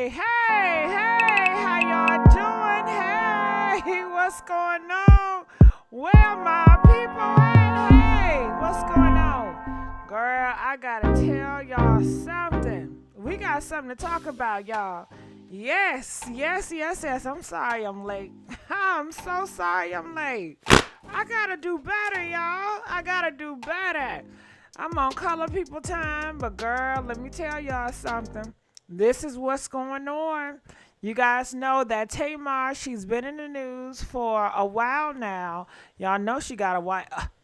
Hey, how y'all doing? Hey, what's going on? Where my people at? Hey, what's going on? Girl, I gotta tell y'all something. We got something to talk about, y'all. Yes. I'm sorry I'm late. I'm so sorry I'm late. I gotta do better, y'all. I gotta do better. I'm on color people time, but girl, let me tell y'all something. This is what's going on. You guys know that Tamar, she's been in the news for a while now. Y'all know she got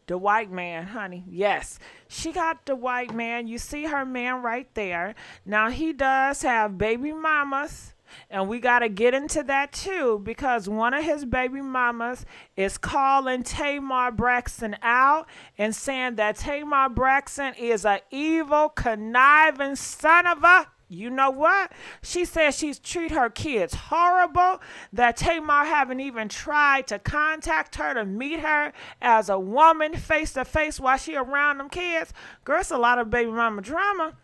the white man, honey. Yes, she got the white man. You see her man right there. Now, he does have baby mamas. And we got to get into that too, because one of his baby mamas is calling Tamar Braxton out and saying that Tamar Braxton is an evil, conniving son of a... You know what? She says she's treat her kids horrible, that Tamar haven't even tried to contact her to meet her as a woman face to face while she around them kids. Girl, it's a lot of baby mama drama.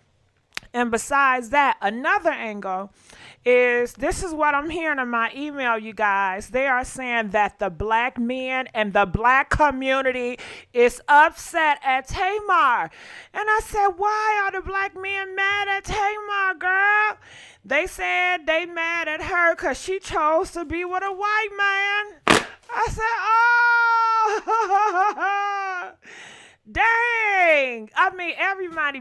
And besides that, another angle is, this is what I'm hearing in my email, you guys. They are saying that the black men and the black community is upset at Tamar. And I said, why are the black men mad at Tamar, girl? They said they mad at her because she chose to be with a white man. I said, oh, dang. I mean, everybody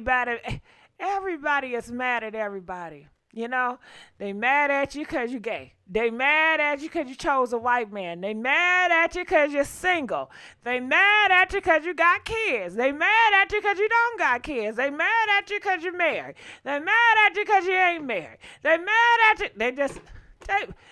is mad at everybody. You know, they mad at you because you're gay. They mad at you because you chose a white man. They mad at you because you're single. They mad at you because you got kids. They mad at you because you don't got kids. They mad at you because you're married. They mad at you because you ain't married. They mad at you.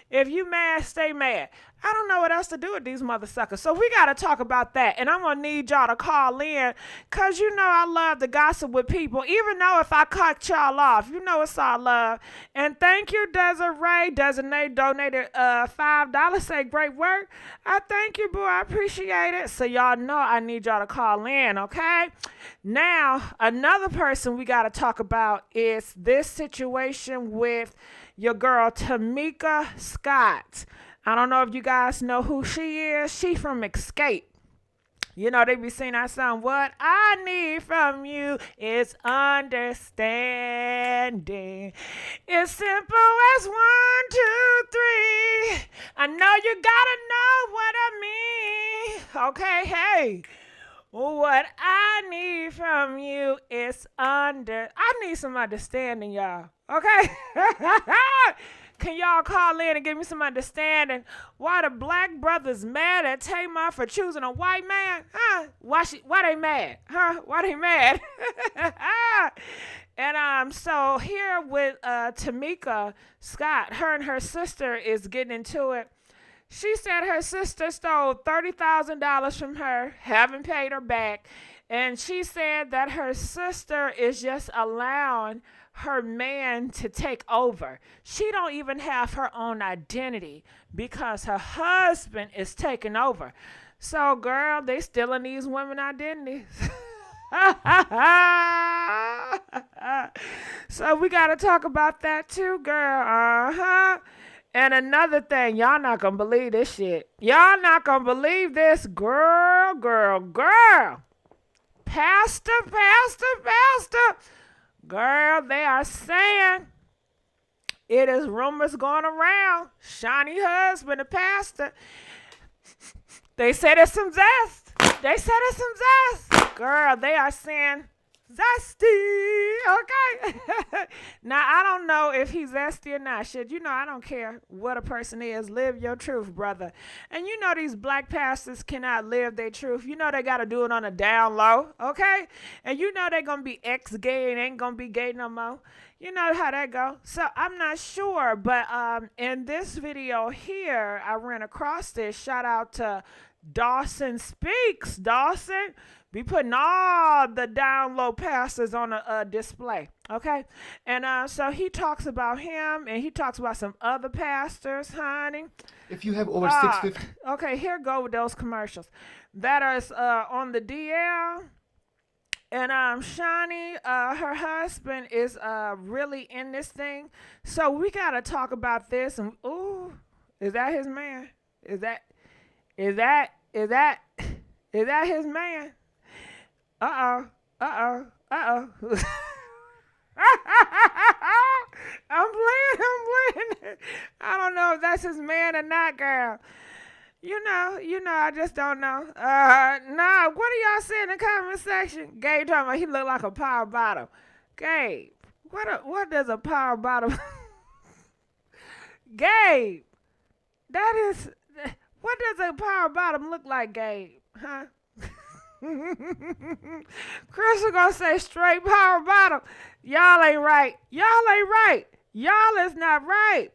If you mad, stay mad. I don't know what else to do with these mother suckers. So we got to talk about that. And I'm going to need y'all to call in, because you know I love to gossip with people, even though if I cut y'all off, you know it's all love. And thank you, Desiree. Desiree donated $5. Say great work. I thank you, boo. I appreciate it. So y'all know I need y'all to call in, okay? Now, another person we got to talk about is this situation with your girl, Tamika Scott. I don't know if you guys know who she is. She from Escape. You know, they be singing that song, what I need from you is understanding. It's simple as 1, 2, 3. I know you gotta know what I mean. Okay, hey. What I need from you is I need some understanding, y'all. Okay? Can y'all call in and give me some understanding why the black brothers mad at Tamar for choosing a white man? Huh? Why they mad? Huh? Why they mad? And so here with Tamika Scott, her and her sister is getting into it. She said her sister stole $30,000 from her, haven't paid her back. And she said that her sister is just allowing her man to take over. She don't even have her own identity because her husband is taking over. So, girl, they stealing these women identities. So we got to talk about that too, girl. Uh-huh. And another thing, y'all not going to believe this shit. Y'all not going to believe this. Girl. Pastor. Girl, they are saying it is rumors going around. Shaunie husband, the pastor. They said it's some zest. Girl, they are saying zesty. Okay. Now, I don't know if he's zesty or not. Shit, you know, I don't care what a person is. Live your truth, brother. And you know these black pastors cannot live their truth. You know they got to do it on a down low. Okay. And you know they're going to be ex-gay and ain't going to be gay no more. You know how that go. So I'm not sure. But in this video here, I ran across this. Shout out to Dawson Speaks. Dawson be putting all the down low pastors on a display, okay? And so he talks about him, and he talks about some other pastors, honey. If you have over 650. Okay, here go with those commercials. That is on the DL. And Shaunie, her husband is really in this thing. So we gotta talk about this. And ooh, is that his man? Is that is that is that is that his man? Uh oh. Uh oh. Uh oh. I'm playing. I don't know if that's his man or not, girl. I just don't know. Nah, what do y'all say in the comment section? Gabe talking about he look like a power bottom. Gabe, what does a power bottom? Gabe, that is, what does a power bottom look like, Gabe? Huh? Chris is gonna say straight power bottom. Y'all ain't right. Y'all ain't right. Y'all is not right.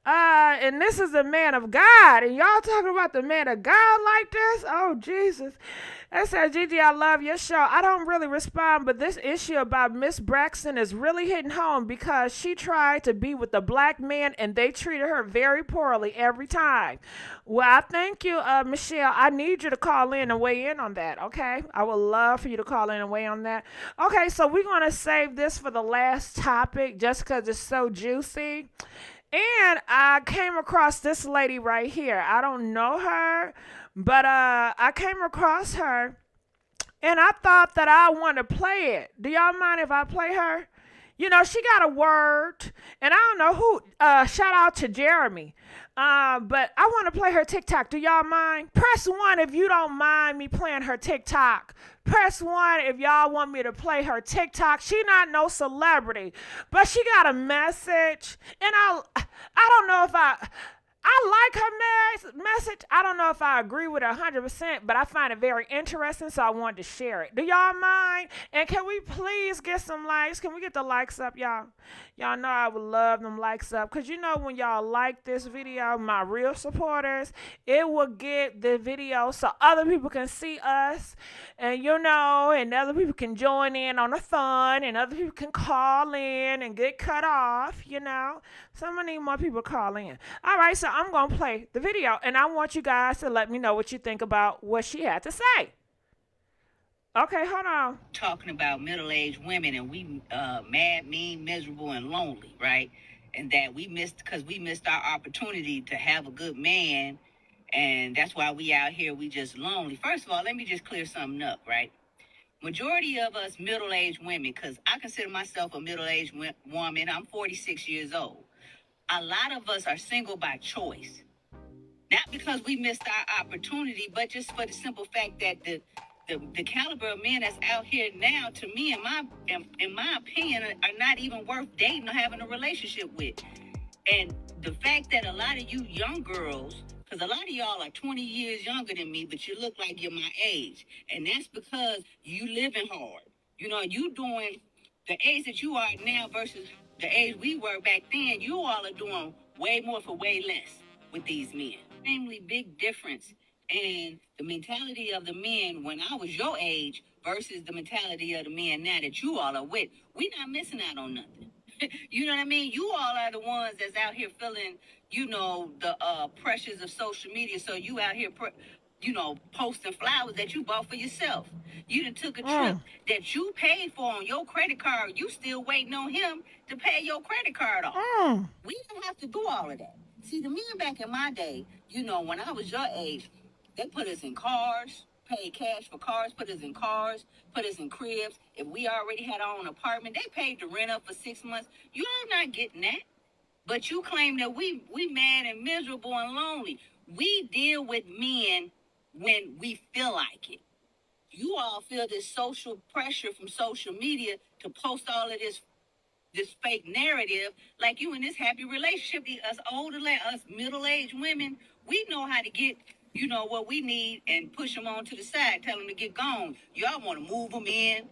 And this is a man of God, and y'all talking about the man of God like this? Oh, Jesus. I said, Gigi, I love your show. I don't really respond, but this issue about Miss Braxton is really hitting home because she tried to be with a black man, and they treated her very poorly every time. Well, I thank you, Michelle. I need you to call in and weigh in on that, okay? I would love for you to call in and weigh on that. Okay, so we're going to save this for the last topic just because it's so juicy. And I came across this lady right here. I don't know her, but I came across her, and I thought that I want to play it. Do y'all mind if I play her? She got a word, and I don't know who. Shout out to Jeremy. But I want to play her TikTok. Do y'all mind? Press 1 if you don't mind me playing her TikTok. Press 1 if y'all want me to play her TikTok. She not no celebrity, but she got a message, and I don't know if I like her message. I don't know if I agree with her 100%, but I find it very interesting, so I wanted to share it. Do y'all mind? And can we please get some likes? Can we get the likes up, y'all? Y'all know I would love them likes up, because when y'all like this video, my real supporters, it will get the video so other people can see us, and and other people can join in on the fun, and other people can call in and get cut off, So I'm going to need more people to call in. All right, so I'm going to play the video, and I want you guys to let me know what you think about what she had to say. Okay, hold on. Talking about middle-aged women, and we mad, mean, miserable, and lonely, right? And that we missed our opportunity to have a good man, and that's why we out here, we just lonely. First of all, let me just clear something up, right? Majority of us middle-aged women, because I consider myself a middle-aged woman, I'm 46 years old. A lot of us are single by choice. Not because we missed our opportunity, but just for the simple fact that the caliber of men that's out here now, to me, in my opinion, are not even worth dating or having a relationship with. And the fact that a lot of you young girls, because a lot of y'all are 20 years younger than me, but you look like you're my age. And that's because you living hard. You doing the age that you are now versus the age we were back then. You all are doing way more for way less with these men. Extremely big difference in the mentality of the men when I was your age versus the mentality of the men now that you all are with. We not missing out on nothing. You know what I mean? You all are the ones that's out here feeling, the pressures of social media. So you out here, posting flowers that you bought for yourself. You done took a trip that you paid for on your credit card. You still waiting on him to pay your credit card off. We don't have to do all of that. See, the men back in my day, when I was your age, they put us in cars, paid cash for cars, put us in cars, put us in cribs. If we already had our own apartment, they paid the rent up for 6 months. You all not getting that. But you claim that we mad and miserable and lonely. We deal with men when we feel like it. You all feel this social pressure from social media to post all of this fake narrative like you in this happy relationship. Us us middle-aged women, we know how to get what we need and push them on to the side, tell them to get gone. Y'all want to move them in,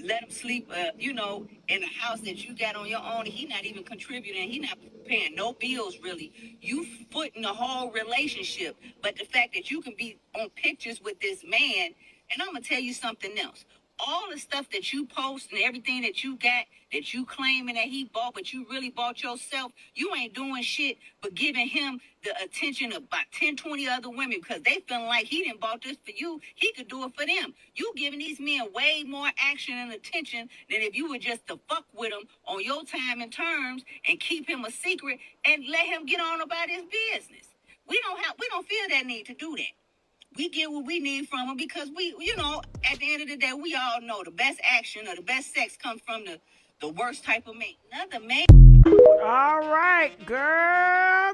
let them sleep, in a house that you got on your own. And he not even contributing. He not paying no bills, really. You footing the whole relationship. But the fact that you can be on pictures with this man, and I'm going to tell you something else. all the stuff that you post and everything that you got that you claiming that he bought, but you really bought yourself, you ain't doing shit but giving him the attention of about 10, 20 other women because they feeling like he didn't bought this for you. He could do it for them. You giving these men way more action and attention than if you were just to fuck with him on your time and terms and keep him a secret and let him get on about his business. We don't feel that need to do that. We get what we need from them because we, at the end of the day, we all know the best action or the best sex comes from the worst type of man. Another man. All right, girl.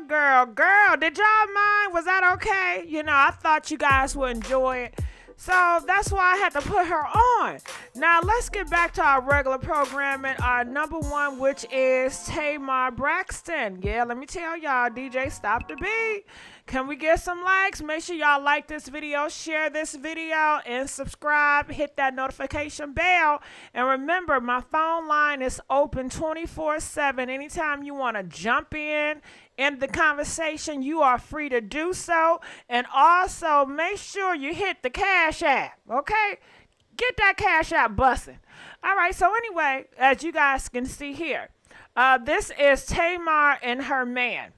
Did y'all mind? Was that okay? I thought you guys would enjoy it. So that's why I had to put her on. Now let's get back to our regular programming. Our number one, which is Tamar Braxton. Yeah, let me tell y'all, DJ, stop the beat. Can we get some likes? Make sure y'all like this video, share this video, and subscribe. Hit that notification bell. And remember, my phone line is open 24/7. Anytime you want to jump in the conversation, you are free to do so. And also, make sure you hit the Cash App, okay? Get that Cash App busting. All right, so anyway, as you guys can see here, this is Tamar and her man.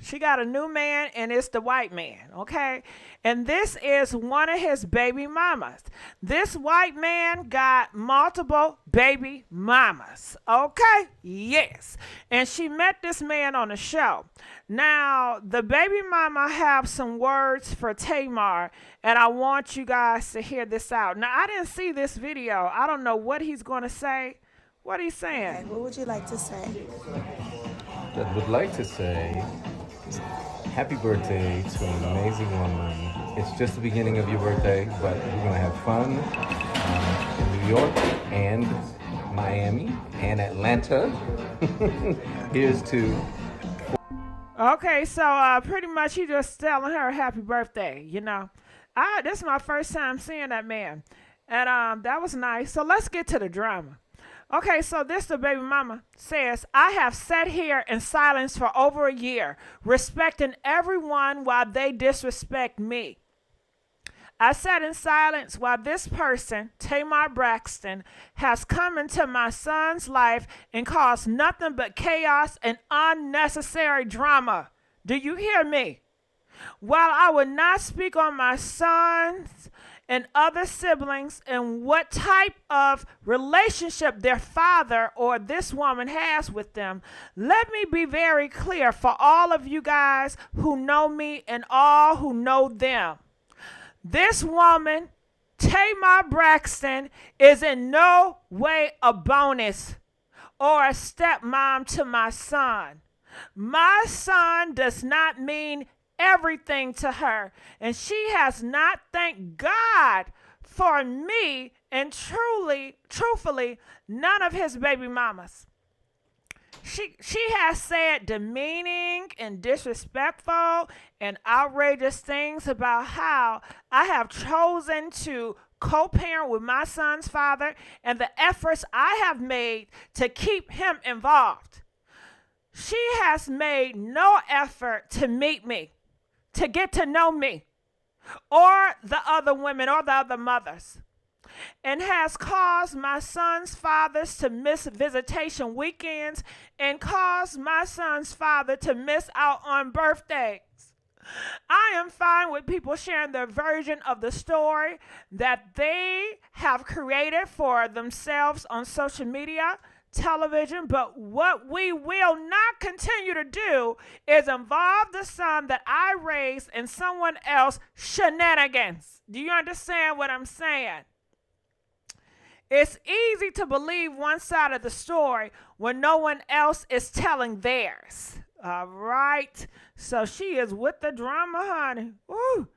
She got a new man, and it's the white man, okay? And this is one of his baby mamas. This white man got multiple baby mamas, okay? Yes. And she met this man on the show. Now, the baby mama have some words for Tamar, and I want you guys to hear this out. Now, I didn't see this video. I don't know what he's going to say. What he's saying? Okay, what would you like to say? I would like to say happy birthday to an amazing woman. It's just the beginning of your birthday, but we're going to have fun in New York and Miami and Atlanta. Here's to... Okay, so pretty much he just telling her happy birthday, this is my first time seeing that man. And that was nice. So let's get to the drama. Okay, so this the baby mama says, I have sat here in silence for over a year, respecting everyone while they disrespect me. I sat in silence while this person, Tamar Braxton, has come into my son's life and caused nothing but chaos and unnecessary drama. Do you hear me? While I would not speak on my sons and other siblings and what type of relationship their father or this woman has with them, let me be very clear for all of you guys who know me and all who know them. This woman, Tamar Braxton, is in no way a bonus or a stepmom to my son. My son does not mean everything to her, and she has not thanked God for me and truthfully, none of his baby mamas. She has said demeaning and disrespectful and outrageous things about how I have chosen to co-parent with my son's father and the efforts I have made to keep him involved. She has made no effort to meet me, to get to know me, or the other women or the other mothers, and has caused my son's fathers to miss visitation weekends and caused my son's father to miss out on birthdays. I am fine with people sharing their version of the story that they have created for themselves on social media, television, but what we will not continue to do is involve the son that I raised in someone else's shenanigans. Do you understand what I'm saying? It's easy to believe one side of the story when no one else is telling theirs. All right. So she is with the drama, honey. Ooh,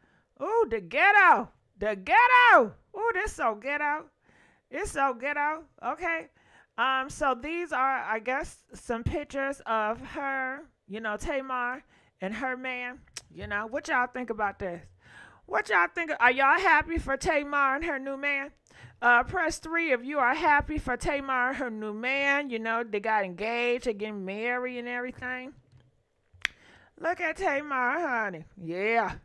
the ghetto. The ghetto. Ooh, this so ghetto. It's so ghetto. Okay. So these are, I guess, some pictures of her, Tamar and her man. What y'all think about this? What y'all think? Are y'all happy for Tamar and her new man? Press 3 if you are happy for Tamar and her new man. They got engaged, they're getting married and everything. Look at Tamar, honey. Yeah.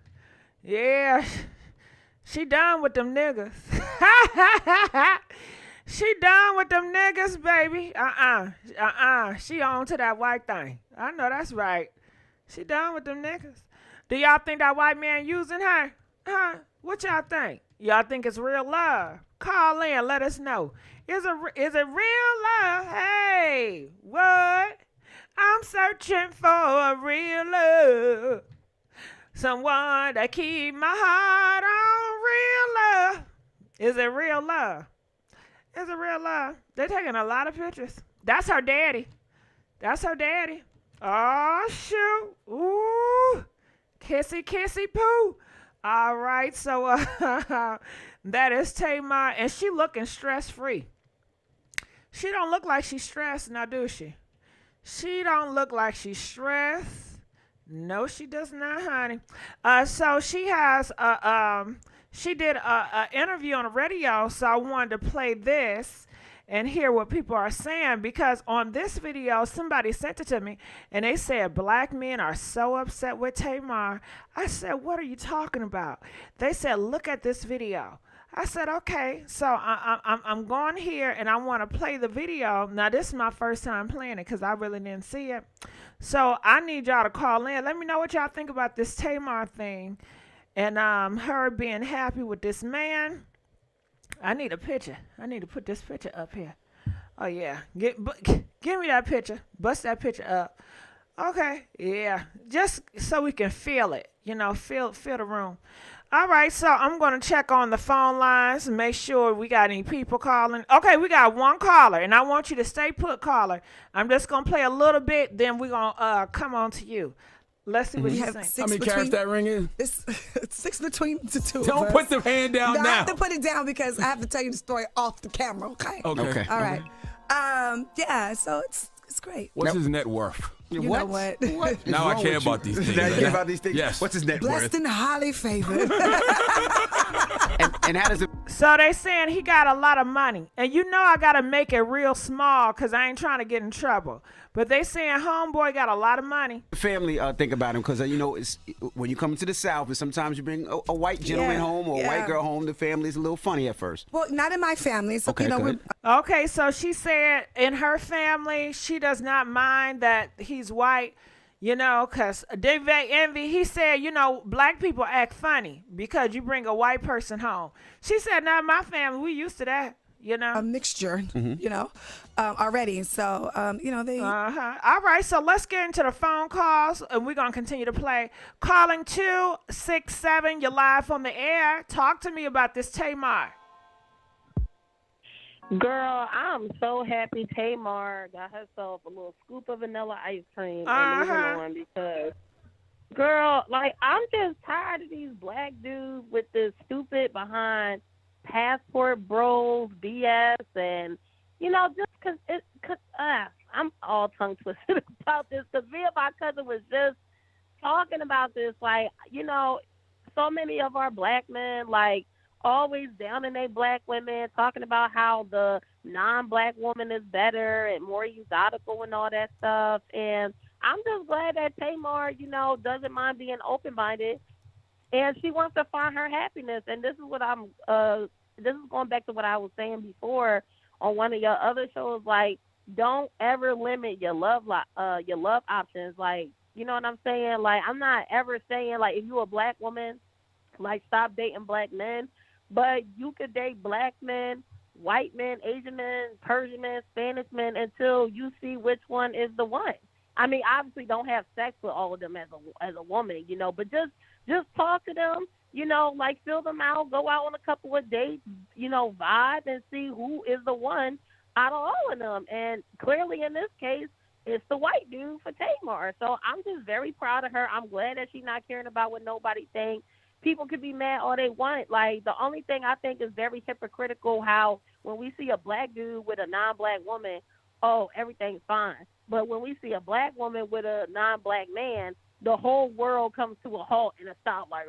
She done with them niggas. She done with them niggas, baby. She on to that white thing. I know that's right. She done with them niggas. Do y'all think that white man using her? Huh? What y'all think? Y'all think it's real love? Call in, let us know. Is it real love? Hey, what? I'm searching for a real love. Someone that keep my heart on real love. Is it real love? Is it real love? They're taking a lot of pictures. That's her daddy. That's her daddy. Oh, shoot. Ooh. Kissy, kissy, poo. All right, so that is Tamar, and she looking stress-free. She don't look like she's stressed now, do she? She don't look like she's stressed. No, she does not, honey. So she has she did a interview on the radio, so I wanted to play this and hear what people are saying, because on this video, somebody sent it to me, and they said black men are so upset with Tamar. I said, what are you talking about? They said, look at this video. I said, okay, so I'm going here, and I want to play the video. Now, this is my first time playing it because I really didn't see it. So I need y'all to call in. Let me know what y'all think about this Tamar thing and her being happy with this man. I need a picture. I need to put this picture up here. Oh, yeah. Give me that picture. Bust that picture up. Okay. Yeah. Just so we can feel it. You know, feel the room. All right. So I'm going to check on the phone lines and make sure we got any people calling. Okay. We got one caller, and I want you to stay put, caller. I'm just going to play a little bit, then we're going to come on to you. Let's see what you think. How many carats that ring is? It's 6 between the two. Don't put the hand down now. I have to put it down because I have to tell you the story off the camera. Okay. Okay. All right. Yeah. So it's great. What's his net worth? You know what? Now I care about these things. Now you care about these things? Yes. What's his net Blessed worth? and highly favored. And how does it? So they saying he got a lot of money. And you know I got to make it real small because I ain't trying to get in trouble. But they saying homeboy got a lot of money. Family think about him because, you know, it's, when you come to the South, and sometimes you bring a white gentleman home or a white girl home, the family's a little funny at first. Well, not in my family. So, Okay, you know, go ahead. Okay, so she said in her family, she does not mind that he's white, you know, because David Envy, he said, you know, black people act funny because you bring a white person home. She said, not my family. We used to that, you know. a mixture, you know, already. So, you know, they. All right, so let's get into the phone calls, and we're going to continue to play. Calling 267, you're live on the air. Talk to me about this Tamar. Girl, I'm so happy Tamar got herself a little scoop of vanilla ice cream and moving on because, girl, like, I'm just tired of these black dudes with this stupid behind passport bros BS and, you know, just because I'm all tongue twisted about this because me and my cousin was just talking about this, like, you know, so many of our black men, like, always downing they black women, talking about how the non-black woman is better and more exotical and all that stuff. And I'm just glad that Tamar, you know, doesn't mind being open-minded, and she wants to find her happiness. And this is what this is going back to what I was saying before on one of your other shows. Like, don't ever limit your love options. Like, you know what I'm saying? Like, I'm not ever saying, like, if you're a black woman, like, stop dating black men. But you could date black men, white men, Asian men, Persian men, Spanish men until you see which one is the one. I mean, obviously don't have sex with all of them as a woman, you know, but just talk to them, you know, like fill them out, go out on a couple of dates, you know, vibe and see who is the one out of all of them. And clearly in this case, it's the white dude for Tamar. So I'm just very proud of her. I'm glad that she's not caring about what nobody thinks. People could be mad all they want. Like, the only thing I think is very hypocritical how when we see a black dude with a non-black woman, oh, everything's fine. But when we see a black woman with a non-black man, the whole world comes to a halt and a stop. Like,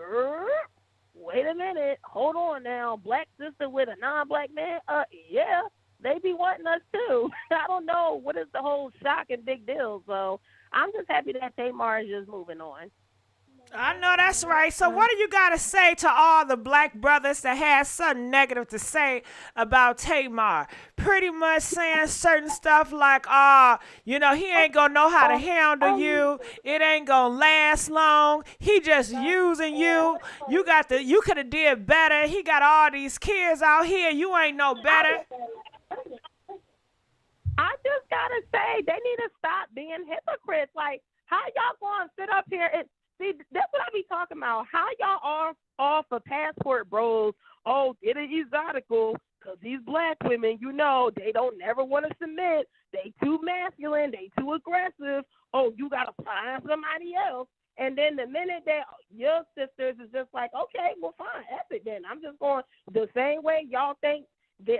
wait a minute, hold on now. Black sister with a non-black man? Yeah, they be wanting us too. I don't know what is the whole shock and big deal. So I'm just happy that Tamar is just moving on. I know that's right. So what do you got to say to all the black brothers that has something negative to say about Tamar? Pretty much saying certain stuff like, he ain't going to know how to handle you. It ain't going to last long. He just using you. You could have did better. He got all these kids out here. You ain't no better. I just got to say, they need to stop being hypocrites. Like, how y'all going to sit up here and see, that's what I be talking about. How y'all are off of passport bros? Oh, get an exotical because these black women, they don't never want to submit. They too masculine. They too aggressive. Oh, you got to find somebody else. And then the minute that your sisters is just like, okay, well, fine, F it then. I'm just going the same way y'all think the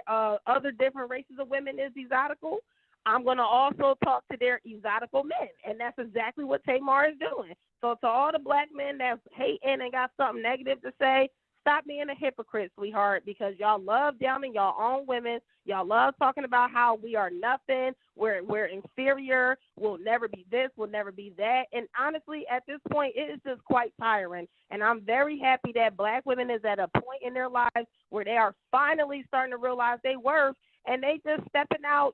other different races of women is exotical. I'm going to also talk to their exotical men. And that's exactly what Tamar is doing. So to all the black men that's hating and got something negative to say, stop being a hypocrite, sweetheart, because y'all love downing y'all own women. Y'all love talking about how we are nothing, we're inferior, we'll never be this, we'll never be that. And honestly, at this point, it is just quite tiring. And I'm very happy that black women is at a point in their lives where they are finally starting to realize their worth, and they just stepping out,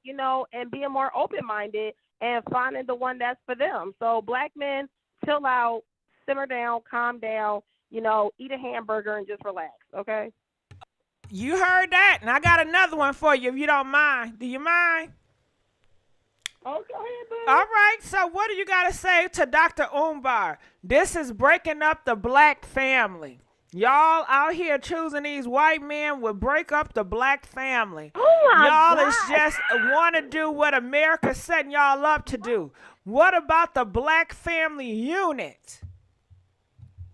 and being more open-minded and finding the one that's for them. So black men, chill out, simmer down, calm down, eat a hamburger and just relax, okay? You heard that, and I got another one for you if you don't mind. Do you mind? Oh, go ahead, boo. All right, so what do you got to say to Dr. Umbar? This is breaking up the black family. Y'all out here choosing these white men will break up the black family. Oh my y'all God. is just want to do what America's setting y'all up to do. What about the black family unit?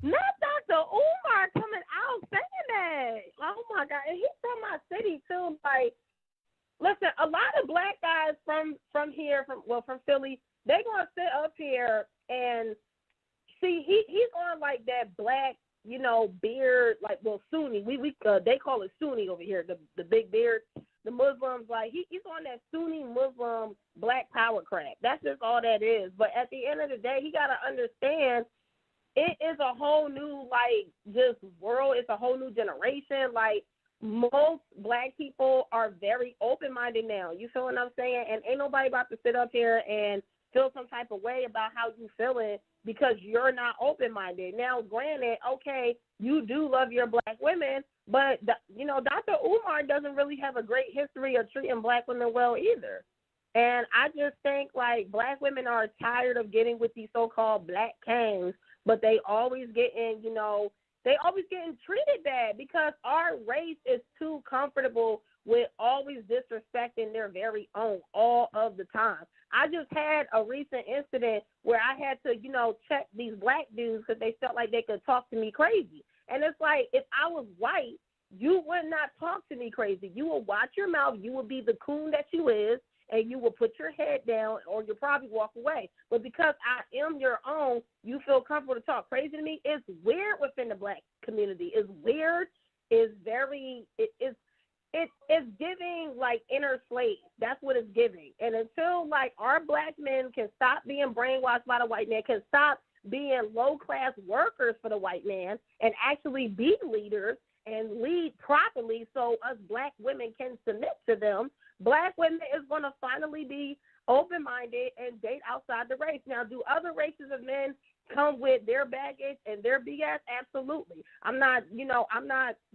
Not Dr. Umar coming out saying that. Oh my God. And he's from my city too. Like, listen, a lot of black guys from here, from Philly, they gonna sit up here and see he's on like that black, beard, like, Sunni. They call it Sunni over here, the big beard. The Muslims, like, he's on that Sunni Muslim black power crap. That's just all that is. But at the end of the day, he gotta understand it is a whole new, like, just world. It's a whole new generation. Like, most black people are very open-minded now. You feel what I'm saying? And ain't nobody about to sit up here and feel some type of way about how you feeling because you're not open-minded. Now, granted, okay, you do love your black women, but, Dr. Umar doesn't really have a great history of treating black women well either. And I just think, like, black women are tired of getting with these so-called black kings, but they always getting, they always getting treated bad because our race is too comfortable with always disrespecting their very own all of the time. I just had a recent incident where I had to, check these black dudes because they felt like they could talk to me crazy. And it's like, if I was white, you would not talk to me crazy. You will watch your mouth. You will be the coon that you is, and you will put your head down or you'll probably walk away. But because I am your own, you feel comfortable to talk crazy to me. It's weird within the black community. It's weird. It's very, it's giving like inner slaves. That's what it's giving. And until like our black men can stop being brainwashed by the white man, can stop being low-class workers for the white man and actually be leaders and lead properly so us black women can submit to them, black women is going to finally be open-minded and date outside the race. Now, do other races of men come with their baggage and their BS? Absolutely. I'm not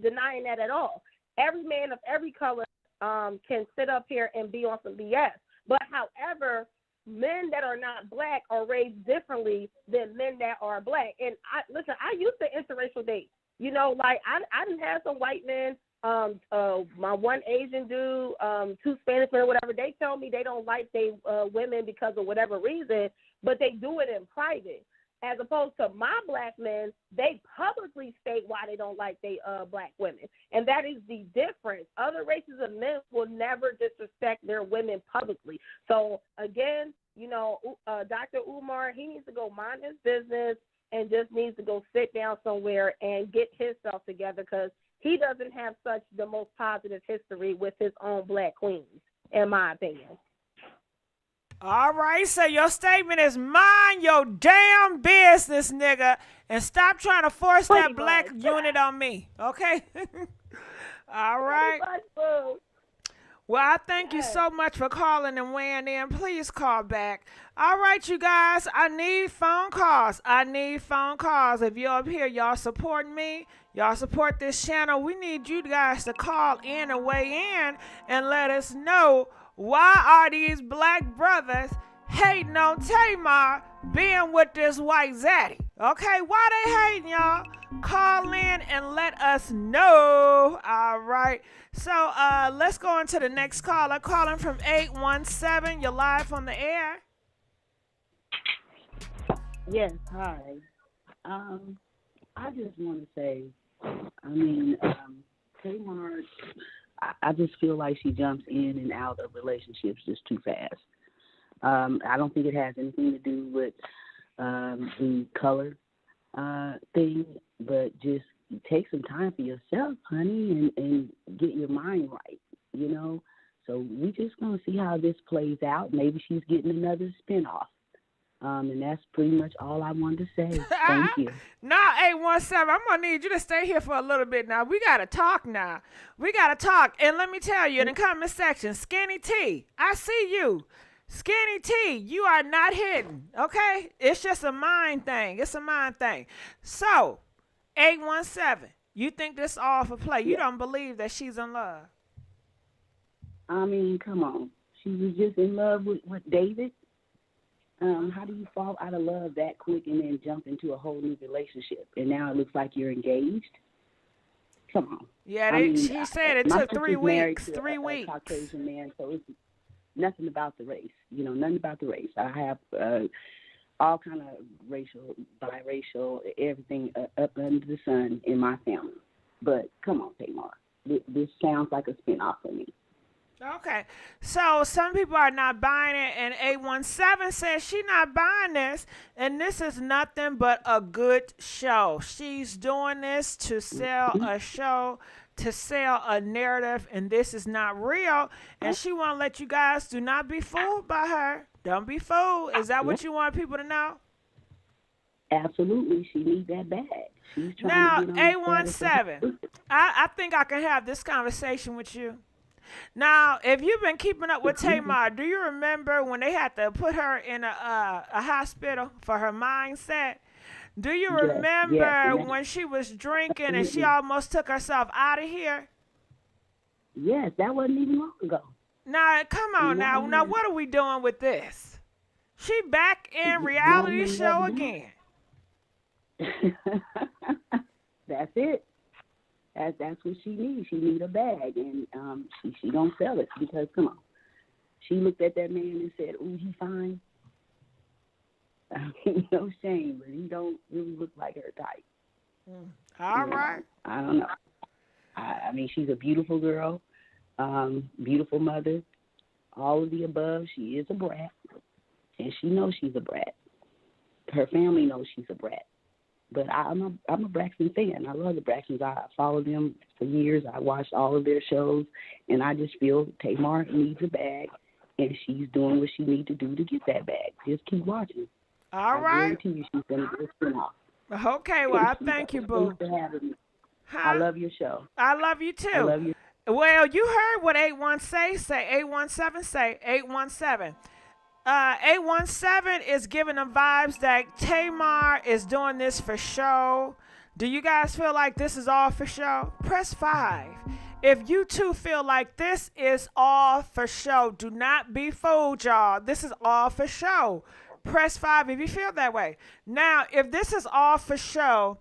denying that at all. Every man of every color can sit up here and be on some BS. But however, men that are not black are raised differently than men that are black. And I used to interracial date. Like I didn't have some white men, my one Asian dude, two Spanish men or whatever. They tell me they don't like they women because of whatever reason, but they do it in private. As opposed to my black men, they publicly state why they don't like they black women. And that is the difference. Other races of men will never disrespect their women publicly. So, again, Dr. Umar, he needs to go mind his business and just needs to go sit down somewhere and get himself together because he doesn't have such the most positive history with his own black queens, in my opinion. All right, so your statement is mind your damn business, nigga, and stop trying to force Pretty that black much. unit on me, okay? All right. Pretty much, boo. Well, I thank you so much for calling and weighing in. Please call back. All right, you guys, I need phone calls. I need phone calls. If you're up here, y'all supporting me, y'all support this channel, we need you guys to call in and weigh in and let us know, why are these black brothers hating on Tamar being with this white zaddy? Okay, why they hating, y'all? Call in and let us know. All right. So let's go on to the next caller. Calling from 817. You're live on the air. Yes, hi. I just want to say, Tamar, I just feel like she jumps in and out of relationships just too fast. I don't think it has anything to do with the color thing, but just take some time for yourself, honey, and get your mind right, you know? So we just going to see how this plays out. Maybe she's getting another spinoff. And that's pretty much all I wanted to say. Thank you. Now, 817, I'm going to need you to stay here for a little bit now. We got to talk now. We got to talk. And let me tell you, in the comment section, Skinny T, I see you. Skinny T, you are not hidden, okay? It's just a mind thing. It's a mind thing. So, 817, you think this all for play. You don't believe that she's in love. I mean, come on. She was just in love with David. How do you fall out of love that quick and then jump into a whole new relationship? And now it looks like you're engaged? Come on. Yeah, she said it took 3 weeks. 3 weeks. Caucasian man, so it's nothing about the race. You know, nothing about the race. I have all kind of racial, biracial, everything up under the sun in my family. But come on, Tamar. This sounds like a spinoff for me. Okay, so some people are not buying it, and 817 says she's not buying this, and this is nothing but a good show. She's doing this to sell a show, to sell a narrative, and this is not real, and she want to let you guys do not be fooled by her. Don't be fooled. Is that what you want people to know? Absolutely. She needs that bag. She's trying now, to get on 817, I think I can have this conversation with you. Now, if you've been keeping up with Tamar, do you remember when they had to put her in a hospital for her mindset? Do you remember when she was drinking and she almost took herself out of here? Yes, that wasn't even long ago. Now, come on now. Now, what are we doing with this? She back in reality show again. That's it. That's what she needs. She needs a bag, and she don't sell it because, come on, she looked at that man and said, "Ooh, he fine." No shame, but he don't really look like her type. All right. I don't know. I mean, she's a beautiful girl, beautiful mother, all of the above. She is a brat, and she knows she's a brat. Her family knows she's a brat. But I'm a Braxton fan. I love the Braxtons. I followed them for years. I watched all of their shows, and I just feel Tamar needs a bag, and she's doing what she needs to do to get that bag. Just keep watching. All right. I guarantee you she's going to get a spin-off. Okay, well, I thank you, boo. Thanks for having me. I love your show. I love you, too. I love you. Well, you heard what 817 say. 817 say. 817. 817 is giving them vibes that Tamar is doing this for show. Do you guys feel like this is all for show? Press 5. If you too feel like this is all for show, do not be fooled, y'all. This is all for show. Press 5 if you feel that way. Now, if this is all for show,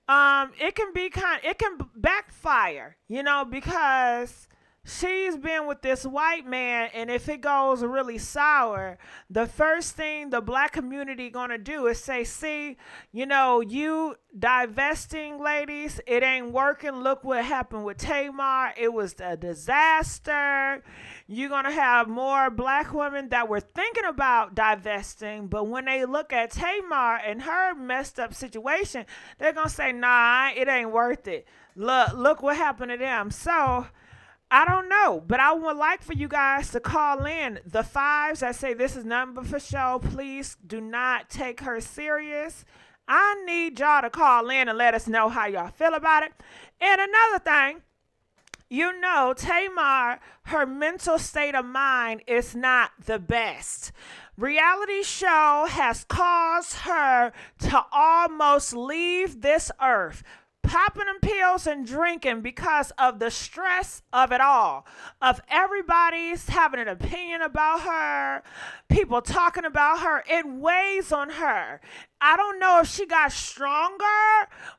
it can backfire, you know, because she's been with this white man, and if it goes really sour, the first thing the black community gonna do is say, see, you know, you divesting ladies, it ain't working. Look what happened with Tamar. It was a disaster. You're gonna have more black women that were thinking about divesting, but when they look at Tamar and her messed up situation, they're gonna say, nah, it ain't worth it. Look what happened to them. So I don't know, but I would like for you guys to call in. The fives that say this is nothing but for show, please do not take her serious. I need y'all to call in and let us know how y'all feel about it. And another thing, you know, Tamar, her mental state of mind is not the best. Reality show has caused her to almost leave this earth, popping them pills and drinking because of the stress of it all, of everybody's having an opinion about her, people talking about her. It weighs on her. I don't know if she got stronger,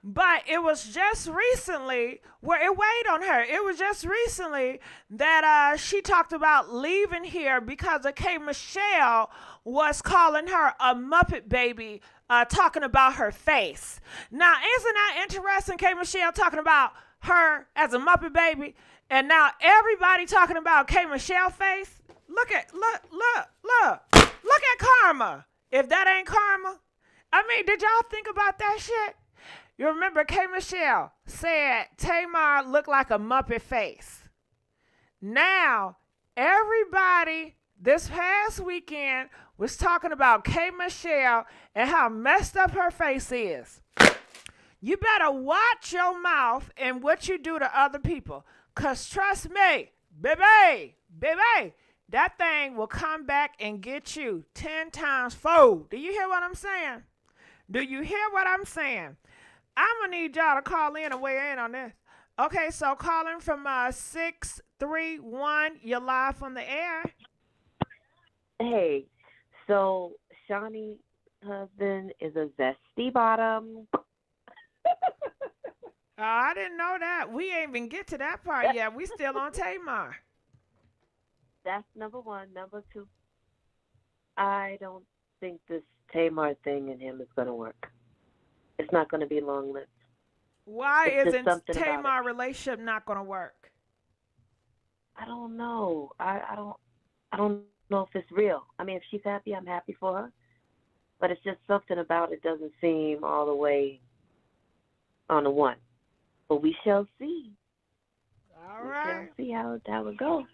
but it was just recently where it weighed on her. It was just recently that she talked about leaving here because of K. Michelle was calling her a Muppet baby, talking about her face. Now, isn't that interesting? K. Michelle talking about her as a Muppet baby, and now everybody talking about K. Michelle face. Look at karma. If that ain't karma, I mean, did y'all think about that shit? You remember K. Michelle said Tamar looked like a Muppet face. Now, everybody this past weekend was talking about K. Michelle and how messed up her face is. You better watch your mouth and what you do to other people. Because trust me, baby, that thing will come back and get you 10 times fold. Do you hear what I'm saying? Do you hear what I'm saying? I'm going to need y'all to call in and weigh in on this. Okay, so calling from 631, you're live on the air. Hey, so Shaunie's husband is a zesty bottom. I didn't know that. We ain't even get to that part yet. We still on Tamar. That's number one. Number two, I don't think this Tamar thing in him is going to work. It's not going to be long-lived. Why isn't Tamar relationship not going to work? I don't know. I don't know if it's real. I mean, if she's happy, I'm happy for her. But it's just something about it doesn't seem all the way on the one. But we shall see. All right. We shall see how it goes.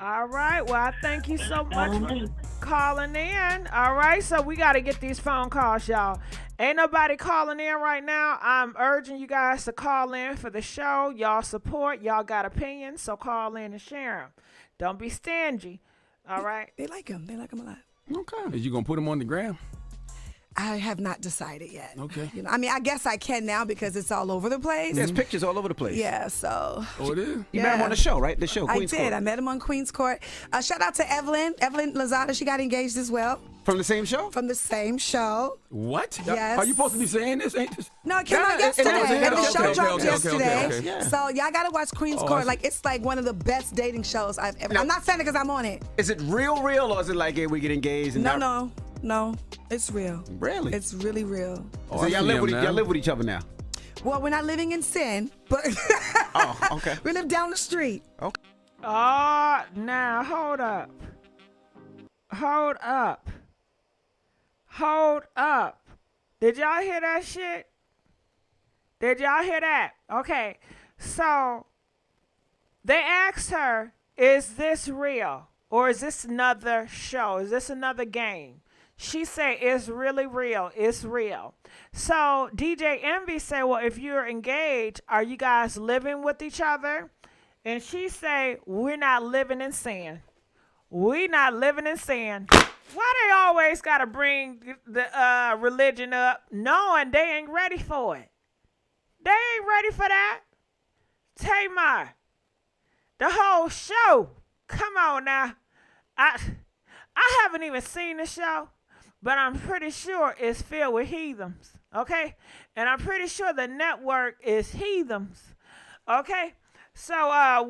All right. Well, I thank you so much for calling in. All right. So we got to get these phone calls, y'all. Ain't nobody calling in right now. I'm urging you guys to call in for the show. Y'all support. Y'all got opinions. So call in and share them. Don't be stingy. All right. They like him. They him a lot. Okay. Is you going to put him on the gram? I have not decided yet. Okay. You know, I mean, I guess I can now because it's all over the place. There's pictures all over the place. Yeah, so. Oh, it is? You met him on the show, right? The show, Queen's I Court. did. I met him on Queen's Court. Shout out to Evelyn Lozada. She got engaged as well. From the same show? From the same show. What? Yes. Are you supposed to be saying this? Ain't this? No, it came out yesterday. And the show dropped yesterday. Okay. Yeah. So y'all gotta watch Queen's Court. Like, it's like one of the best dating shows I've ever. I'm not saying it because I'm on it. Is it real, or is it like, hey, we get engaged? And No, it's real. Really? It's really real. Oh, so y'all live with each other now? Well, we're not living in sin, but oh, okay. We live down the street. Okay. Now hold up. Did y'all hear that shit? Did y'all hear that? Okay, so they asked her, is this real? Or is this another show? Is this another game? She said, it's really real. It's real. So DJ Envy said, well, if you're engaged, are you guys living with each other? And she said, we're not living in sin. We not living in sin. Why they always got to bring the religion up knowing they ain't ready for it? They ain't ready for that. Tamar, the whole show. Come on now. I haven't even seen the show, but I'm pretty sure it's filled with heathens, okay? And I'm pretty sure the network is heathens, okay? So,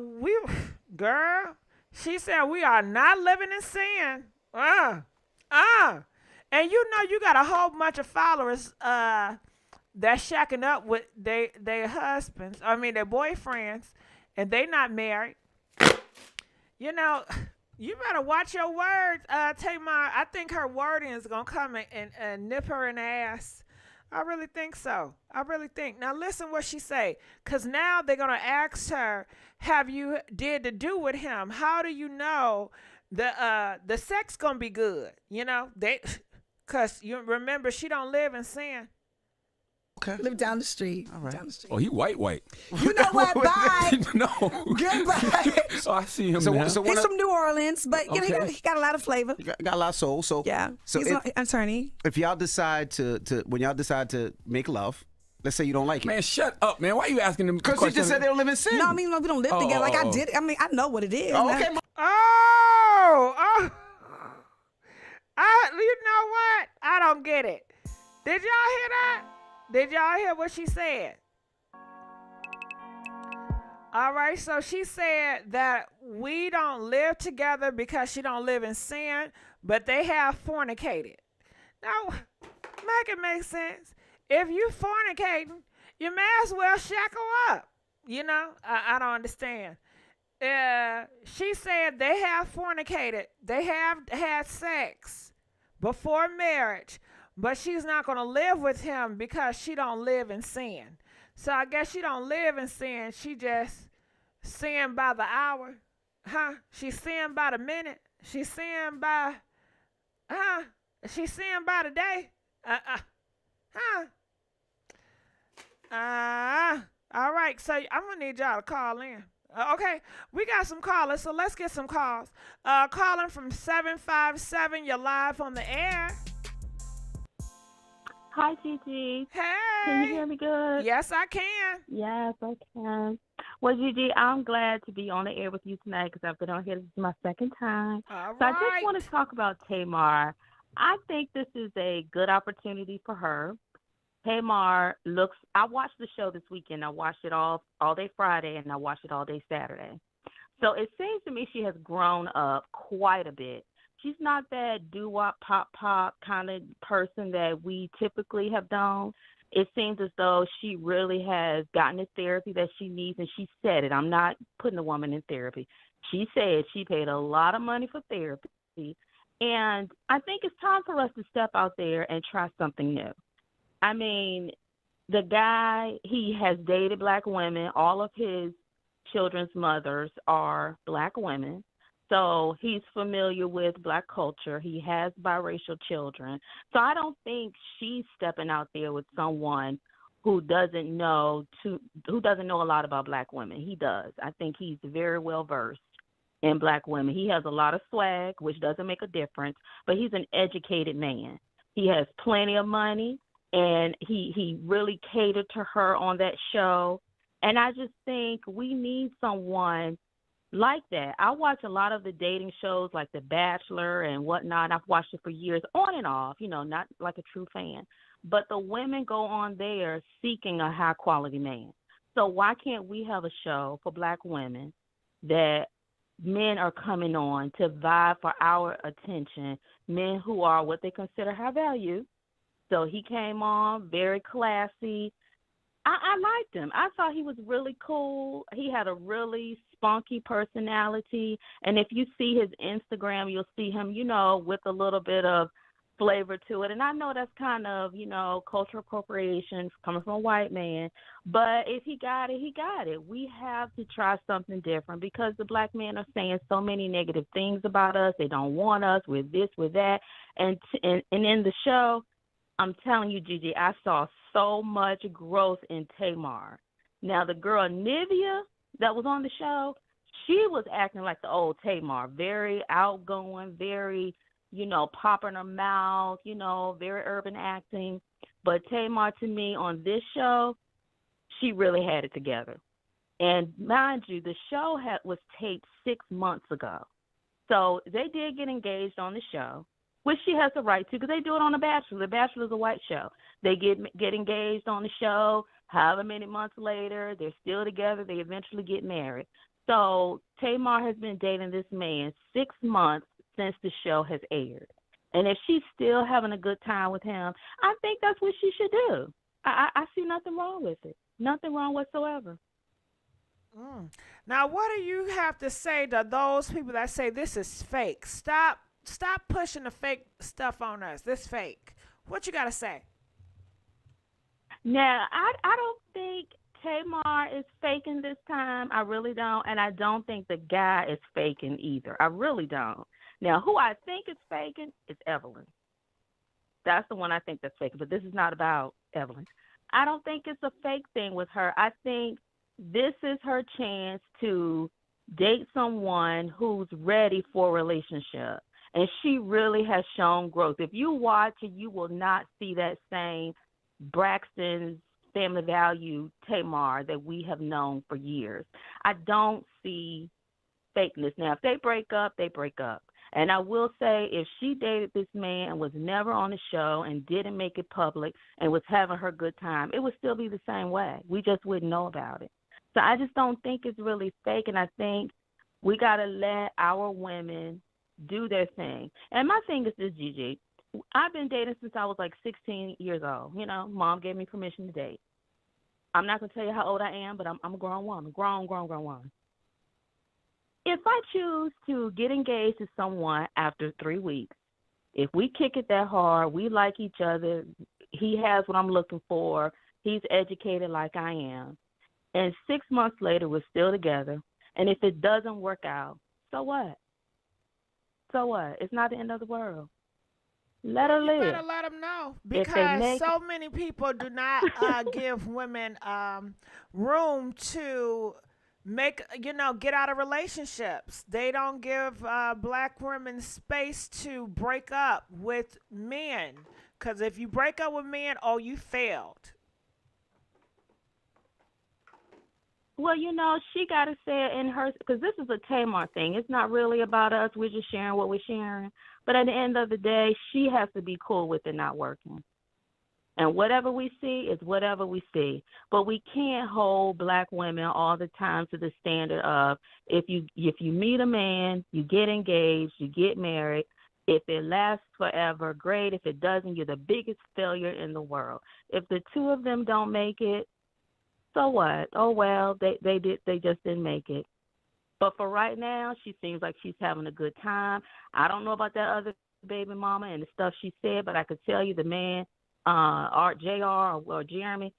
girl, she said we are not living in sin. And you know you got a whole bunch of followers that's shacking up with their husbands, their boyfriends, and they not married. You know, you better watch your words, Tamar. I think her wording is going to come and nip her in the ass. I really think so. I really think. Now listen what she say, cause now they're gonna ask her, "Have you did the do with him? How do you know the sex gonna be good?" You know cause you remember she don't live in sin. Okay. Live down the street. All right. Down the street. Oh, he white. You know what? Bye. No. Goodbye. Oh, I see him So- now. so He's from New Orleans, but you know, Okay. he got a lot of flavor. Got a lot of soul. So Yeah. So He's if, an attorney. if y'all decide to when y'all decide to make love, let's say you don't like it. Man, shut up, man. Why are you asking them Because questions? you just said they don't live in sin. No, I mean we don't live together. Like I did. I mean I know what it is. Oh, okay. Oh. You know what? I don't get it. Did y'all hear that? Did y'all hear what she said? All right, so she said that we don't live together because she don't live in sin, but they have fornicated. Now, make it make sense. If you fornicating, you may as well shackle up. You know, I don't understand. She said they have fornicated. They have had sex before marriage, but she's not going to live with him because she don't live in sin. So I guess she don't live in sin. She just sin by the hour. Huh? She sin by the minute. She sin by, she sin by the day. All right, so I'm going to need y'all to call in. Okay, we got some callers, so let's get some calls. Calling from 757, you're live on the air. Hi, Gigi. Hey. Can you hear me good? Yes, I can. Yes, I can. Well, Gigi, I'm glad to be on the air with you tonight because I've been on here. This is my second time. All So right. I just want to talk about Tamar. I think this is a good opportunity for her. Tamar looks, I watched the show this weekend. I watched it all day Friday, and I watched it all day Saturday. So it seems to me she has grown up quite a bit. She's not that doo-wop, pop kind of person that we typically have known. It seems as though she really has gotten the therapy that she needs, and she said it. I'm not putting a woman in therapy. She said she paid a lot of money for therapy, and I think it's time for us to step out there and try something new. I mean, the guy, he has dated black women. All of his children's mothers are black women. So he's familiar with black culture. He has biracial children. So I don't think she's stepping out there with someone who doesn't know a lot about black women. He does. I think he's very well versed in black women. He has a lot of swag, which doesn't make a difference, but he's an educated man. He has plenty of money, and he really catered to her on that show. And I just think we need someone like that. I watch a lot of the dating shows like The Bachelor and whatnot. I've watched it for years, on and off, not like a true fan. But the women go on there seeking a high-quality man. So why can't we have a show for black women that men are coming on to vie for our attention, men who are what they consider high value? So he came on, very classy. I liked him. I thought he was really cool. He had a really spunky personality. And if you see his Instagram, you'll see him, with a little bit of flavor to it. And I know that's kind of, cultural appropriation coming from a white man. But if he got it, he got it. We have to try something different because the black men are saying so many negative things about us. They don't want us. We're this, we're that. And in the show, I'm telling you, Gigi, I saw so much growth in Tamar. Now, the girl Nivea that was on the show, she was acting like the old Tamar, very outgoing, very, popping her mouth, very urban acting. But Tamar, to me, on this show, she really had it together. And mind you, the show was taped 6 months ago. So they did get engaged on the show, which she has the right to because they do it on The Bachelor. The Bachelor is a white show. They get engaged on the show. However many months later, they're still together. They eventually get married. So Tamar has been dating this man 6 months since the show has aired. And if she's still having a good time with him, I think that's what she should do. I see nothing wrong with it. Nothing wrong whatsoever. Now, what do you have to say to those people that say this is fake? Stop pushing the fake stuff on us. This fake. What you got to say? Now, I don't think Tamar is faking this time. I really don't. And I don't think the guy is faking either. I really don't. Now, who I think is faking is Evelyn. That's the one I think that's faking. But this is not about Evelyn. I don't think it's a fake thing with her. I think this is her chance to date someone who's ready for a relationship. And she really has shown growth. If you watch it, you will not see that same Braxton's family value Tamar that we have known for years. I don't see fakeness. Now, if they break up, they break up. And I will say, if she dated this man and was never on the show and didn't make it public and was having her good time, it would still be the same way. We just wouldn't know about it. So I just don't think it's really fake, and I think we got to let our women do their thing. And my thing is this, Gigi. I've been dating since I was like 16 years old. You know, mom gave me permission to date. I'm not going to tell you how old I am, but I'm a grown woman, grown woman. If I choose to get engaged to someone after 3 weeks, if we kick it that hard, we like each other, he has what I'm looking for, he's educated like I am, and 6 months later we're still together, and if it doesn't work out, so what? So what? It's not the end of the world. Let her live. You better let them know, because so many people do not give women room to get out of relationships. They don't give black women space to break up with men, because if you break up with men, you failed. Well, she got to say it in her, because this is a Tamar thing. It's not really about us. We're just sharing what we're sharing. But at the end of the day, she has to be cool with it not working. And whatever we see is whatever we see. But we can't hold black women all the time to the standard of if you meet a man, you get engaged, you get married. If it lasts forever, great. If it doesn't, you're the biggest failure in the world. If the two of them don't make it, so what? Oh well, they just didn't make it. But for right now, she seems like she's having a good time. I don't know about that other baby mama and the stuff she said, but I could tell you the man, JR or Jeremy,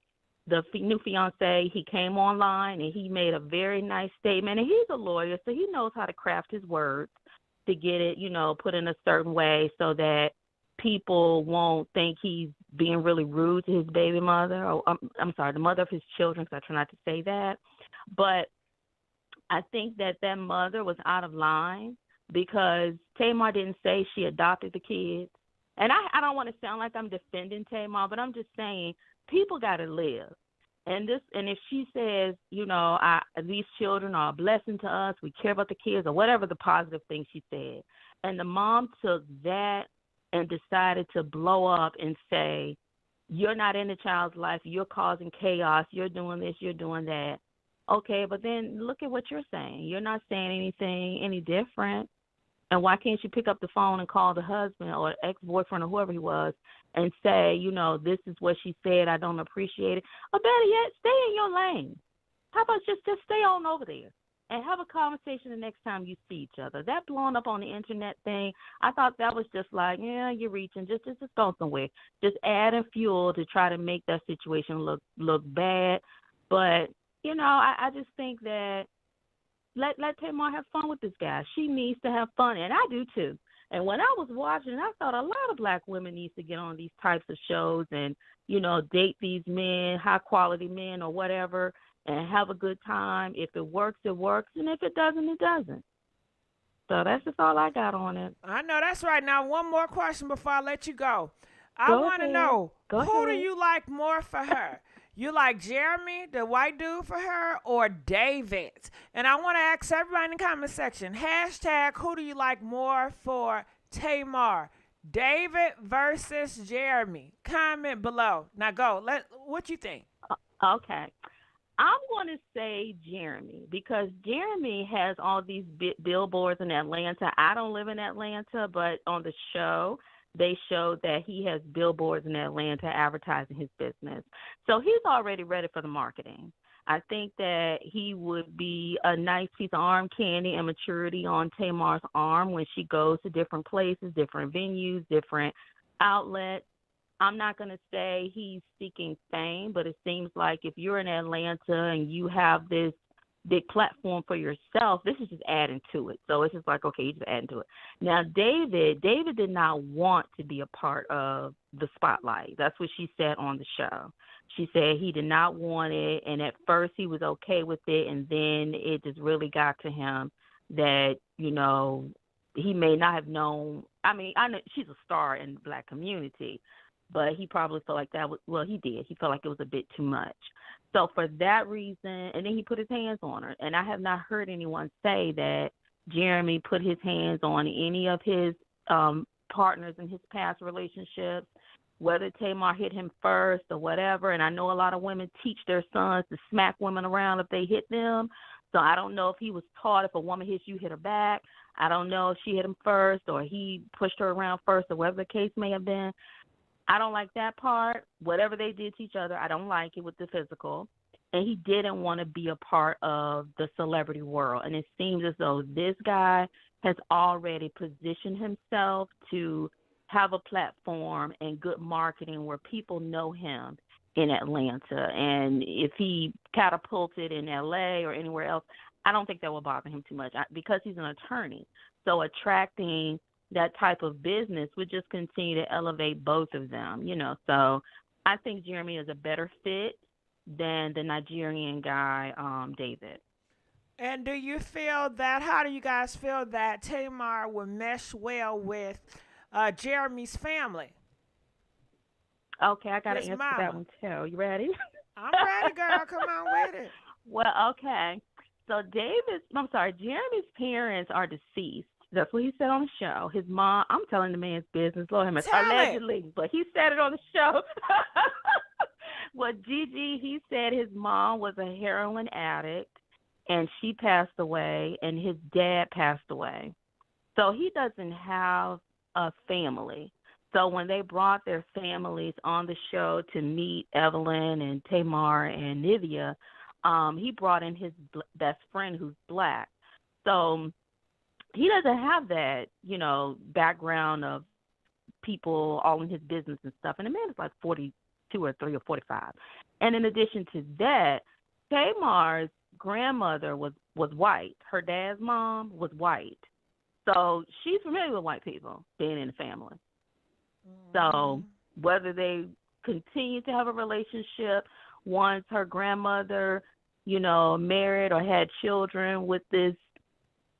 the new fiance, he came online and he made a very nice statement. And he's a lawyer, so he knows how to craft his words to get it, put in a certain way so that people won't think he's being really rude to his baby mother. Or I'm sorry, the mother of his children, because I try not to say that. But I think that mother was out of line because Tamar didn't say she adopted the kids. And I don't want to sound like I'm defending Tamar, but I'm just saying people got to live. And if she says, these children are a blessing to us, we care about the kids, or whatever the positive thing she said, and the mom took that and decided to blow up and say, you're not in the child's life, you're causing chaos, you're doing this, you're doing that. Okay, but then look at what you're saying. You're not saying anything any different. And why can't you pick up the phone and call the husband or ex-boyfriend or whoever he was and say, this is what she said, I don't appreciate it. Or better yet, stay in your lane. How about just stay on over there and have a conversation the next time you see each other? That blowing up on the internet thing, I thought that was just like, you're reaching. Just go somewhere. Just adding fuel to try to make that situation look bad. But, I just think that let Tamar have fun with this guy. She needs to have fun, and I do too. And when I was watching, I thought a lot of black women need to get on these types of shows and, date these men, high-quality men or whatever, and have a good time. If it works, it works, and if it doesn't, it doesn't. So that's just all I got on it. I know that's right. Now, one more question before I let you go. I want to know, who do you like more for her? You like Jeremy, the white dude, for her, or David? And I want to ask everybody in the comment section, hashtag, who do you like more for Tamar? David versus Jeremy. Comment below. Now go. What you think? Okay. I'm going to say Jeremy, because Jeremy has all these billboards in Atlanta. I don't live in Atlanta, but on the show, they showed that he has billboards in Atlanta advertising his business. So he's already ready for the marketing. I think that he would be a nice piece of arm candy and maturity on Tamar's arm when she goes to different places, different venues, different outlets. I'm not going to say he's seeking fame, but it seems like if you're in Atlanta and you have this big platform for yourself, this is just adding to it. So it's just like, okay, you're just adding to it. Now, David did not want to be a part of the spotlight. That's what she said on the show. She said he did not want it, and at first he was okay with it, and then it just really got to him that, you know, he may not have known. I mean, I know she's a star in the Black community, but he probably felt like that was, well, he did. He felt like it was a bit too much. So for that reason, and then he put his hands on her. And I have not heard anyone say that Jeremy put his hands on any of his partners in his past relationships, whether Tamar hit him first or whatever. And I know a lot of women teach their sons to smack women around if they hit them. So I don't know if he was taught if a woman hits you, hit her back. I don't know if she hit him first or he pushed her around first or whatever the case may have been. I don't like that part. Whatever they did to each other, I don't like it with the physical. And he didn't want to be a part of the celebrity world. And it seems as though this guy has already positioned himself to have a platform and good marketing where people know him in Atlanta. And if he catapulted in LA or anywhere else, I don't think that will bother him too much because he's an attorney. So attracting that type of business would just continue to elevate both of them, you know. So I think Jeremy is a better fit than the Nigerian guy, David. And do you feel that, how do you guys feel that Tamar would mesh well with Jeremy's family? Okay, I got to His answer mama. that one too. You ready? I'm ready, girl. Come on with it. Well, okay. So Jeremy's parents are deceased. That's what he said on the show. His mom, I'm telling the man's business, Lord him, allegedly, but he said it on the show. Well, Gigi, he said his mom was a heroin addict, and she passed away, and his dad passed away. So he doesn't have a family. So when they brought their families on the show to meet Evelyn and Tamar and Nivea, he brought in his best friend who's Black. So he doesn't have that, you know, background of people all in his business and stuff. And the man is like 42 or 3 or 45. And in addition to that, Tamar's grandmother was white. Her dad's mom was white. So she's familiar with white people being in the family. So whether they continue to have a relationship once her grandmother, you know, married or had children with this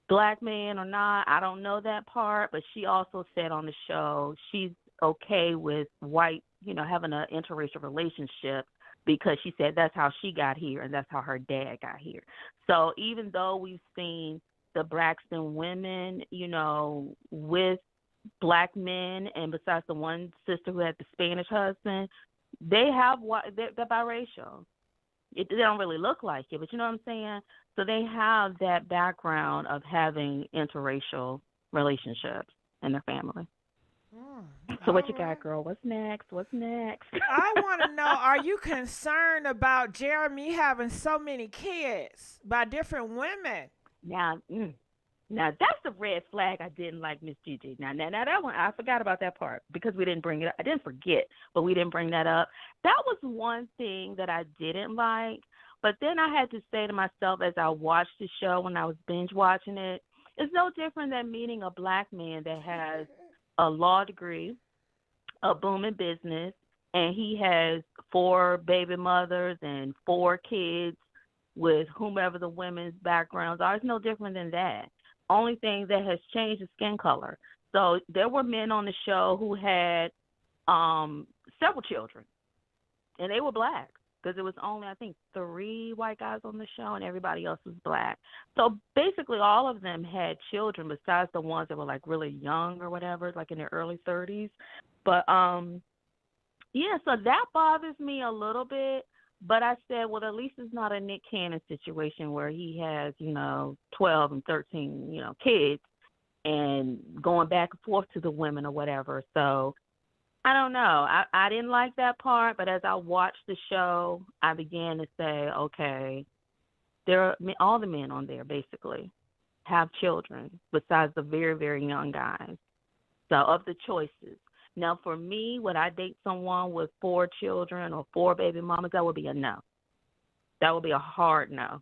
Black man or not, I don't know that part, but she also said on the show she's okay with white, you know, having an interracial relationship because she said that's how she got here and that's how her dad got here. So even though we've seen the Braxton women, you know, with Black men, and besides the one sister who had the Spanish husband, they're biracial. They don't really look like it, but you know what I'm saying? So they have that background of having interracial relationships in their family. So what you got, girl? What's next? I want to know, are you concerned about Jeremy having so many kids by different women? Now that's the red flag I didn't like, Miss Gigi. Now that one, I forgot about that part because we didn't bring it up. I didn't forget, but we didn't bring that up. That was one thing that I didn't like. But then I had to say to myself as I watched the show when I was binge watching it, it's no different than meeting a Black man that has a law degree, a booming business, and he has 4 baby mothers and 4 kids with whomever the women's backgrounds are. It's no different than that. Only thing that has changed is skin color. So there were men on the show who had several children, and they were Black because it was only, I think, 3 white guys on the show, and everybody else was Black. So basically all of them had children besides the ones that were, like, really young or whatever, like in their early 30s. But, yeah, so that bothers me a little bit. But I said, well, at least it's not a Nick Cannon situation where he has, you know, 12 and 13, you know, kids and going back and forth to the women or whatever. So I don't know. I didn't like that part. But as I watched the show, I began to say, okay, all the men on there basically have children besides the very, very young guys. So of the choices. Now, for me, would I date someone with 4 children or 4 baby mamas? That would be a no. That would be a hard no.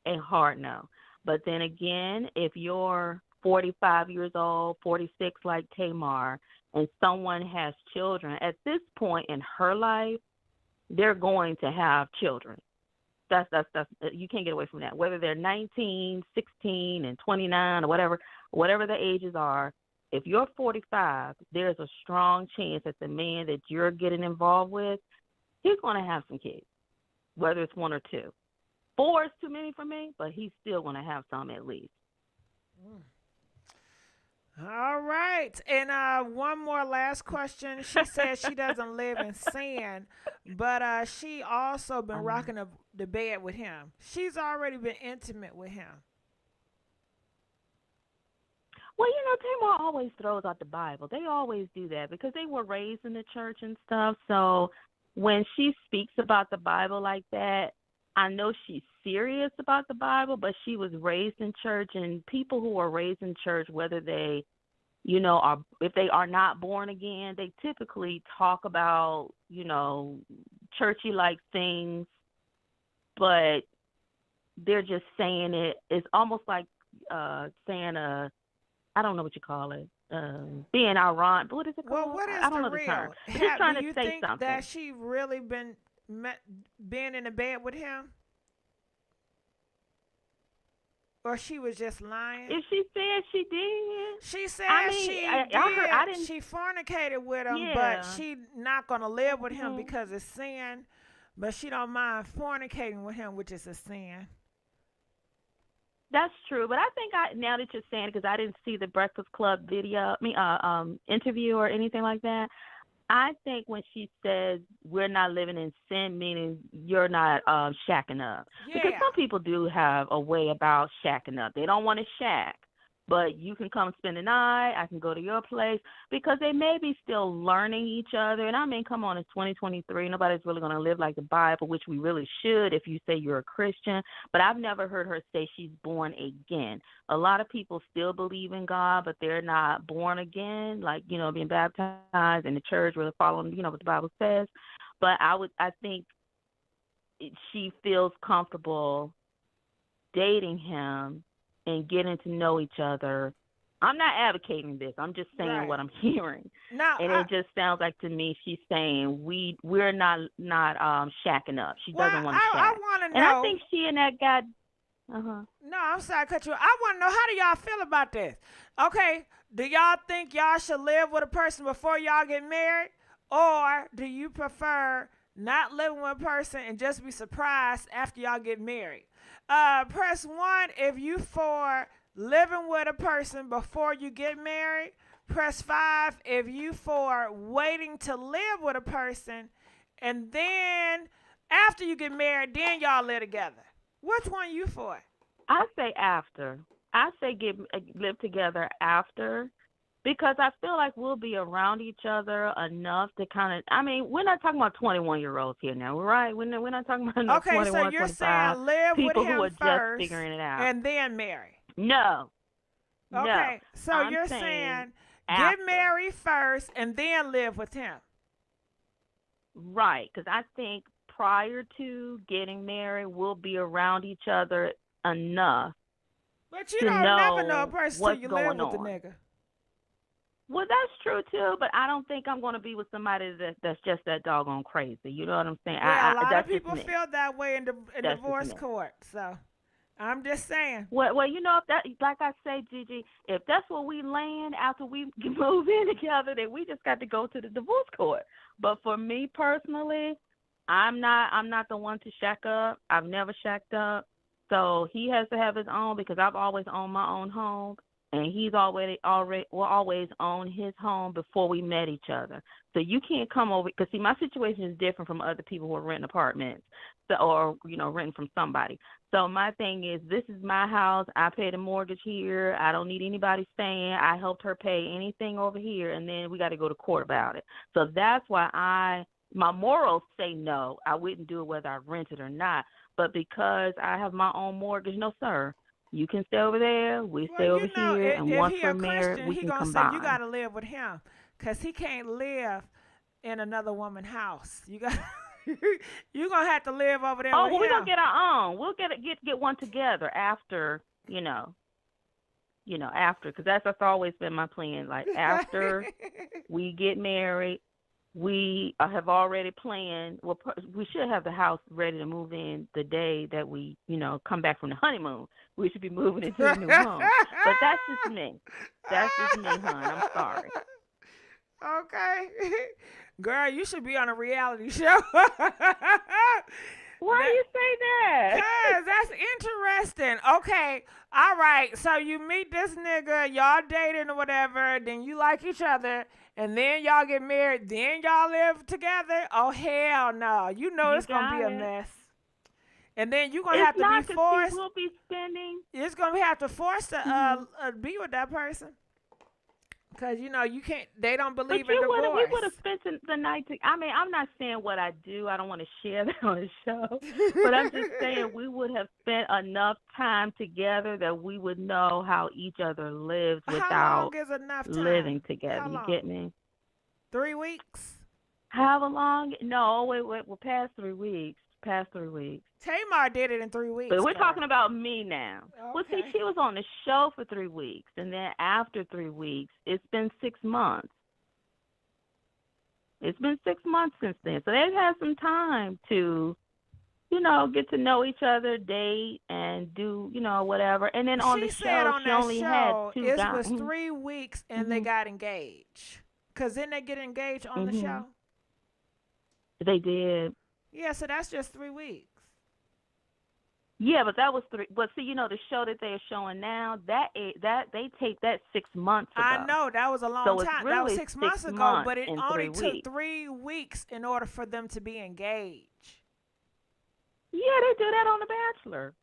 A hard no. But then again, if you're 45 years old, 46 like Tamar, and someone has children, at this point in her life, they're going to have children. That's you can't get away from that. Whether they're 19, 16, and 29 or whatever the ages are, if you're 45, there's a strong chance that the man that you're getting involved with, he's going to have some kids, whether it's 1 or 2. 4 is too many for me, but he's still going to have some at least. All right. And one more last question. She says she doesn't live in sin, but she also been rocking the bed with him. She's already been intimate with him. Well, Tamar always throws out the Bible. They always do that because they were raised in the church and stuff. So when she speaks about the Bible like that, I know she's serious about the Bible, but she was raised in church, and people who are raised in church, whether they, if they are not born again, they typically talk about, churchy-like things, but they're just saying it. It's almost like saying I don't know what you call it, being ironic. What is it called? Well, what is I don't the know real? the term. Just trying Do to you say think something. that she really been in the bed with him? Or she was just lying? If she said she did. She said she did. I didn't. She fornicated with him, Yeah. but she not going to live with him because it's sin. But she don't mind fornicating with him, which is a sin. That's true, but I think now that you're saying it, because I didn't see the Breakfast Club interview or anything like that. I think when she says we're not living in sin, meaning you're not shacking up. Yeah. Because some people do have a way about shacking up. They don't want to shack, but you can come spend the night. I can go to your place because they may be still learning each other. And I mean, come on, it's 2023. Nobody's really going to live like the Bible, which we really should if you say you're a Christian. But I've never heard her say she's born again. A lot of people still believe in God, but they're not born again, like, being baptized in the church or following, what the Bible says. But I think she feels comfortable dating him and getting to know each other. I'm not advocating this. I'm just saying what I'm hearing. It just sounds like to me she's saying we're not shacking up. She doesn't want to shack. I want to know. And I think she and that guy. No, I'm sorry to cut you off. I want to know, how do y'all feel about this? Okay, do y'all think y'all should live with a person before y'all get married? Or do you prefer not living with a person and just be surprised after y'all get married? Press 1 if you for living with a person before you get married. Press 5 if you for waiting to live with a person and then after you get married, then y'all live together. Which one you for? I say after. I say live together after, because I feel like we'll be around each other enough to kind of. I mean, we're not talking about 21-year-olds here now, right? We're not talking about no 21, so you're 25 saying live people with him who are first just figuring it out and then marry. No. Okay, no. so I'm you're saying after. get married first and then live with him. Right, because I think prior to getting married, we'll be around each other enough. But you don't never know a person till you live with the on. nigga. Well, that's true too, but I don't think I'm going to be with somebody that's just that doggone crazy. You know what I'm saying? Yeah, a lot that's of people just me. feel that way in That's divorce just me. court. So I'm just saying. Well, if that, like I say, Gigi, if that's where we land after we move in together, then we just got to go to the divorce court. But for me personally, I'm not the one to shack up. I've never shacked up. So he has to have his own, because I've always owned my own home, and he's always owned his home before we met each other. So you can't come over, because see, my situation is different from other people who are renting apartments, or renting from somebody. So my thing is, this is my house. I pay the mortgage here. I don't need anybody staying. I helped her pay anything over here, and then we got to go to court about it. So that's why my morals say no. I wouldn't do it whether I rented or not. But because I have my own mortgage, no, sir. You can stay over there, we stay over here, and if once he we're a married, Christian, we he can gonna combine. say you gotta live with him, cause he can't live in another woman's house. You got you gonna have to live over there. Oh, with well, we're him. gonna get our own. We'll get one together after, after, because that's always been my plan. Like after we get married, we have already planned. Well, we should have the house ready to move in the day that we, come back from the honeymoon. We should be moving into the new home. But that's just me. That's just me, hon. I'm sorry. Okay. Girl, you should be on a reality show. Why do you say that? Because that's interesting. Okay. All right. So you meet this nigga, y'all dating or whatever, then you like each other, and then y'all get married, then y'all live together? Oh, hell no. You know it's going to be a mess. And then you're going to have to be forced. We'll be spending. It's going to have to force to be with that person. Because, you can't, they don't believe in divorce. We would have spent the night I mean, I'm not saying what I do. I don't want to share that on the show. But I'm just saying we would have spent enough time together that we would know how each other lives without living together. You get me? 3 weeks? However long? No, we're past 3 weeks. Past 3 weeks. Tamar did it in 3 weeks. But we're talking about me now. Okay. Well, see, she was on the show for 3 weeks, and then after 3 weeks, it's been 6 months. It's been 6 months since then. So they've had some time to, get to know each other, date, and do, whatever. And then on the show, she only had 2 guys. It was 3 weeks, and they got engaged. Because then they get engaged on the show. They did. Yeah, so that's just 3 weeks. Yeah, but that was 3. But see, the show that they're showing now, that they taped that 6 months ago. I know that was a long time. Really that was 6 months ago, but it only 3 took weeks. 3 weeks in order for them to be engaged. Yeah, they do that on The Bachelor.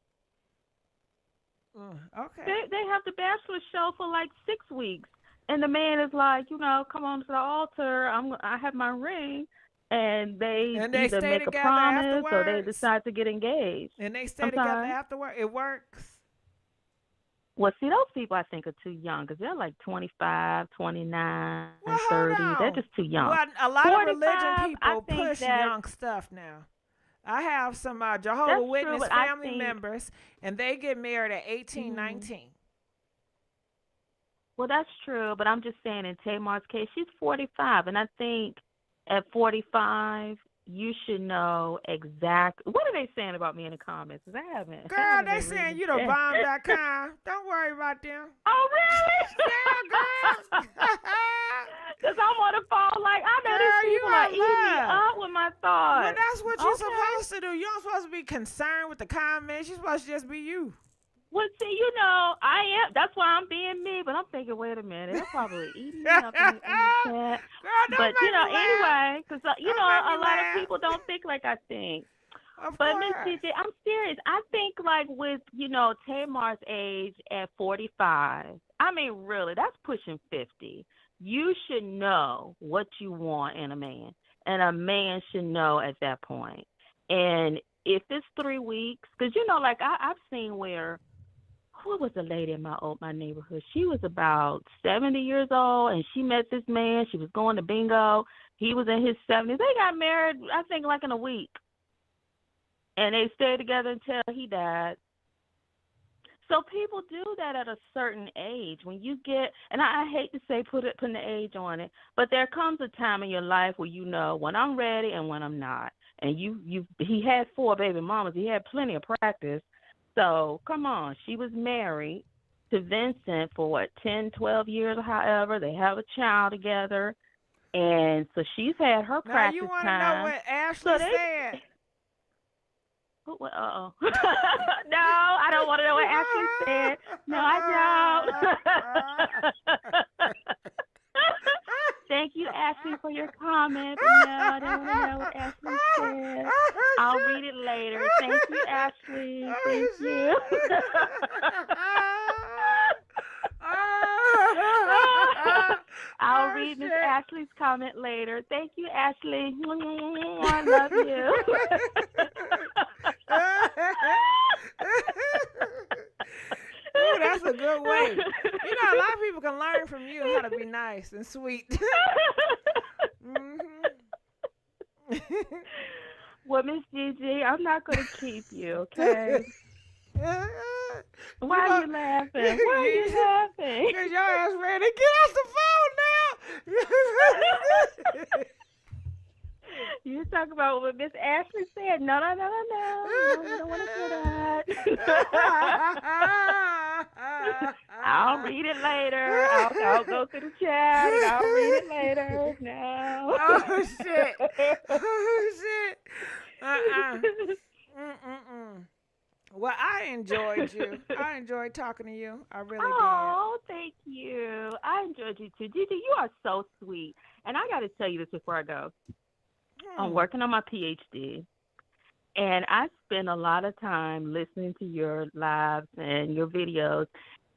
Okay. They have The Bachelor show for like 6 weeks, and the man is like, come on to the altar. I have my ring. And they either make a promise or they decide to get engaged. And they stay together afterward. It works. Well, see, those people I think are too young because they're like 25, 29, 30. They're just too young. Well, a lot of religion people push young stuff now. I have some Jehovah's Witness family members, and they get married at 18, 19. Well, that's true, but I'm just saying in Tamar's case, she's 45, and I think at 45, you should know exactly. What are they saying about me in the comments? Because I haven't. Girl, they saying you the bomb.com. Don't worry about them. Oh, really? Yeah, girl. Because I'm on the phone like, I know these people are eating me up with my thoughts. Well, that's what you're supposed to do. You're not supposed to be concerned with the comments. You're supposed to just be you. Well, see, I am. That's why I'm being me. But I'm thinking, wait a minute, they're probably eating me up in the chat. Girl, but anyway, because a lot of people don't think like I think. But Miss GG, I'm serious. I think like with Tamar's age at 45. I mean, really, that's pushing 50. You should know what you want in a man, and a man should know at that point. And if it's 3 weeks, because like I've seen where. What was the lady in my neighborhood? She was about 70 years old, and she met this man. She was going to bingo. He was in his 70s. They got married, I think, like in a week. And they stayed together until he died. So people do that at a certain age. When you get, and I hate to say putting the age on it, but there comes a time in your life where you know when I'm ready and when I'm not. And he had 4 baby mamas. He had plenty of practice. So, come on, she was married to Vincent for, 10, 12 years or however. They have a child together. And so she's had her practice time. Now, you want to know what Ashley said? Uh-oh. No, I don't want to know what Ashley said. No, I don't. Thank you, Ashley, for your comment. But no, I don't want to know what Ashley said. I'll read it later. Thank you, Ashley. Thank you. I'll read Miss Ashley's comment later. Thank you, Ashley. I love you. a good way. You know, a lot of people can learn from you how to be nice and sweet. Well, Miss Gigi, I'm not going to keep you, okay? Why are you laughing? Why are you laughing? Because your ass ready to get off the phone now. You talk about what Miss Ashley said. No, you don't want to say that. I'll read it later. I'll go to the chat and I'll read it later. No. Oh, shit. Well, I enjoyed you. I enjoyed talking to you. I really did. Oh, thank you. I enjoyed you too. Gigi, you are so sweet. And I got to tell you this before I go. I'm working on my PhD, and I spend a lot of time listening to your lives and your videos,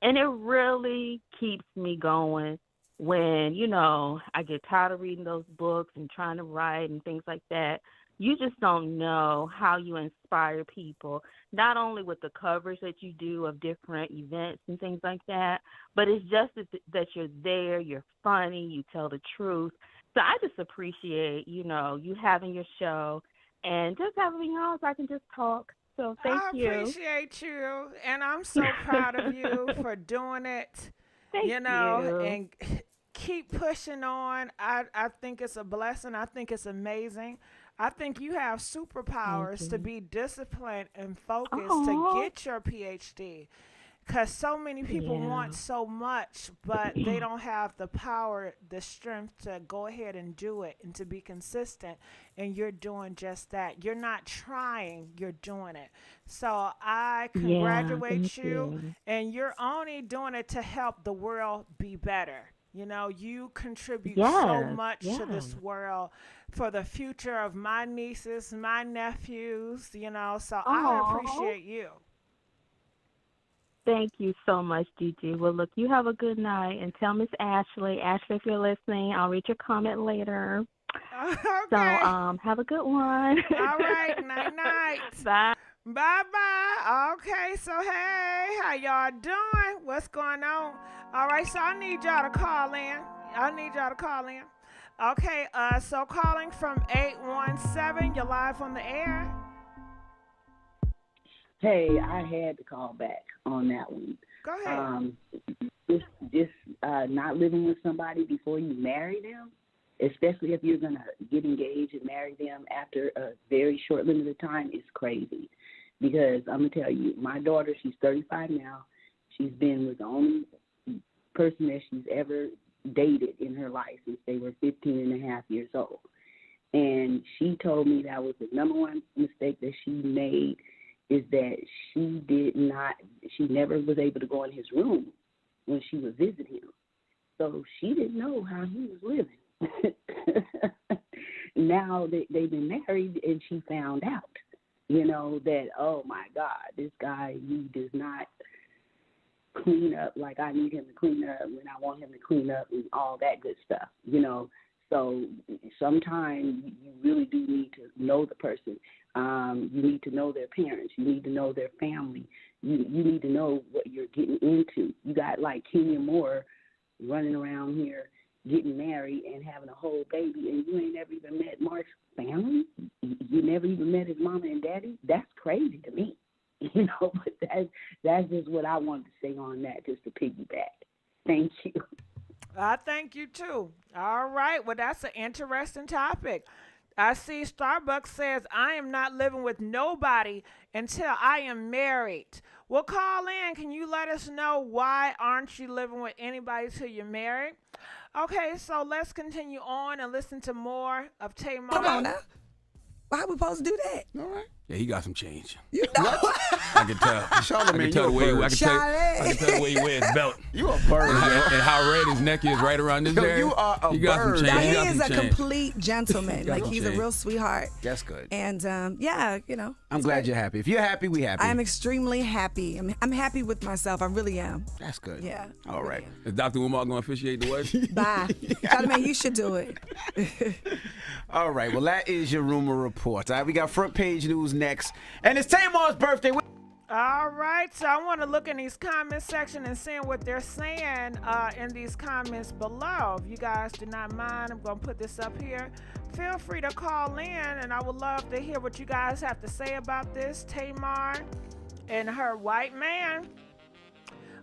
and it really keeps me going when, you know, I get tired of reading those books and trying to write and things like that. You just don't know how you inspire people, not only with the coverage that you do of different events and things like that, but it's just that you're there, you're funny, you tell the truth. So I just appreciate, you know, you having your show and just having me on so I can just talk. So thank you. I appreciate you, and I'm so proud of you for doing it. Thank you know, you. And keep pushing on. I think it's a blessing. I think it's amazing. I think you have superpowers to be disciplined and focused to get your PhD. Because so many people want so much, but they don't have the power, the strength to go ahead and do it and to be consistent. And you're doing just that. You're not trying, you're doing it. So I congratulate you. And you're only doing it to help the world be better. You know, you contribute so much to this world for the future of my nieces, my nephews, you know. So I appreciate you. Thank you so much, Gigi. Well, look, you have a good night, and tell Miss Ashley. Ashley, if you're listening, I'll read your comment later. Okay. So, have a good one. All right, night. Bye. Bye. Okay, so hey, how y'all doing? What's going on? All right, so I need y'all to call in. Okay, so calling from 817, you're live on the air. Hey, I had to call back on that one. Go ahead. Just not living with somebody before you marry them, especially if you're going to get engaged and marry them after a very short limited time, is crazy. Because I'm going to tell you, my daughter, she's 35 now. She's been with the only person that she's ever dated in her life since they were 15 and a half years old. And she told me that was the number one mistake that she made, is that she never was able to go in his room when she would visit him. So she didn't know how he was living. Now they've been married, and she found out, you know, that, oh, my God, this guy, he does not clean up like I need him to clean up when I want him to clean up and all that good stuff, you know. So sometimes you really do need to know the person. You need to know their parents. You need to know their family. You need to know what you're getting into. You got like Keion Moore running around here getting married and having a whole baby, and you ain't never even met Mark's family? You never even met his mama and daddy? That's crazy to me. You know, but that's just what I wanted to say on that, just to piggyback. Thank you. I thank you, too. All right. Well, that's an interesting topic. I see Starbucks says, I am not living with nobody until I am married. Well, call in. Can you let us know why aren't you living with anybody till you're married? Okay, so let's continue on and listen to more of Tamar. Come on now. Well, how we supposed to do that? All right. Yeah, he got some change. You know. I can tell. Charlamagne, I can tell the way I can tell the way he wears his belt. You a bird, and how red his neck is right around this area. You are a he got bird. Some Now, change. he is a complete gentleman. Like, he's a change. real sweetheart. That's good. And, yeah, you know. I'm glad you're happy. If you're happy, we happy. I am extremely happy. I'm happy with myself. I really am. That's good. Yeah. All right. Is Dr. Umar going to officiate the wedding? Bye. Charlamagne, you should do it. All right. Well, that is your rumor report. All right. We got front page news next. And it's Tamar's birthday. All right, so I want to look in these comment section and see what they're saying in these comments below. If you guys do not mind, I'm going to put this up here. Feel free to call in, and I would love to hear what you guys have to say about this, Tamar and her white man.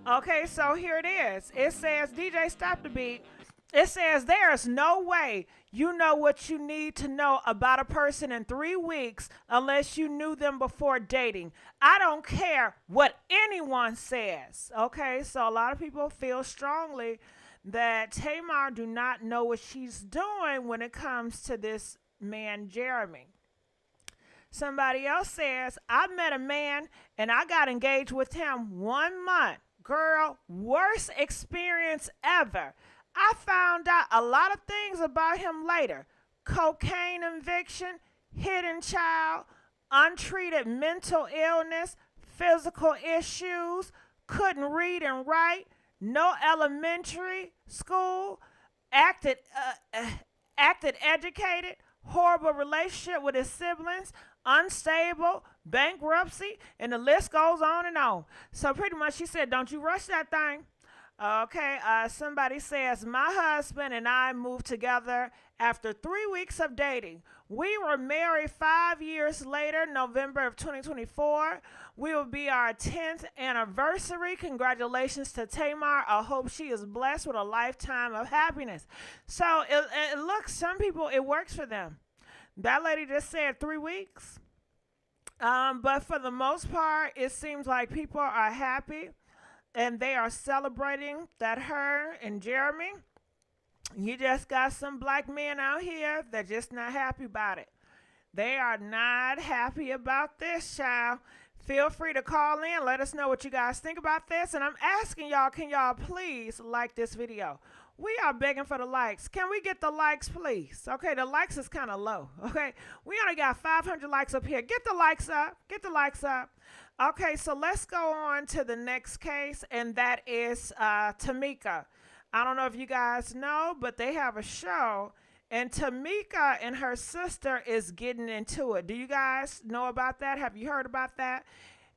Okay, so here it is. It says, DJ, stop the beat. It says, there's no way you know what you need to know about a person in 3 weeks unless you knew them before dating. I don't care what anyone says. Okay, so a lot of people feel strongly that Tamar do not know what she's doing when it comes to this man, Jeremy. Somebody else says, I met a man and I got engaged with him 1 month. Girl, worst experience ever. I found out a lot of things about him later. Cocaine conviction, hidden child, untreated mental illness, physical issues, couldn't read and write, no elementary school, acted educated, horrible relationship with his siblings, unstable, bankruptcy, and the list goes on and on. So pretty much she said, don't you rush that thing. Okay, somebody says, my husband and I moved together after 3 weeks of dating. We were married 5 years later, November of 2024. We will be our 10th anniversary. Congratulations to Tamar. I hope she is blessed with a lifetime of happiness. So it looks, some people, it works for them. That lady just said 3 weeks. But for the most part, it seems like people are happy. And they are celebrating that her and Jeremy, you just got some black men out here that just not happy about it. They are not happy about this, child. Feel free to call in. Let us know what you guys think about this. And I'm asking y'all, can y'all please like this video? We are begging for the likes. Can we get the likes, please? Okay, the likes is kind of low. Okay, we only got 500 likes up here. Get the likes up. Get the likes up. Okay, so let's go on to the next case, and that is Tamika. I don't know if you guys know, but they have a show, and Tamika and her sister is getting into it. Do you guys know about that? Have you heard about that?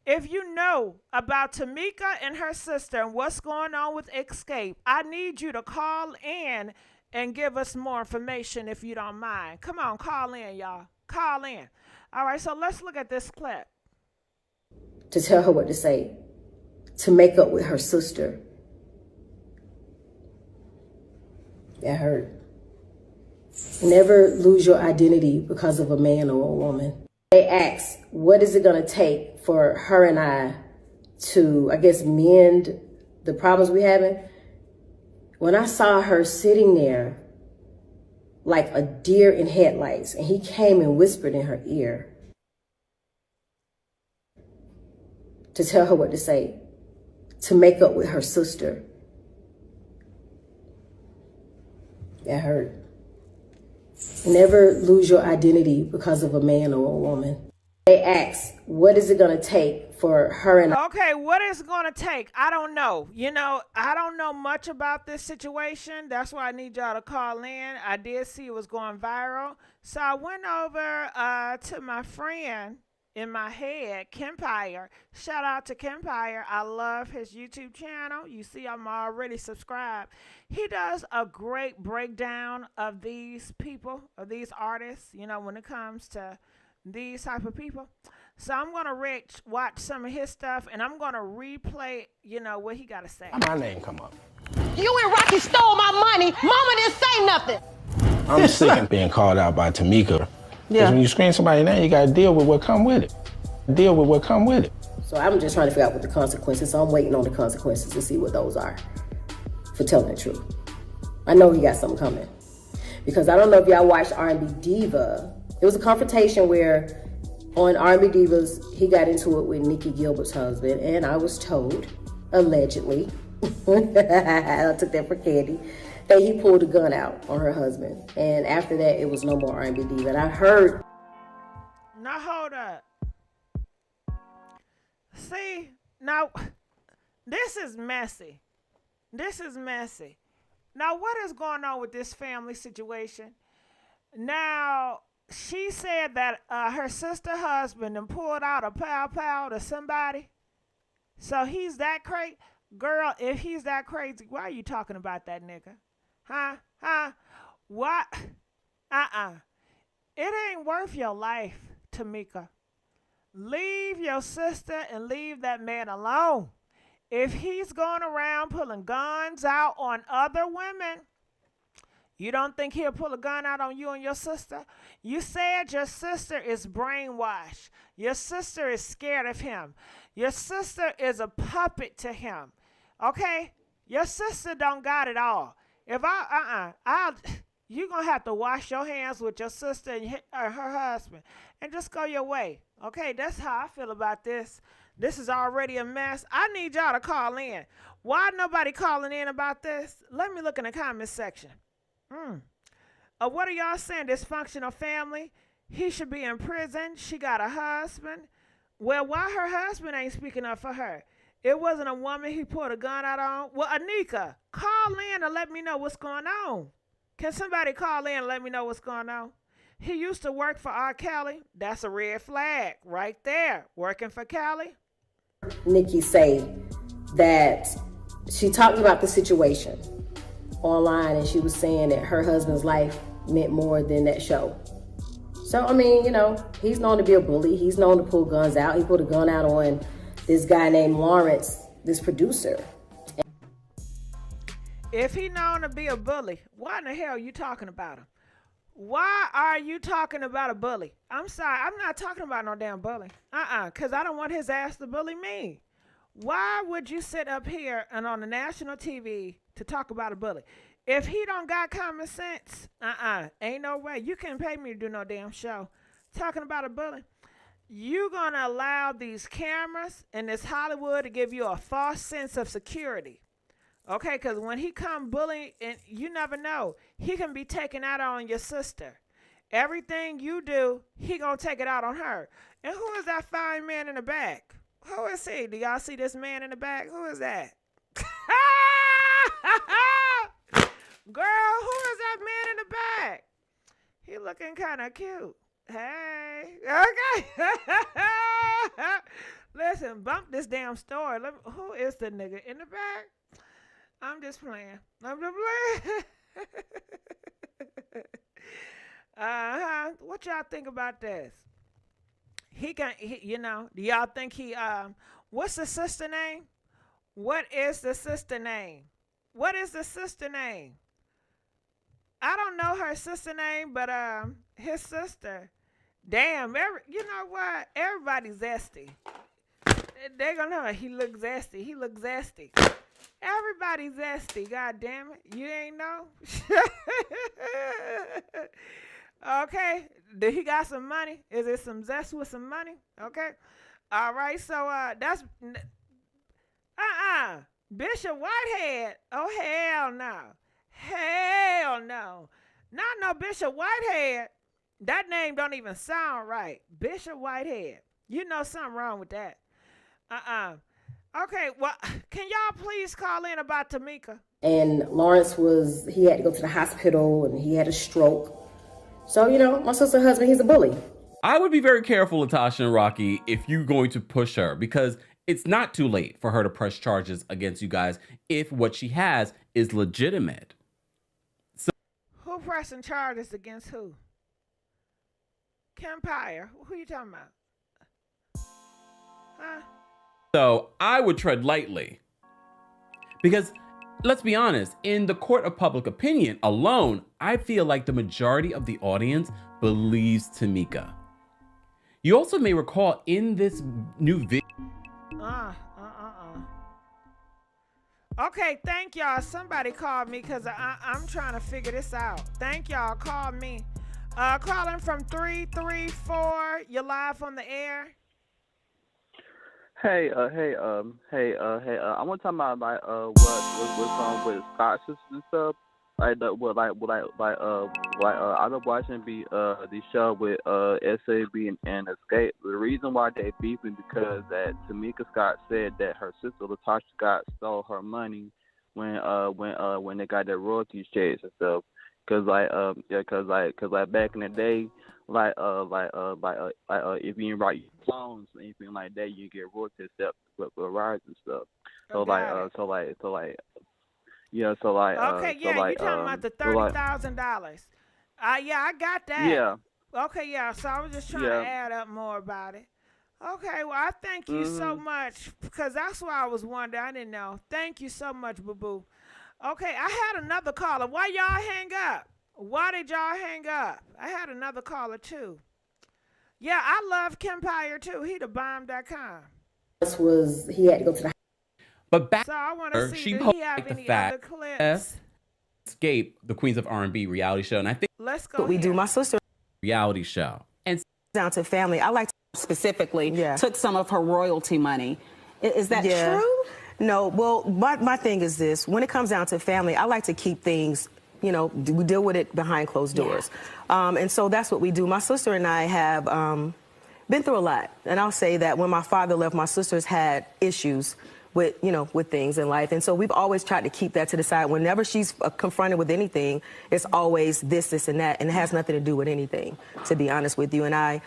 If you know about Tamika and her sister and what's going on with Escape, I need you to call in and give us more information if you don't mind. Come on, call in, y'all. Call in. All right, so let's look at this clip. To tell her what to say, to make up with her sister. That hurt. Never lose your identity because of a man or a woman. They asked, what is it going to take for her and I to, I guess, mend the problems we're having? When I saw her sitting there like a deer in headlights, and he came and whispered in her ear, to tell her what to say, to make up with her sister. That hurt. Never lose your identity because of a man or a woman. They asked, what is it going to take for her and I? Okay, what is it going to take? I don't know. You know, I don't know much about this situation. That's why I need y'all to call in. I did see it was going viral. So I went over to my friend in my head, Kempire. Shout out to Kempire. I love his YouTube channel. You see, I'm already subscribed. He does a great breakdown of these people, of these artists, you know, when it comes to these type of people. So I'm going to watch some of his stuff, and I'm going to replay, you know, what he got to say. My name come up. You and Rocky stole my money. Mama didn't say nothing. I'm sick of being called out by Tamika. Because when you scream somebody's name, you got to deal with what come with it. Deal with what come with it. So I'm just trying to figure out what the consequences. So I'm waiting on the consequences to see what those are for telling the truth. I know he got something coming. Because I don't know if y'all watched R&B Diva. It was a confrontation where on R&B Divas, he got into it with Nikki Gilbert's husband. And I was told, allegedly, I took that for candy, that he pulled a gun out on her husband. And after that, it was no more R&B Diva. And I heard... Now, hold up. See, now, this is messy. This is messy. Now, what is going on with this family situation? Now, she said that her sister husband and pulled out a pow-pow to somebody. So he's that crazy. Girl, if he's that crazy, why are you talking about that nigga? Huh? Huh? What? It ain't worth your life, Tamika. Leave your sister and leave that man alone. If he's going around pulling guns out on other women, you don't think he'll pull a gun out on you and your sister? You said your sister is brainwashed. Your sister is scared of him. Your sister is a puppet to him. Okay? Your sister don't got it all. If you gonna have to wash your hands with your sister and her husband and just go your way. Okay? That's how I feel about this. This is already a mess. I need y'all to call in. Why nobody calling in about this? Let me look in the comments section. What are y'all saying? Dysfunctional family? He should be in prison. She got a husband. Well, why her husband ain't speaking up for her? It wasn't a woman he pulled a gun out on. Well, Anika, call in and let me know what's going on. Can somebody call in and let me know what's going on? He used to work for R. Kelly. That's a red flag right there. Working for Kelly. Nikki say that she talked about the situation online, and she was saying that her husband's life meant more than that show. So, I mean, you know, he's known to be a bully. He's known to pull guns out. He pulled a gun out on this guy named Lawrence, this producer. If he known to be a bully, why in the hell are you talking about him? Why are you talking about a bully? I'm sorry, I'm not talking about no damn bully. Because I don't want his ass to bully me. Why would you sit up here and on the national TV to talk about a bully? If he don't got common sense, ain't no way. You can't pay me to do no damn show. Talking about a bully. You gonna allow these cameras and this Hollywood to give you a false sense of security. Okay, because when he come bullying, and you never know, he can be taking out on your sister. Everything you do, he gonna take it out on her. And who is that fine man in the back? Who is he? Do y'all see this man in the back? Who is that? Girl, who is that man in the back? He looking kind of cute. Hey, okay. Listen, bump this damn story. Who is the nigga in the back? I'm just playing. What y'all think about this? Do y'all think what's the sister name? What is the sister name? What is the sister name? I don't know her sister name, but his sister. Damn, you know what? Everybody's zesty. They're gonna know he looks zesty. He looks zesty. Everybody's zesty, god damn it. You ain't know? Okay. Did he got some money? Is it some zest with some money? Okay. All right, so that's Bishop Whitehead. Oh hell no. Hell no. Not no Bishop Whitehead. That name don't even sound right. Bishop Whitehead. You know something wrong with that. Okay, well, can y'all please call in about Tamika? And Lawrence he had to go to the hospital and he had a stroke. So, you know, my sister's husband, he's a bully. I would be very careful, Latasha and Rocky, if you're going to push her, because it's not too late for her to press charges against you guys if what she has is legitimate. So, who pressing charges against who? Kempire. Who you talking about? Huh? So I would tread lightly. Because let's be honest, in the court of public opinion alone, I feel like the majority of the audience believes Tamika. You also may recall in this new video. Okay, thank y'all. Somebody called me because I'm trying to figure this out. Thank y'all. Call me. Calling from 334. You're live on the air. Hey, I want to talk about what's wrong with Scott's sisters and stuff. I've been watching the show with SAB and Escape. The reason why they beefing because that Tamika Scott said that her sister Latasha Scott stole her money when they got their royalties checks and stuff. cause back in the day, if you write songs or anything like that, you get royalties except for rights and stuff. Okay, yeah, you talking about the $30,000? Yeah, I got that. Yeah. Okay, yeah. So I was just trying to add up more about it. Okay, well, I thank you so much because that's what I was wondering. I didn't know. Thank you so much, Boo Boo. Okay, I had another caller. Why y'all hang up? Why did y'all hang up? I had another caller too. Yeah, I love Kempire too. He the bomb.com. This was he had to go to the. But back So I want to see she did posted he have like the any other fact clips. Escape the Queens of R&B reality show, and I think Let's go. What we do, my sister reality show, and down to family. I like to specifically took some of her royalty money. Is that true? No. Well, my thing is this: when it comes down to family, I like to keep things. You know, we deal with it behind closed doors, and so that's what we do. My sister and I have been through a lot, and I'll say that when my father left, my sisters had issues with, you know, with things in life. And so we've always tried to keep that to the side. Whenever she's confronted with anything, it's always this, and that, and it has nothing to do with anything, to be honest with you. And I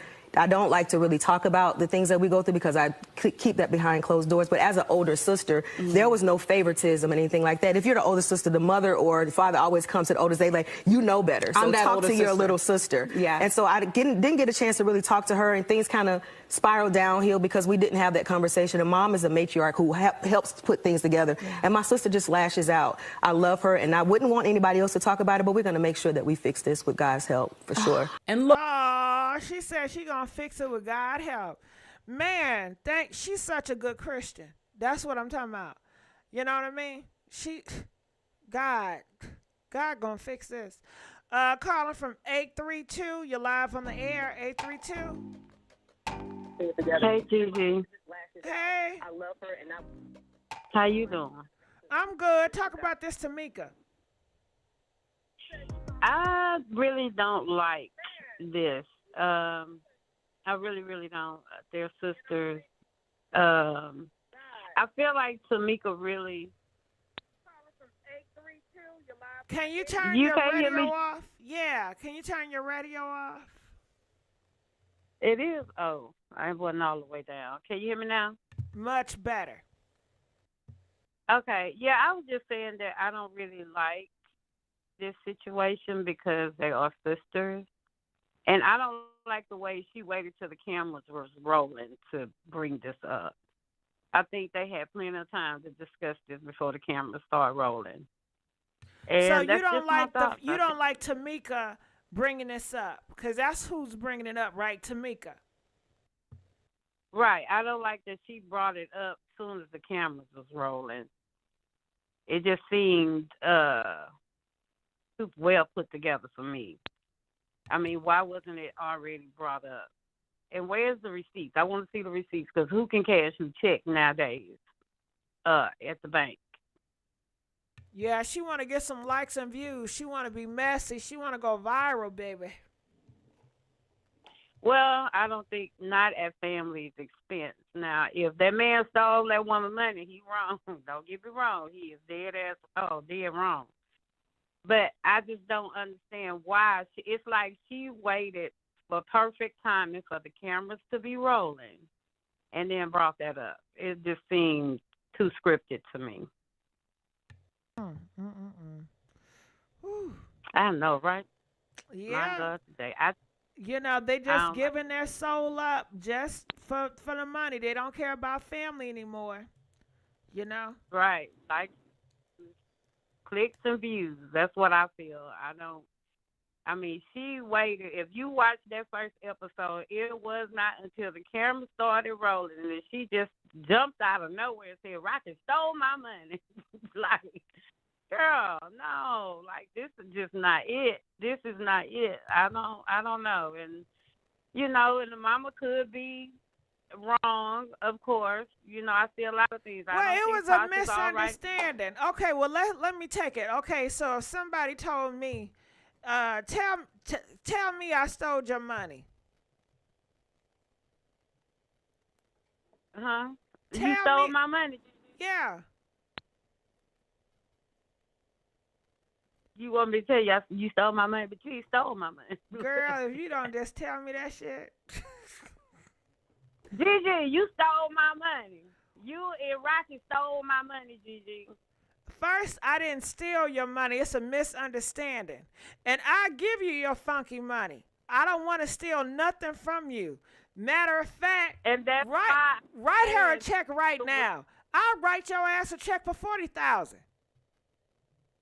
don't like to really talk about the things that we go through because I keep that behind closed doors. But as an older sister, there was no favoritism or anything like that. If you're the older sister, the mother or the father always comes to the oldest. They like, you know better. So talk to your little sister. Yeah. And so I didn't get a chance to really talk to her, and things kind of spiraled downhill because we didn't have that conversation. And mom is a matriarch who helps put things together. And my sister just lashes out. I love her, and I wouldn't want anybody else to talk about it, but we're going to make sure that we fix this with God's help, for sure. And look. Oh, she said she going to fix it with God's help. Man, she's such a good Christian. That's what I'm talking about. You know what I mean? God going to fix this. Calling from 832. You're live on the air, 832. Hey, Gigi. Hey. I love her, and how you doing? I'm good. Talk about this, Tamika. I really don't like this. I really, really don't. They're sisters. I feel like Tamika really. Can you turn your radio off? Yeah. Can you turn your radio off? It is. Oh, I wasn't all the way down. Can you hear me now? Much better. Okay. Yeah, I was just saying that I don't really like this situation because they are sisters. And I don't like the way she waited till the cameras was rolling to bring this up. I think they had plenty of time to discuss this before the cameras start rolling. And so you don't like Tamika bringing this up, because that's who's bringing it up, right? Tamika. Right. I don't like that she brought it up as soon as the cameras was rolling. It just seemed too well put together for me. I mean, why wasn't it already brought up? And where's the receipts? I want to see the receipts, because who can cash who check nowadays at the bank? Yeah, she want to get some likes and views. She want to be messy. She want to go viral, baby. Well, I don't think, not at family's expense. Now, if that man stole that woman's money, he wrong. Don't get me wrong. He is dead wrong. But I just don't understand why. It's like she waited for perfect timing for the cameras to be rolling and then brought that up. It just seemed too scripted to me. I know, right? Yeah. My God, today. They just giving their soul up just for the money. They don't care about family anymore. You know? Right. Like clicks and views. That's what I feel. I mean, she waited. If you watch that first episode, it was not until the camera started rolling and she just jumped out of nowhere and said, Rocket stole my money. Like, girl, no. Like, this is just not it. This is not it. I don't know. And, and the mama could be wrong, of course. I see a lot of things. Well, it was a misunderstanding. Right. Okay, well, let me take it. Okay, so if somebody told me, tell me I stole your money. Huh? You stole my money. Yeah. You want me to tell you you stole my money, but you stole my money. Girl, if you don't just tell me that shit. Gigi, you stole my money. You and Rocky stole my money, Gigi. First, I didn't steal your money. It's a misunderstanding. And I give you your funky money. I don't want to steal nothing from you. Matter of fact, and that's write her a check right now. I'll write your ass a check for $40,000.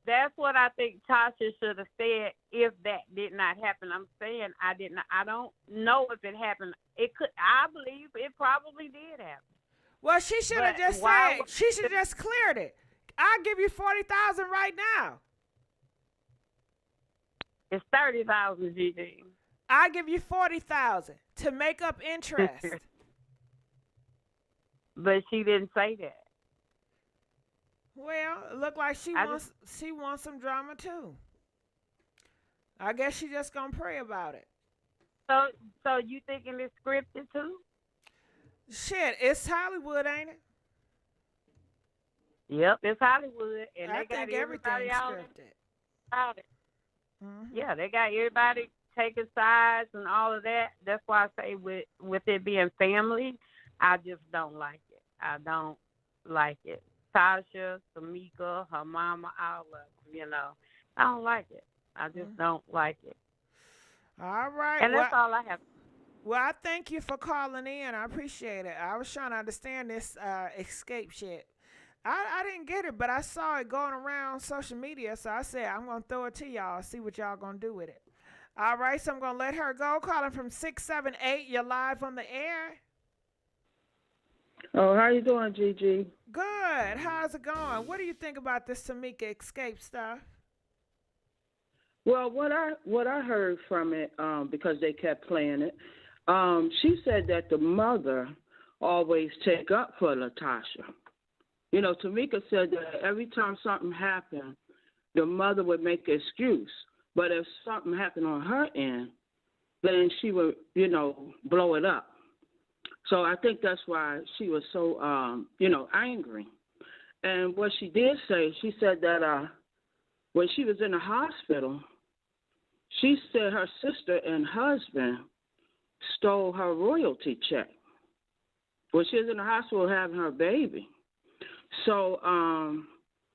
That's what I think Tasha should have said if that did not happen. I'm saying I don't know if it happened. It could. I believe it probably did happen. Well, she should have just said. She should have just cleared it. I'll give you $40,000 right now. It's $30,000, Gigi. I'll give you $40,000 to make up interest. But she didn't say that. Well, it looked like she wants some drama too. I guess she just gonna pray about it. So you thinking it's scripted too? Shit, it's Hollywood, ain't it? Yep, it's Hollywood, and I they got think everybody everything's out scripted. about it. Mm-hmm. Yeah, they got everybody taking sides and all of that. That's why I say with it being family, I just don't like it. I don't like it. Tasha, Tamika, her mama, all of them, I don't like it. I just don't like it. All right. And that's all I have. Well, I thank you for calling in. I appreciate it. I was trying to understand this escape shit. I didn't get it, but I saw it going around social media, so I said I'm going to throw it to y'all, see what y'all going to do with it. All right, so I'm going to let her go. Calling from 678. You're live on the air. Oh, how you doing, Gigi? Good. How's it going? What do you think about this Tamika escape stuff? Well, what I heard from it, because they kept playing it, she said that the mother always take up for Latasha. Tamika said that every time something happened, the mother would make an excuse. But if something happened on her end, then she would, blow it up. So I think that's why she was so, angry. And what she did say, she said that when she was in the hospital, she said her sister and husband stole her royalty check when she was in the hospital having her baby. So,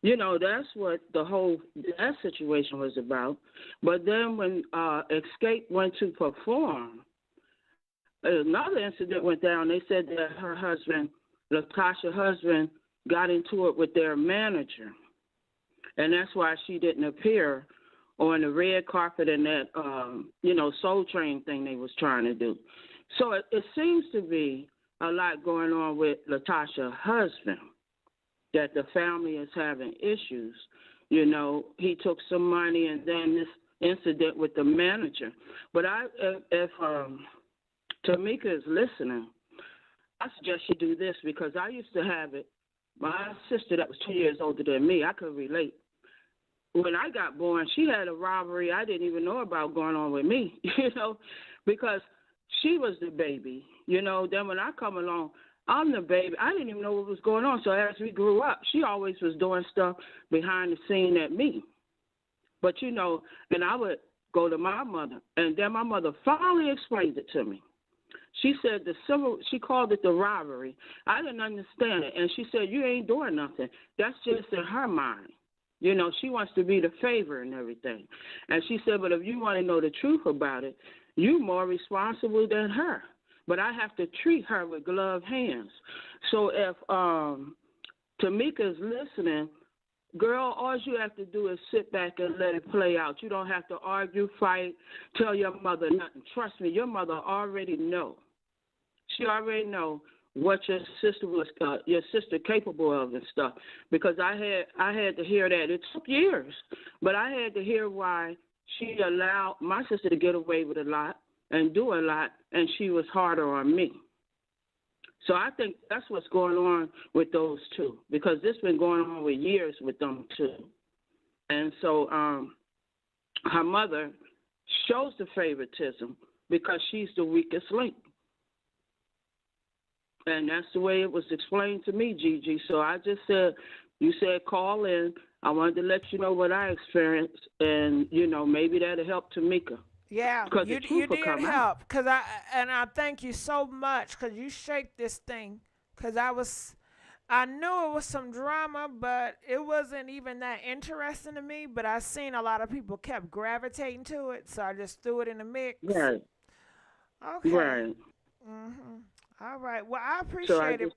that's what that situation was about. But then when Escape went to perform, another incident went down. They said that her husband, Latasha's husband, got into it with their manager. And that's why she didn't appear on the red carpet and that, Soul Train thing they was trying to do. So it seems to be a lot going on with Latasha's husband, that the family is having issues. He took some money and then this incident with the manager. But if Tamika is listening, I suggest she do this because I used to have it. My sister that was 2 years older than me, I could relate. When I got born, she had a robbery I didn't even know about going on with me, because she was the baby. Then when I come along, I'm the baby. I didn't even know what was going on. So as we grew up, she always was doing stuff behind the scene at me. But, and I would go to my mother, and then my mother finally explained it to me. She said she called it the robbery. I didn't understand it. And she said, you ain't doing nothing. That's just in her mind. She wants to be the favor and everything. And she said, but if you want to know the truth about it, you're more responsible than her. But I have to treat her with gloved hands. So if Tamika's listening, girl, all you have to do is sit back and let it play out. You don't have to argue, fight, tell your mother nothing. Trust me, your mother already know. She already know what your sister capable of and stuff. Because I had to hear that. It took years, but I had to hear why she allowed my sister to get away with a lot and do a lot, and she was harder on me. So I think that's what's going on with those two, because this been going on with years with them too. And so her mother shows the favoritism because she's the weakest link. And that's the way it was explained to me, Gigi. So I just said, you said call in. I wanted to let you know what I experienced, and maybe that'll help Tamika. Yeah, Because you did help. Cause I thank you so much. Cause you shaped this thing. Cause I knew it was some drama, but it wasn't even that interesting to me. But I seen a lot of people kept gravitating to it, so I just threw it in the mix. Right. Okay. Right. All right. Well, I appreciate it.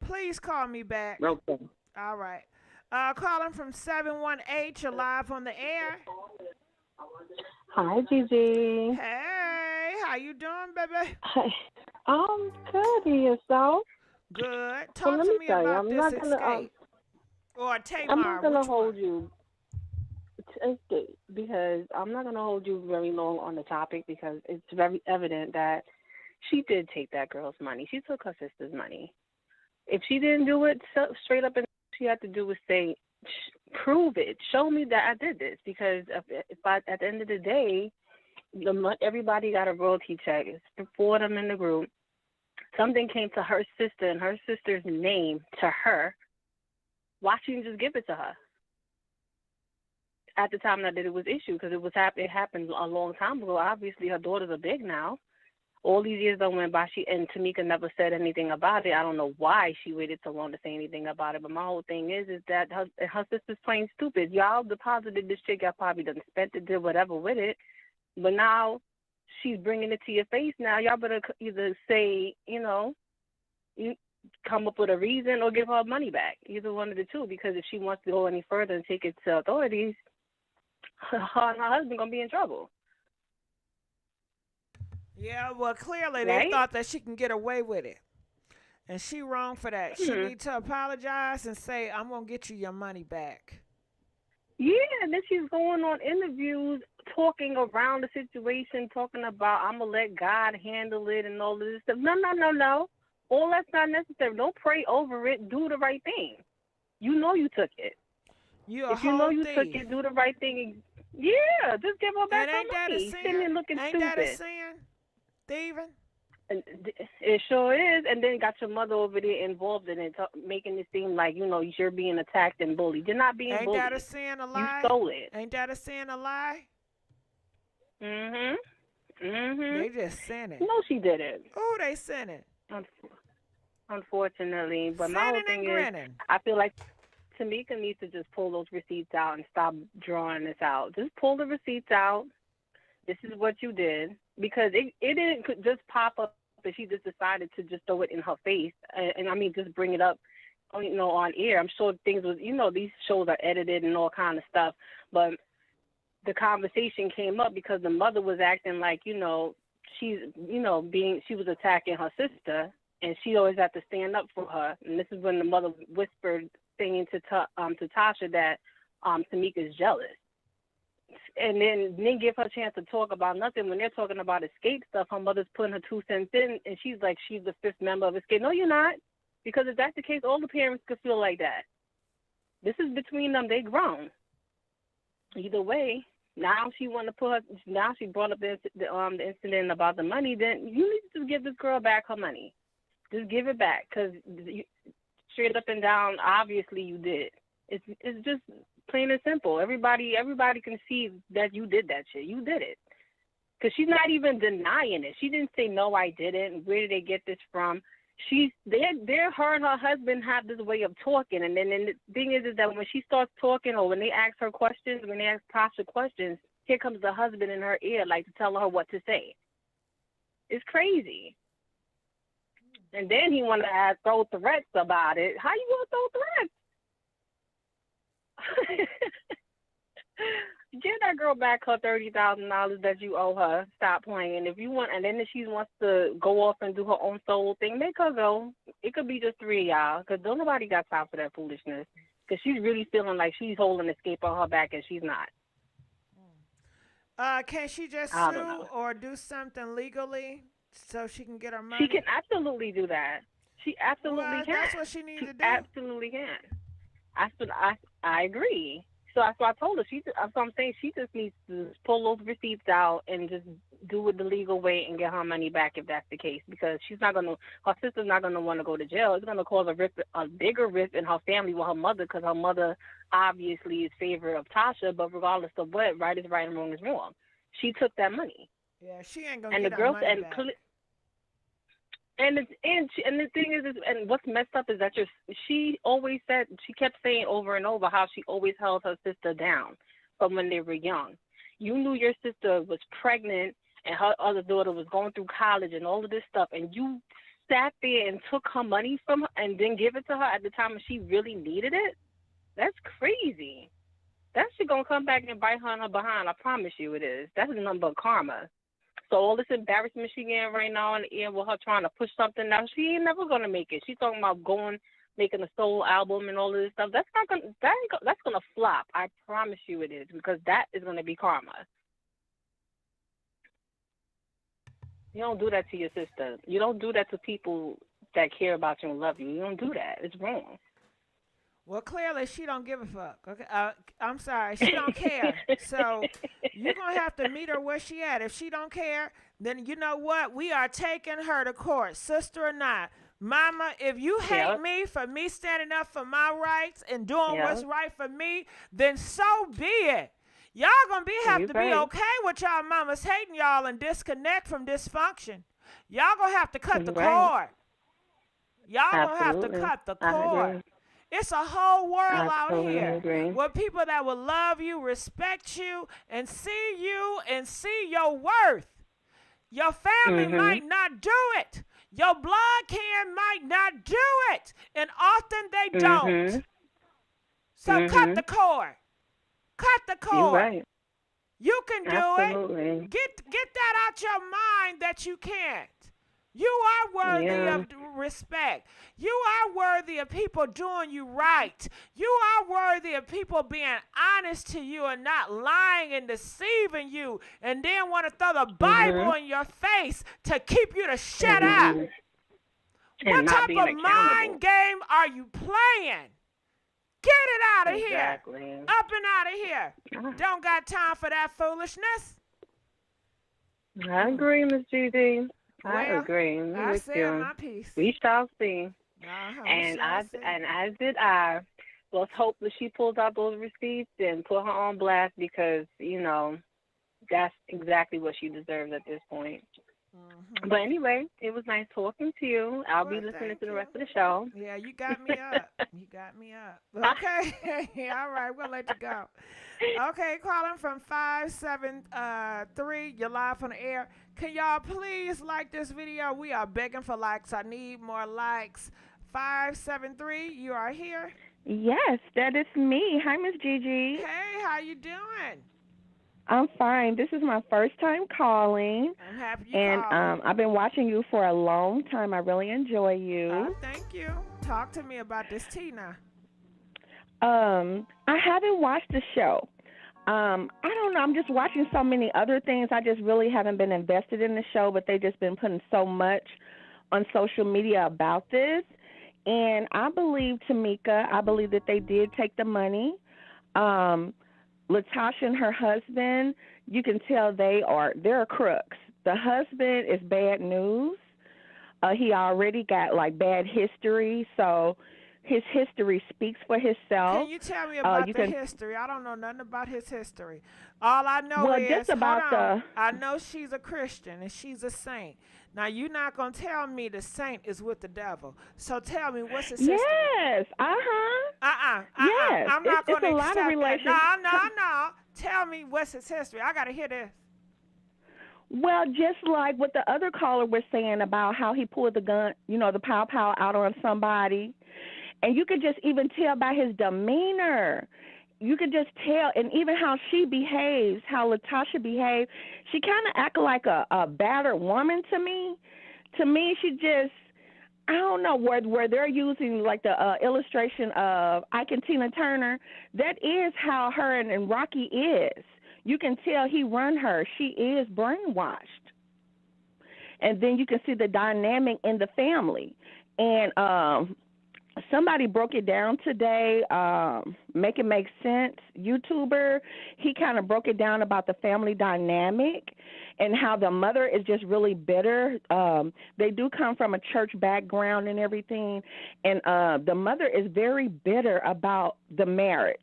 Please call me back. Okay. All right. Calling from 718. You're live on the air. Hi, Gigi. Hey, how you doing, baby? Hi. Good. And yourself? Good. Talk to me about this escape. Or Tamar. I'm not gonna hold you to escape because I'm not gonna hold you very long on the topic because it's very evident that she did take that girl's money. She took her sister's money. If she didn't do it straight up, and she had to do was say, prove it, show me that I did this. Because if at the end of the day, everybody got a royalty check. It's 4 of them in the group. Something came to her sister and her sister's name to her. Why she didn't just give it to her at the time that it was issued? Because it happened a long time ago. Obviously, her daughters are big now. All these years that went by, and Tamika never said anything about it. I don't know why she waited so long to say anything about it. But my whole thing is that her sister's plain stupid. Y'all deposited this chick. Y'all probably done spent it, did whatever with it. But now she's bringing it to your face. Now y'all better either say, you come up with a reason or give her money back. Either one of the two. Because if she wants to go any further and take it to authorities, her and her husband gonna be in trouble. Yeah, well, clearly they thought that she can get away with it. And she wrong for that. She needs to apologize and say, I'm going to get you your money back. Yeah, and then she's going on interviews talking around the situation, talking about, I'm going to let God handle it and all of this stuff. No. All that's not necessary. Don't pray over it. Do the right thing. You know you took it. If you know you took it, do the right thing. Yeah, just give her back her money. Sitting there looking ain't stupid. Ain't that a sin? Thieving? It sure is. And then you got your mother over there involved in it, making it seem like, you're being attacked and bullied. You're not being bullied. Ain't that a sin, a lie? You stole it. Ain't that a sin, a lie? They just sinning. No, she did it. Oh, they sinning. Unfortunately. But my whole thing is, I feel like Tamika needs to just pull those receipts out and stop drawing this out. Just pull the receipts out. This is what you did. Because it didn't just pop up and she just decided to just throw it in her face. And I mean, just bring it up, on air. I'm sure things was, these shows are edited and all kind of stuff. But the conversation came up because the mother was acting like, she was attacking her sister. And she always had to stand up for her. And this is when the mother whispered saying to Tasha that Tamika's jealous. And then didn't give her a chance to talk about nothing. When they're talking about escape stuff, her mother's putting her 2 cents in, and she's like, she's the 5th member of escape. No, you're not. Because if that's the case, all the parents could feel like that. This is between them. They grown. Either way, now she brought up the incident about the money, then you need to give this girl back her money. Just give it back. Because straight up and down, obviously you did. It's just plain and simple. Everybody can see that you did that shit. You did it. Because she's not even denying it. She didn't say, no, I didn't. Where did they get this from? Her and her husband have this way of talking. And then the thing is that when she starts talking or when they ask her questions, when they ask Tasha questions, here comes the husband in her ear, like to tell her what to say. It's crazy. And then he wanted to throw threats about it. How you going to throw threats? Give that girl back her $30,000 that you owe her. Stop playing. If you want, and then if she wants to go off and do her own solo thing, make her go. It could be just 3 of y'all, because don't nobody got time for that foolishness. Because she's really feeling like she's holding escape on her back, and she's not. Can she just sue or do something legally so she can get her money? She can absolutely do that. She absolutely can. That's what she needs to do. Absolutely can. I agree. So that's what I told her. That's what I'm saying. She just needs to pull those receipts out and just do it the legal way and get her money back if that's the case. Because her sister's not gonna want to go to jail. It's gonna cause a bigger rift in her family with her mother, because her mother obviously is favorite of Tasha. But regardless of what, right is right and wrong is wrong. She took that money. Yeah, she ain't gonna get her money back. And the thing is, and what's messed up is that she kept saying over and over how she always held her sister down from when they were young. You knew your sister was pregnant and her other daughter was going through college and all of this stuff, and you sat there and took her money from her and then give it to her at the time when she really needed it? That's crazy. That shit gonna come back and bite her in her behind. I promise you it is. That's nothing but karma. So all this embarrassment she getting right now in the air with her trying to push something out, she ain't never gonna make it. She's talking about making a solo album and all of this stuff. That's gonna flop. I promise you it is, because that is gonna be karma. You don't do that to your sister. You don't do that to people that care about you and love you. You don't do that. It's wrong. Well, clearly she don't give a fuck. Okay, I'm sorry, she don't care. So you're gonna have to meet her where she at. If she don't care, then you know what? We are taking her to court, sister or not. Mama, if you hate me for me standing up for my rights and doing what's right for me, then so be it. Y'all gonna have to be okay with y'all mamas hating y'all and disconnect from dysfunction. Y'all gonna have to cut the cord. Y'all gonna have to cut the cord. It's a whole world out here where people that will love you, respect you, and see your worth. Your family might not do it. Your blood kin might not do it. And often they don't. So cut the cord. Cut the cord. Right. You can do it. Get that out your mind that you can't. You are worthy of respect. You are worthy of people doing you right. You are worthy of people being honest to you and not lying and deceiving you, and then want to throw the Bible in your face to keep you to shut up. What type of mind game are you playing? Get it out of here. Up and out of here. Don't got time for that foolishness. I agree, Miss GD. I agree. I said my piece. We shall see. And as did I. Let's hope that she pulls out those receipts and put her on blast, because, that's exactly what she deserves at this point. But anyway, it was nice talking to you. I'll be listening to the rest of the show. Yeah, you got me up. You got me up. Okay. All right, we'll let you go. Okay, calling from 573. You're live on the air. Can y'all please like this video? We are begging for likes. I need more likes. 573, you are here? Yes, that is me. Hi, Miss Gigi. Hey, how you doing? I'm fine. This is my first time calling. I'm happy you called. And I've been watching you for a long time. I really enjoy you. Thank you. Talk to me about this tea now. I haven't watched the show. I don't know. I'm just watching so many other things. I just really haven't been invested in the show, but they've just been putting so much on social media about this. And I believe Tamika, I believe that they did take the money. Latasha and her husband, you can tell they're crooks. The husband is bad news. He already got bad history, so his history speaks for himself. Can you tell me about history? I don't know nothing about his history. All I know I know she's a Christian and she's a saint. Now, you're not going to tell me the saint is with the devil. So tell me, what's his history? Yes. Yes. I'm not going to accept that. No. Tell me what's his history. I got to hear this. Well, just like what the other caller was saying about how he pulled the gun, the pow out on somebody. And you could just even tell by his demeanor. You could just tell, and even how she behaves, how Latasha behaves. She kind of acted like a battered woman to me. To me, she just, I don't know, where they're using the illustration of Ike and Tina Turner. That is how her and Rocky is. You can tell he run her. She is brainwashed. And then you can see the dynamic in the family. And somebody broke it down today. Make It Make Sense YouTuber. He kind of broke it down about the family dynamic and how the mother is just really bitter. They do come from a church background and everything, and the mother is very bitter about the marriage.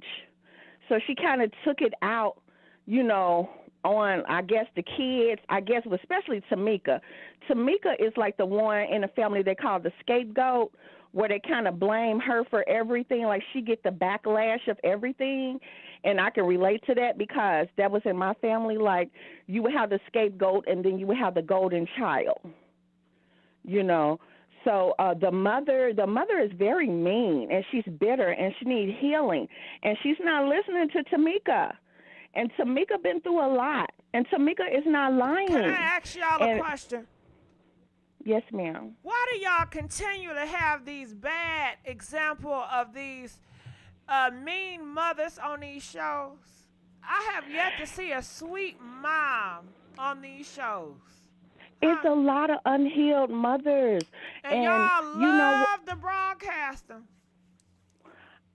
So she kind of took it out, you know, on, I guess, the kids, I guess, especially Tamika. Tamika is like the one in the family they call the scapegoat, where they kind of blame her for everything. Like, she get the backlash of everything. And I can relate to that because that was in my family. Like, you would have the scapegoat and then you would have the golden child, you know. So the mother is very mean, and she's bitter, and she needs healing. And she's not listening to Tamika. And Tamika been through a lot. And Tamika is not lying. Can I ask y'all a question? Yes, ma'am. Why do y'all continue to have these bad example of these mean mothers on these shows? I have yet to see a sweet mom on these shows. It's a lot of unhealed mothers. And y'all love to broadcast them.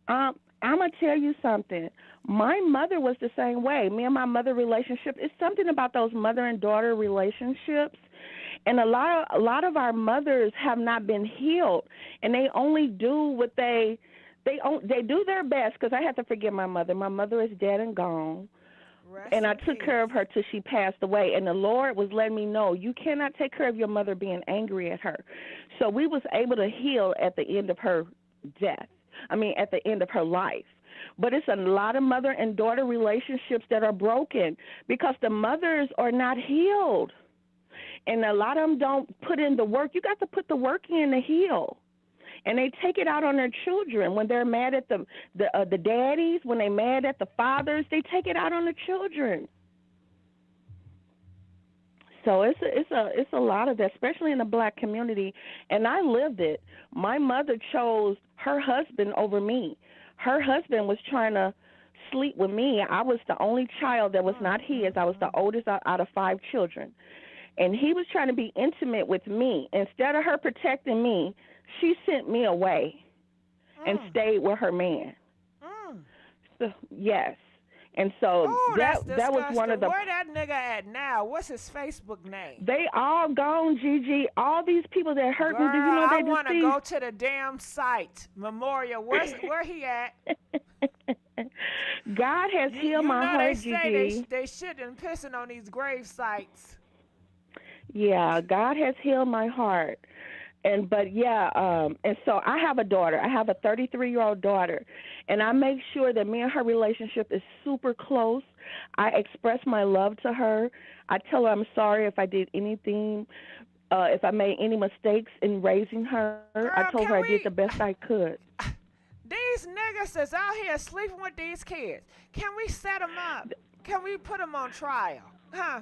I'm going to tell you something. My mother was the same way. Me and my mother relationship, it's something about those mother and daughter relationships. And a lot of our mothers have not been healed, and they only do what they do their best. Because I had to forgive my mother. My mother is dead and gone, and I took care of her till she passed away. And the Lord was letting me know, you cannot take care of your mother being angry at her. So we was able to heal at the end of her death. I mean, at the end of her life. But it's a lot of mother and daughter relationships that are broken because the mothers are not healed. And a lot of them don't put in the work. You got to put the work in to heal. And they take it out on their children when they're mad at the daddies, when they're mad at the fathers, they take it out on the children. So it's a lot of that, especially in the black community. And I lived it. My mother chose her husband over me. Her husband was trying to sleep with me. I was the only child that was not his. I was the oldest out of 5 children. And he was trying to be intimate with me. Instead of her protecting me, she sent me away and stayed with her man. So, yes. And so that was one of the... Where that nigga at now? What's his Facebook name? They all gone, Gigi. All these people that hurt me, do you know they deceased? I want to go to the damn site. Memorial. Where he at? God has healed my heart, Gigi. They shitting and pissing on these grave sites. Yeah, God has healed my heart. And so I have a daughter. I have a 33-year-old daughter, and I make sure that me and her relationship is super close. I express my love to her. I tell her I'm sorry if I did anything, if I made any mistakes in raising her. Girl, I told her I did the best I could. These niggas is out here sleeping with these kids. Can we set them up? Can we put them on trial? Huh?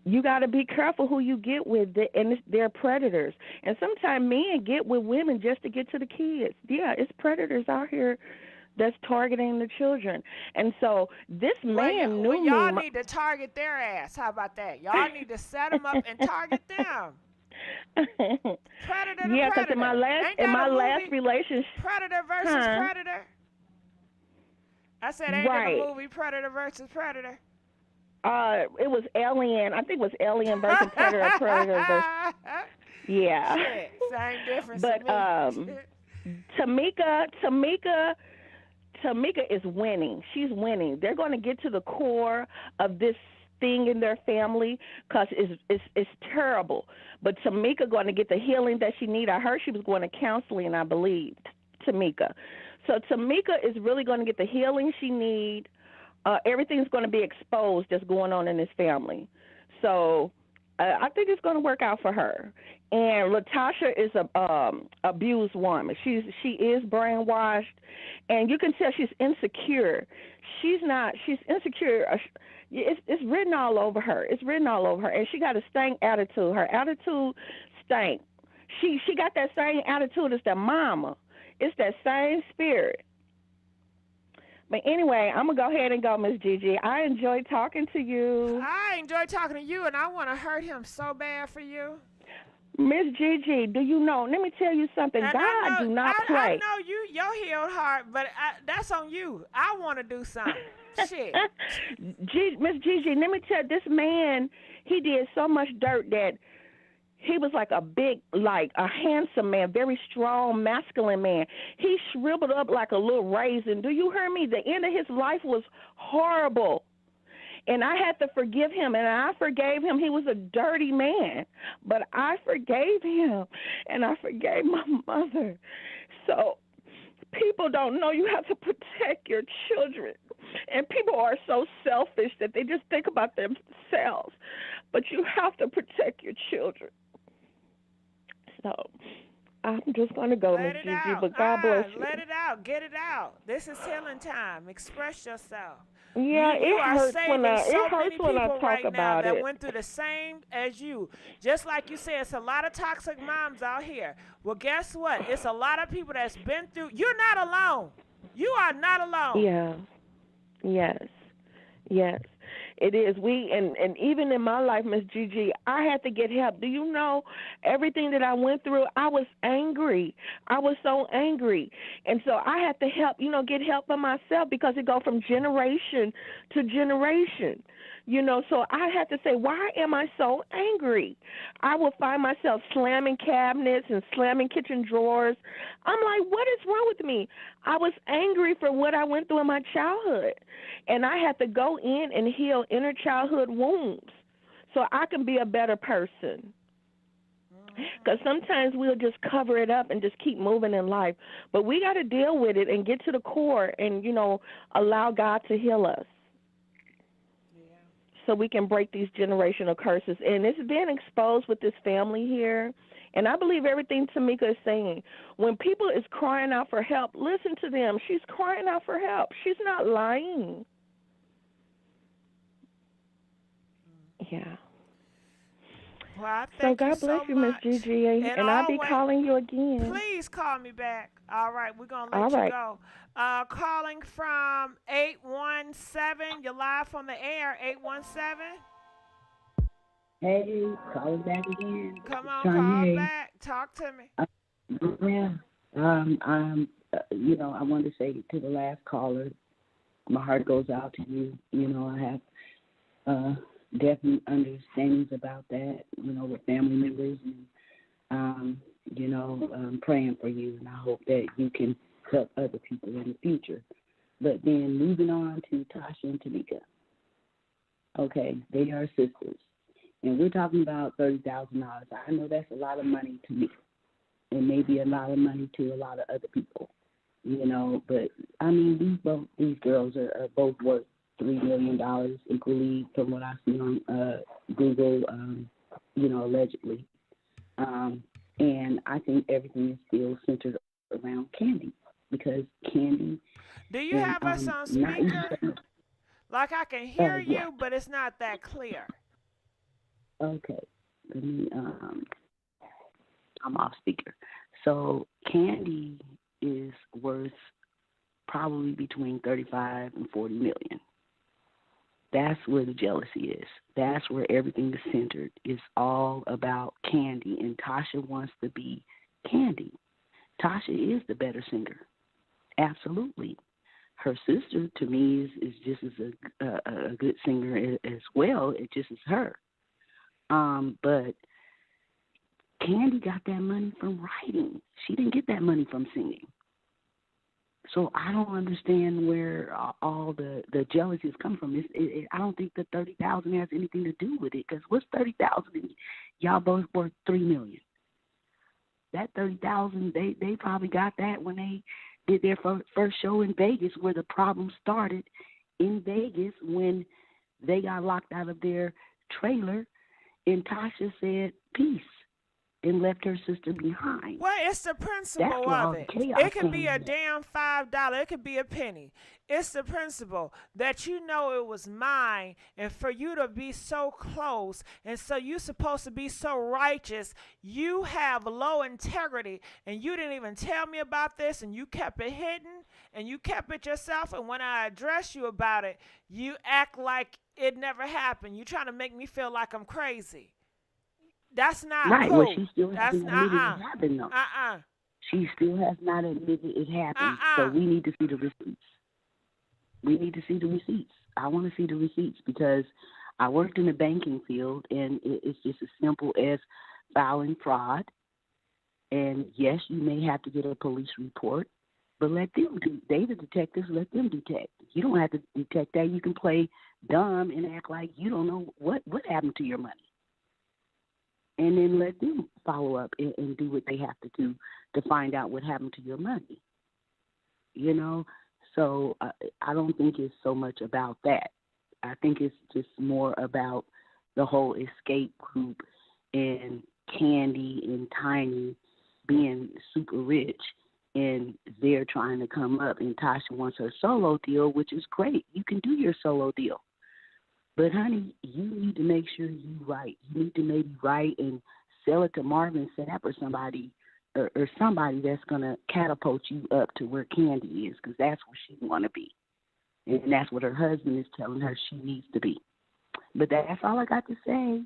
You got to be careful who you get with, and they're predators. And sometimes men get with women just to get to the kids. Yeah, it's predators out here that's targeting the children. And so this man knew me. Y'all need to target their ass. How about that? Y'all need to set them up and target them. Predator to yeah, because predator. in my last relationship, Predator versus Predator. I said, ain't it the movie Predator versus Predator? It was Alien. I think it was Alien versus Predator. Predator versus... Yeah. Shit, same difference. But Tamika is winning. She's winning. They're going to get to the core of this thing in their family because it's terrible. But Tamika going to get the healing that she needs. I heard she was going to counseling, I believe, Tamika. So Tamika is really going to get the healing she needs. Everything's going to be exposed that's going on in this family. So I think it's going to work out for her. And Latasha is a abused woman. She is brainwashed, and you can tell she's insecure. She's insecure. It's written all over her. It's written all over her, and she got a stank attitude. Her attitude stank. She got that same attitude as their mama. It's that same spirit. But anyway, I'm going to go ahead and go, Miss Gigi. I enjoyed talking to you. I enjoyed talking to you, and I want to hurt him so bad for you. Miss Gigi, do you know? Let me tell you something. And God do not play. I know your healed heart, but that's on you. I want to do something. Shit. Miss Gigi, let me tell you, this man, he did so much dirt that he was like a handsome man, very strong, masculine man. He shriveled up like a little raisin. Do you hear me? The end of his life was horrible. And I had to forgive him, and I forgave him. He was a dirty man, but I forgave him, and I forgave my mother. So people don't know you have to protect your children. And people are so selfish that they just think about themselves. But you have to protect your children. So I'm just going to go, Miss Gigi, but God bless you. Let it out. Get it out. This is healing time. Express yourself. Yeah, you it are hurts saving when so it hurts many when I people talk right now about that it. went through the same as you. Just like you said, it's a lot of toxic moms out here. Well, guess what? It's a lot of people that's been through. You're not alone. You are not alone. Yeah. Yes. Yes. It is. And even in my life, Miss Gigi, I had to get help. Do you know everything that I went through? I was angry. I was so angry. And so I had to get help for myself because it goes from generation to generation. So I had to say, why am I so angry? I would find myself slamming cabinets and slamming kitchen drawers. I'm like, what is wrong with me? I was angry for what I went through in my childhood. And I had to go in and heal inner childhood wounds so I can be a better person. Because sometimes we'll just cover it up and just keep moving in life. But we got to deal with it and get to the core and, allow God to heal us. So we can break these generational curses. And it's been exposed with this family here. And I believe everything Tamika is saying. When people is crying out for help, listen to them. She's crying out for help. She's not lying. Yeah. Well, I So thank God you bless so you, Miss much. Gigi. And I'll be calling you again. Please call me back. All right, we're going to let All you right. go. Calling from 817. You're live on the air, 817. Hey, calling back again. Come on, Shaunie. call back. Talk to me. Yeah. I wanted to say to the last caller, my heart goes out to you. I have definite understandings about that, with family members. And, I'm praying for you, and I hope that you can help other people in the future. But then moving on to Tasha and Tamika. Okay, they are sisters. And we're talking about $30,000. I know that's a lot of money to me. It may be a lot of money to a lot of other people, But, these girls are both worth $3 million equally from what I see on Google, allegedly. And I think everything is still centered around Candy because Candy. Do you have us on speaker? Like I can hear you, but it's not that clear. Okay. Let me, I'm off speaker. So Candy is worth probably between 35 and 40 million. That's where the jealousy is. That's where everything is centered. It's all about Candy, and Tasha wants to be Candy. Tasha is the better singer. Absolutely. Her sister, to me, is just as a good singer as well. It just is her. But Candy got that money from writing. She didn't get that money from singing. So I don't understand where all the jealousy is coming from. I don't think the $30,000 has anything to do with it. Because what's $30,000? Y'all both worth $3 million. That $30,000, they probably got that when they did their first show in Vegas, where the problem started in Vegas when they got locked out of their trailer, and Tasha said peace and left her sister behind. Well, it's the principle of it. It could be a damn $5. It could be a penny. It's the principle that you know it was mine, and for you to be so close, and so you're supposed to be so righteous, you have low integrity, and you didn't even tell me about this, and you kept it hidden, and you kept it yourself, and when I address you about it, you act like it never happened. You're trying to make me feel like I'm crazy. That's not Right. cool. Well, she still That's hasn't admitted it happened, though. She still has not admitted it happened. So we need to see the receipts. We need to see the receipts. I want to see the receipts because I worked in the banking field, and it's just as simple as filing fraud. And yes, you may have to get a police report, but let them do. They the detectives. Let them detect. You don't have to detect that. You can play dumb and act like you don't know what happened to your money, and then let them follow up and do what they have to do to find out what happened to your money. You know, so I don't think it's so much about that. I think it's just more about the whole escape group and Candy and Tiny being super rich, and they're trying to come up, and Tasha wants her solo deal, which is great. You can do your solo deal. But, honey, you need to make sure you write. You need to maybe write and sell it to Marvin Sapp or somebody, or somebody that's going to catapult you up to where Candy is, because that's where she want to be. And that's what her husband is telling her she needs to be. But that's all I got to say.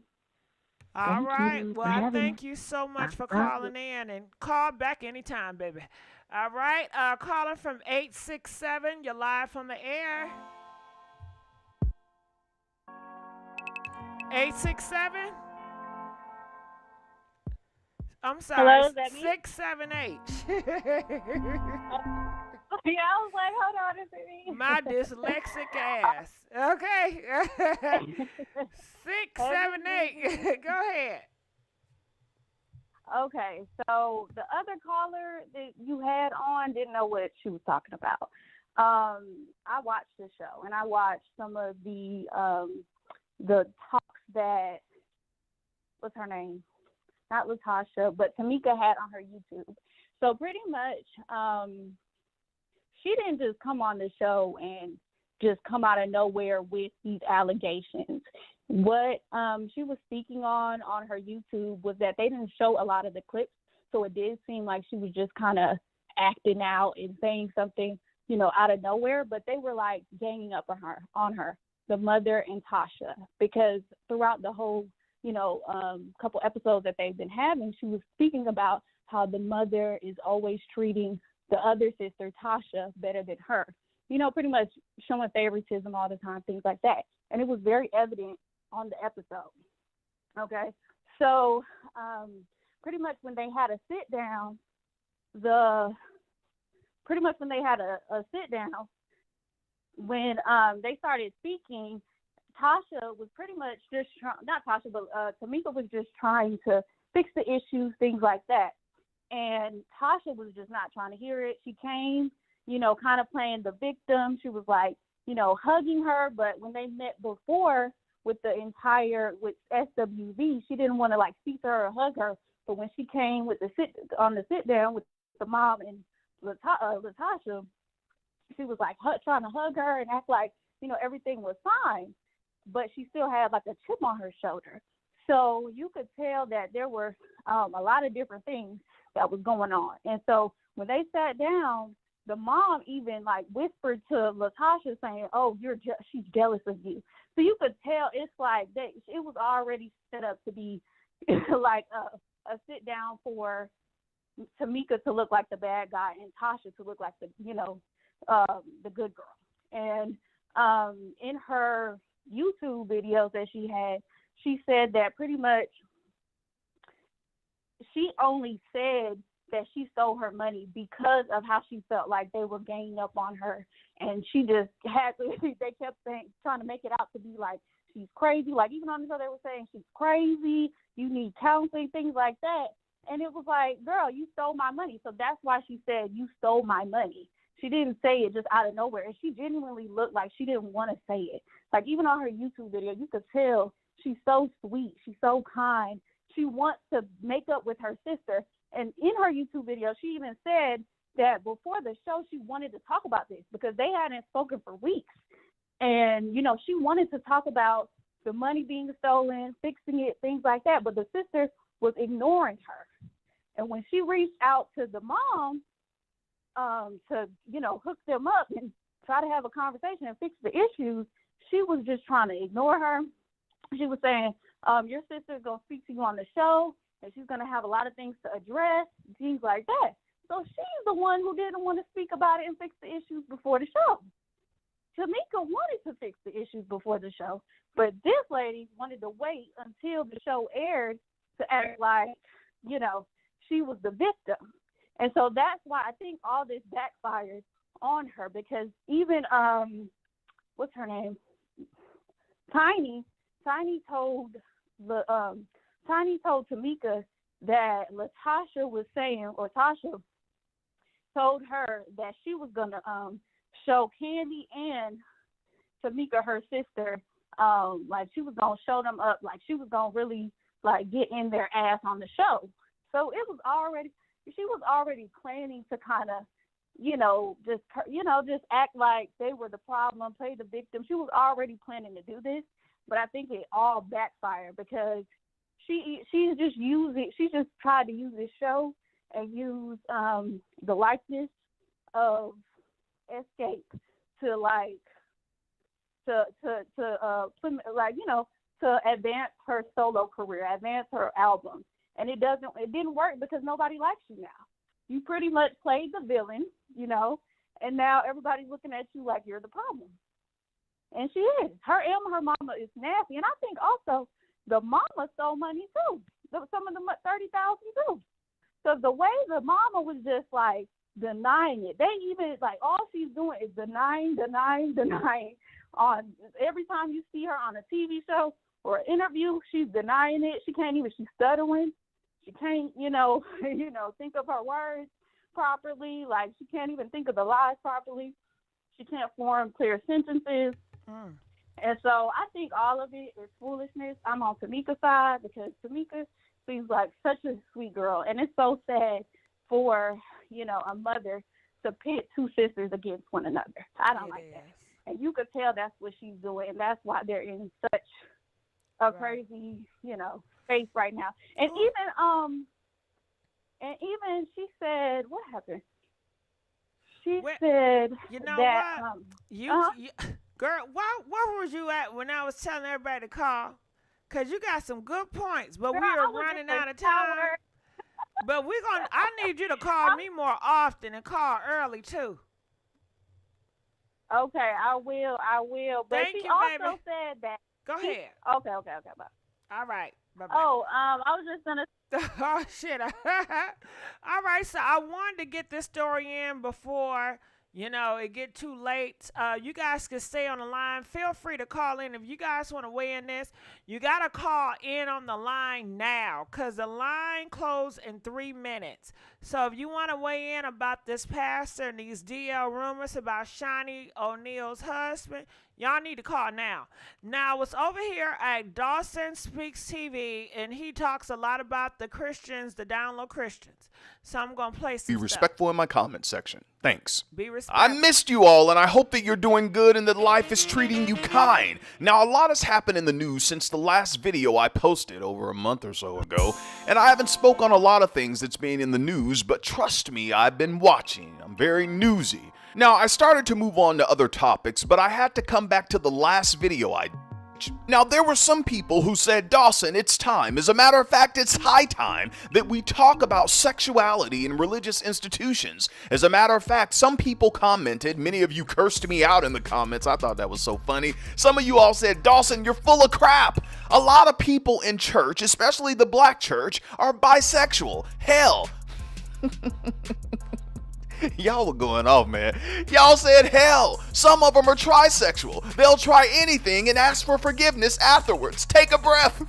All right. Well, thank you so much for calling in, and call back anytime, baby. All right. Calling from 867. You're live on the air. 867. I'm sorry. Hello, is that me? 678. Yeah, I was like, hold on, is it me? My dyslexic ass. Okay. 678. Go ahead. Okay, so the other caller that you had on didn't know what she was talking about. I watched the show, and I watched some of the talks that, what's her name? Not Latasha, but Tamika had on her YouTube. So pretty much, she didn't just come on the show and just come out of nowhere with these allegations. What she was speaking on her YouTube was that they didn't show a lot of the clips, so it did seem like she was just kind of acting out and saying something, out of nowhere, but they were like ganging up on her, the mother and Tasha, because throughout the whole, couple episodes that they've been having, she was speaking about how the mother is always treating the other sister, Tasha, better than her. Pretty much showing favoritism all the time, things like that. And it was very evident on the episode. Okay? So, pretty much when they had a sit down, when they started speaking, Tasha was pretty much just Tamika was just trying to fix the issues, things like that. And Tasha was just not trying to hear it. She came, kind of playing the victim. She was like, hugging her. But when they met before with SWV, she didn't want to like speak to her or hug her. But when she came with the sit down with the mom and Latasha, she was like trying to hug her and act like, everything was fine. But she still had like a chip on her shoulder. So you could tell that there were a lot of different things that was going on. And so when they sat down, the mom even like whispered to Latasha saying, "Oh, she's jealous of you." So you could tell it's like it was already set up to be like a sit down for Tamika to look like the bad guy and Tasha to look like the good girl. And in her YouTube videos that she had, she said that pretty much she only said that she stole her money because of how she felt like they were ganging up on her, and she just had to. They kept trying to make it out to be like she's crazy. Like even on the show, they were saying she's crazy. You need counseling, things like that. And it was like, girl, you stole my money. So that's why she said you stole my money. She didn't say it just out of nowhere, and she genuinely looked like she didn't want to say it. Like even on her YouTube video, you could tell she's so sweet, she's so kind. She wants to make up with her sister. And in her YouTube video, she even said that before the show, she wanted to talk about this because they hadn't spoken for weeks. And, she wanted to talk about the money being stolen, fixing it, things like that. But the sister was ignoring her. And when she reached out to the mom to, hook them up and try to have a conversation and fix the issues, she was just trying to ignore her. She was saying, your sister's going to speak to you on the show, and she's going to have a lot of things to address, things like that. So she's the one who didn't want to speak about it and fix the issues before the show. Tamika wanted to fix the issues before the show, but this lady wanted to wait until the show aired to act like, you know, she was the victim. And so that's why I think all this backfired on her, because even, what's her name? Tiny told Tamika that Latasha was saying, or Tasha told her that she was gonna show Candy and Tamika, her sister, like she was gonna show them up, like she was gonna really like get in their ass on the show. So she was already planning to kind of, just act like they were the problem, play the victim. She was already planning to do this, but I think it all backfired because she just tried to use this show and use the likeness of Escape to advance her solo career, advance her album. And it didn't work because nobody likes you now. You pretty much played the villain, and now everybody's looking at you like you're the problem. And she is. Her mama is nasty. And I think also the mama stole money too. Some of the $30,000 too. So the way the mama was just like denying it. They even like all she's doing is denying on every time you see her on a TV show or an interview, she's denying it. She's stuttering. She can't, think of her words properly. Like she can't even think of the lies properly. She can't form clear sentences. And so I think all of it is foolishness. I'm on Tamika's side because Tamika seems like such a sweet girl. And it's so sad for, a mother to pit two sisters against one another. I don't like that. And you could tell that's what she's doing. And that's why they're in such a crazy, space right now. And even she said, what happened? She said that girl, where was you at when I was telling everybody to call? Because you got some good points, but we are running out of time. But I need you to call me more often and call early too. Okay, I will. But Thank she you, also baby. said that. Go ahead. Okay, bye. All right. Bye-bye. Oh, I was just going to. Oh, shit. All right, so I wanted to get this story in before, it get too late. You guys can stay on the line. Feel free to call in. If you guys want to weigh in this, you got to call in on the line now because the line closed in 3 minutes. So if you want to weigh in about this pastor and these DL rumors about Shaunie O'Neal's husband, y'all need to call now. Now, it's over here at Dawson Speaks TV, and he talks a lot about the Christians, the down low Christians. So I'm going to play some Be respectful in my comment section. Thanks. Be respectful. I missed you all, and I hope that you're doing good and that life is treating you kind. Now, a lot has happened in the news since the last video I posted over a month or so ago, and I haven't spoke on a lot of things that's been in the news, but trust me, I've been watching. I'm very newsy. Now, I started to move on to other topics, but I had to come back to the last video I did. Now, there were some people who said, Dawson, it's time. As a matter of fact, it's high time that we talk about sexuality in religious institutions. As a matter of fact, some people commented, many of you cursed me out in the comments. I thought that was so funny. Some of you all said, Dawson, you're full of crap. A lot of people in church, especially the black church, are bisexual. Hell. Y'all were going off, man. Y'all said hell. Some of them are trisexual. They'll try anything and ask for forgiveness afterwards. Take a breath.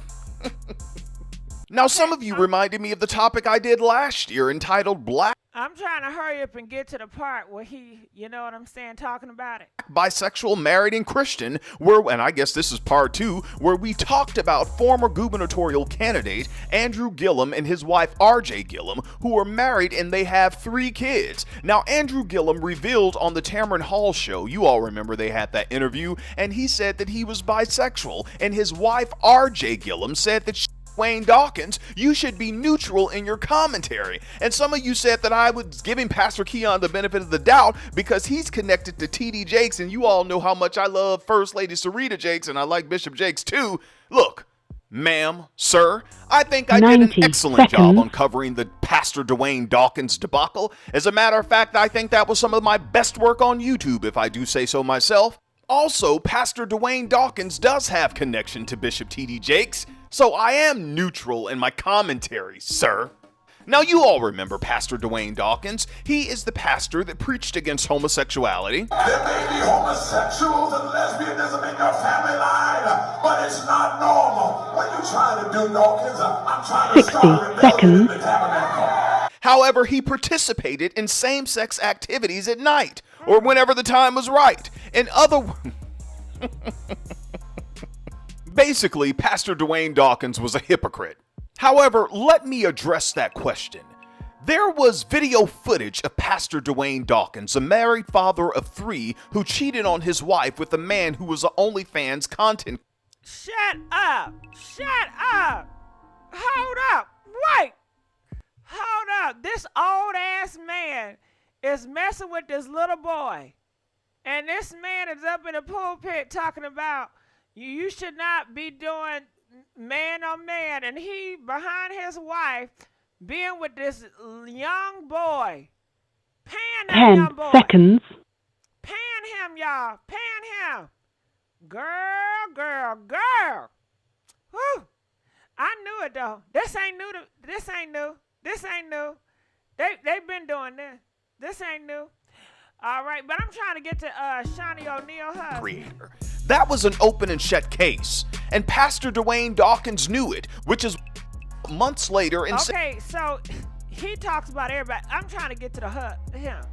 Now, some of you reminded me of the topic I did last year entitled Black. I'm trying to hurry up and get to the part where he, you know what I'm saying, talking about it. Bisexual, married, and Christian, and I guess this is part 2, where we talked about former gubernatorial candidate Andrew Gillum and his wife RJ Gillum, who are married and they have 3 kids. Now, Andrew Gillum revealed on the Tamar Hall show, you all remember they had that interview, and he said that he was bisexual, and his wife RJ Gillum said that Wayne Dawkins, you should be neutral in your commentary. And some of you said that I was giving Pastor Keion the benefit of the doubt because he's connected to TD Jakes, and you all know how much I love First Lady Sarita Jakes, and I like Bishop Jakes too. Look, Ma'am, sir, I think I did an excellent job on covering the Pastor Dwayne Dawkins debacle. As a matter of fact, I think that was some of my best work on YouTube, if I do say so myself. Also, Pastor Dwayne Dawkins does have connection to Bishop T.D. Jakes, so I am neutral in my commentary, sir. Now, you all remember Pastor Dwayne Dawkins. He is the pastor that preached against homosexuality. There may be homosexuals and lesbianism in your family line, but it's not normal. When you trying to do Dawkins, I'm trying to 60 seconds. However, he participated in same-sex activities at night, or whenever the time was right. In other words, basically, Pastor Dwayne Dawkins was a hypocrite. However, let me address that question. There was video footage of Pastor Dwayne Dawkins, a married father of 3 who cheated on his wife with a man who was an OnlyFans content. Shut up! Shut up! Hold up! Wait! Hold up! This old ass man is messing with this little boy. And this man is up in the pulpit talking about you should not be doing man on man, and he behind his wife being with this young boy, paying that 10 young boy, seconds. paying him, y'all, paying him. Girl. Whew. I knew it though. This ain't new. They've been doing this. This ain't new. All right, but I'm trying to get to Shaunie O'Neal husband. Creator. That was an open and shut case, and Pastor Dwayne Dawkins knew it, which is months later. Okay, so he talks about everybody. I'm trying to get to him.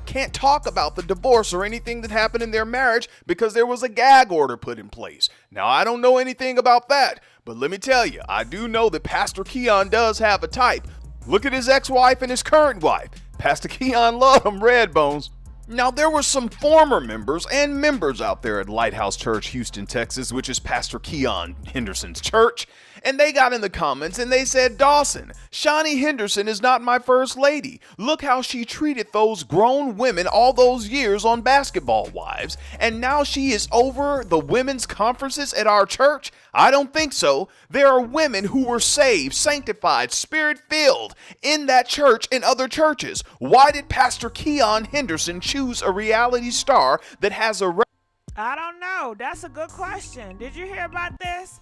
Can't talk about the divorce or anything that happened in their marriage because there was a gag order put in place. Now, I don't know anything about that, but let me tell you, I do know that Pastor Keion does have a type. Look at his ex-wife and his current wife. Pastor Keion loved them red bones. Now, there were some former members and members out there at Lighthouse Church, Houston, Texas, which is Pastor Keion Henderson's church, and they got in the comments and they said, Dawson, Shaunie Henderson is not my first lady. Look how she treated those grown women all those years on Basketball Wives, and now she is over the women's conferences at our church? I don't think so. There are women who were saved, sanctified, spirit-filled in that church and other churches. Why did Pastor Keion Henderson choose a reality star that has a... I don't know. That's a good question. Did you hear about this?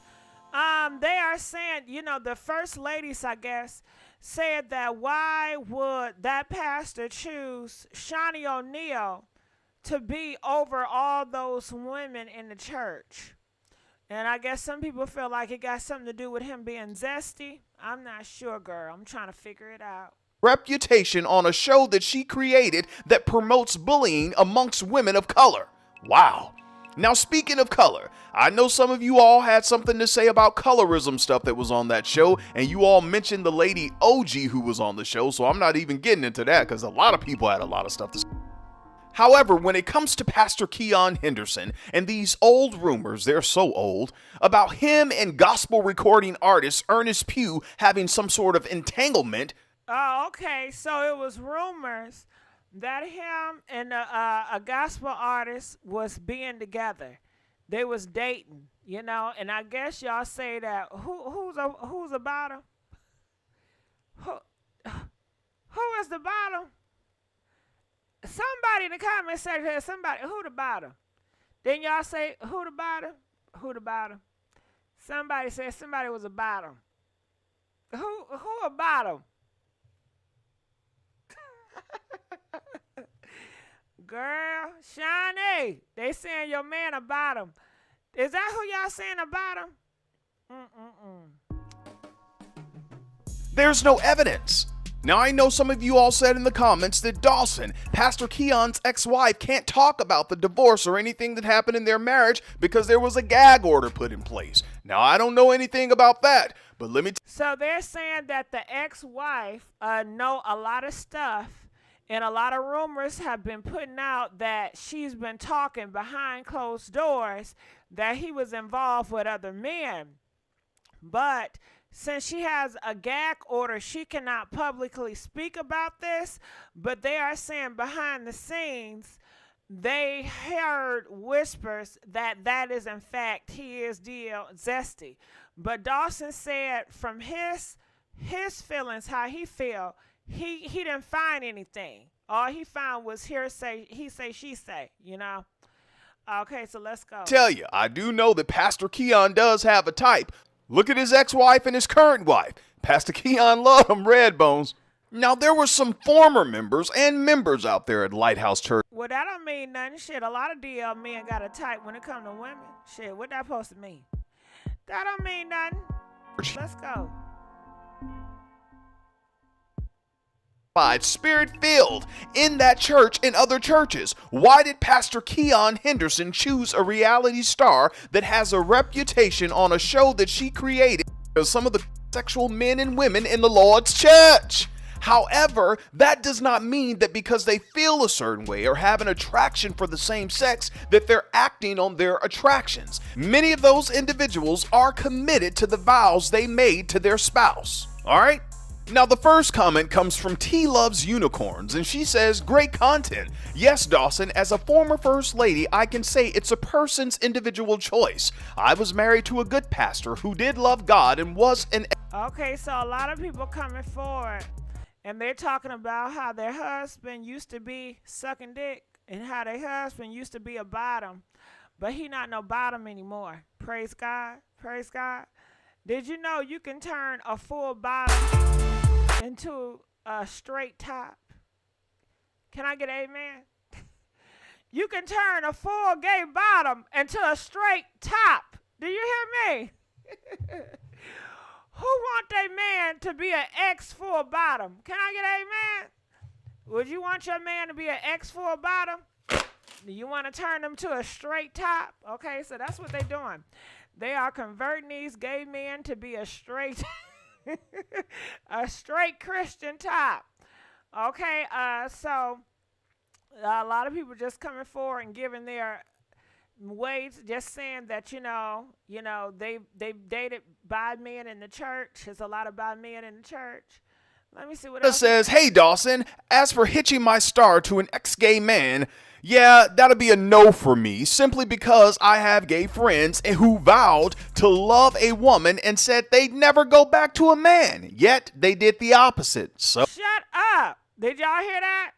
They are saying, the first ladies, I guess, said that why would that pastor choose Shaunie O'Neal to be over all those women in the church? And I guess some people feel like it got something to do with him being zesty. I'm not sure, girl. I'm trying to figure it out. Reputation on a show that she created that promotes bullying amongst women of color. Wow. Now, speaking of color, I know some of you all had something to say about colorism stuff that was on that show, and you all mentioned the lady OG who was on the show, so I'm not even getting into that because a lot of people had a lot of stuff to say. However, when it comes to Pastor Keion Henderson and these old rumors, they're so old, about him and gospel recording artist Ernest Pugh having some sort of entanglement. Oh, okay. So it was rumors that him and a gospel artist was being together. They was dating, and I guess y'all say that who's about him? Who is the bottom? Somebody in the comments said who the bottom? Then y'all say who the bottom? Who the bottom? Somebody said somebody was a bottom. Who a bottom? Girl, Shaunie, they saying your man a bottom. Is that who y'all saying a bottom? There's no evidence. Now, I know some of you all said in the comments that Dawson, Pastor Keion's ex-wife, can't talk about the divorce or anything that happened in their marriage because there was a gag order put in place. Now, I don't know anything about that, but let me So they're saying that the ex-wife know a lot of stuff, and a lot of rumors have been putting out that she's been talking behind closed doors that he was involved with other men. But since she has a gag order, she cannot publicly speak about this. But they are saying behind the scenes, they heard whispers that is in fact he is ZESTY. But Dawson said from his feelings, how he feel, he didn't find anything. All he found was hearsay, he say, she say, you know. Okay, so let's go. Tell you, I do know that Pastor Keion does have a type. Look at his ex-wife and his current wife. Pastor Keion loved them red bones. Now, there were some former members and members out there at Lighthouse Church. Well, that don't mean nothing. Shit, a lot of DL men got a type when it come to women. Shit, what that supposed to mean? That don't mean nothing. Let's go. Spirit-filled in that church and other churches. Why did Pastor Keion Henderson choose a reality star that has a reputation on a show that she created as some of the sexual men and women in the Lord's church? However, that does not mean that because they feel a certain way or have an attraction for the same sex that they're acting on their attractions. Many of those individuals are committed to the vows they made to their spouse. All right? Now, the first comment comes from T Loves Unicorns, and she says, great content. Yes, Dawson, as a former first lady, I can say it's a person's individual choice. I was married to a good pastor who did love God and was an... Okay, so a lot of people coming forward, and they're talking about how their husband used to be sucking dick, and how their husband used to be a bottom, but he not no bottom anymore. Praise God. Praise God. Did you know you can turn a full bottom into a straight top? Can I get an amen? You can turn a full gay bottom into a straight top. Do you hear me? Who want their man to be an X full bottom? Can I get an amen? Would you want your man to be an X full bottom? Do you want to turn them to a straight top? Okay, so that's what they're doing. They are converting these gay men to be a straight a straight Christian top. Okay, so a lot of people just coming forward and giving their ways, just saying that, you know, they dated bi men in the church. There's a lot of bi men in the church. Let me see what else. Says, hey, Dawson, as for hitching my star to an ex-gay man, yeah, that'll be a no for me, simply because I have gay friends who vowed to love a woman and said they'd never go back to a man, yet they did the opposite. So shut up. Did y'all hear that?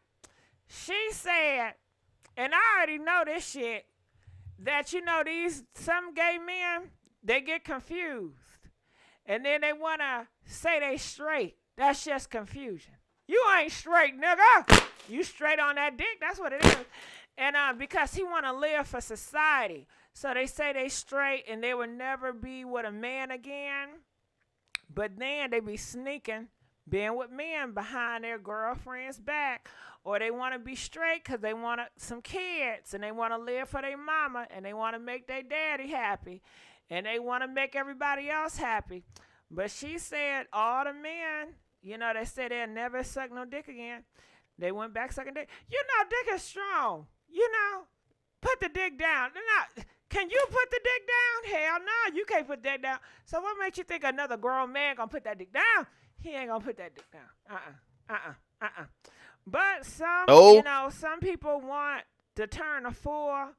She said, and I already know this shit, that, you know, some gay men, they get confused, and then they want to say they straight. That's just confusion. You ain't straight, nigga. You straight on that dick. That's what it is. And because he want to live for society. So they say they straight and they will never be with a man again. But then they be sneaking, being with men behind their girlfriend's back. Or they want to be straight because they want some kids. And they want to live for their mama. And they want to make their daddy happy. And they want to make everybody else happy. But she said all the men, you know, they said they'll never suck no dick again. They went back sucking dick. You know, dick is strong. You know, put the dick down. Can you put the dick down? Hell no, you can't put that down. So what makes you think another grown man gonna put that dick down? He ain't gonna put that dick down. But some people want to turn a full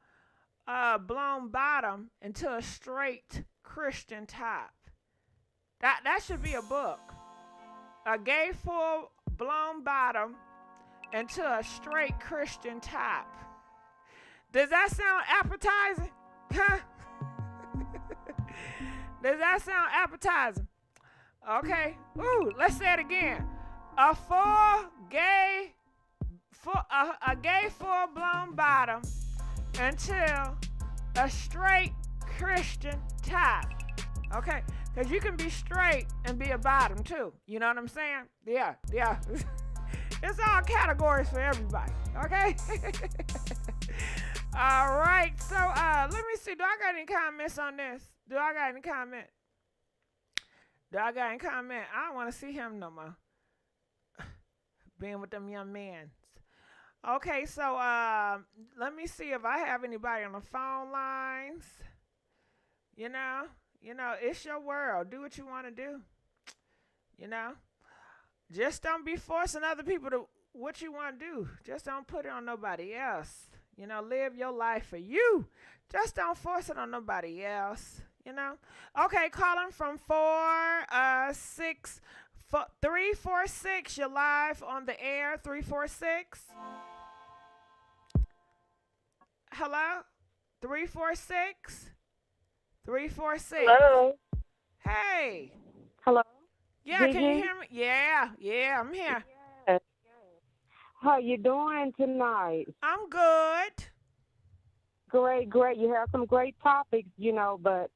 blown bottom into a straight Christian top. That should be a book. A gay full blown bottom into a straight Christian top. Does that sound appetizing? Huh? Does that sound appetizing? Okay. Ooh, let's say it again. A gay full blown bottom until a straight Christian top. Okay. Because you can be straight and be a bottom, too. You know what I'm saying? Yeah. It's all categories for everybody, okay? All right, so let me see. Do I got any comments on this? I don't want to see him no more. Being with them young men. Okay, so let me see if I have anybody on the phone lines. You know, it's your world. Do what you want to do. You know, just don't be forcing other people to what you want to do. Just don't put it on nobody else. You know, live your life for you. Just don't force it on nobody else. You know? Okay, calling from 346. You're live on the air. 346. Hello? 346. 346. Hello. Hey. Hello. Yeah, Gigi? can you hear me? Yeah, I'm here. Yes. How you doing tonight? I'm good. Great. You have some great topics, but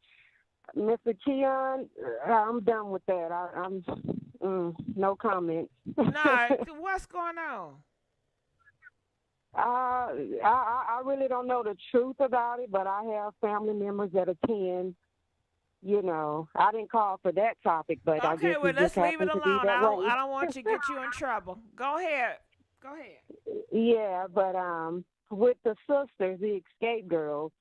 Mr. Keion, I'm done with that. I'm no comment. Nah, what's going on? I really don't know the truth about it, but I have family members that attend. I didn't call for that topic, but I guess well, let's leave it happened to be alone. that way. I don't want to get you in trouble. Go ahead. Yeah, but with the sisters, the escape girls,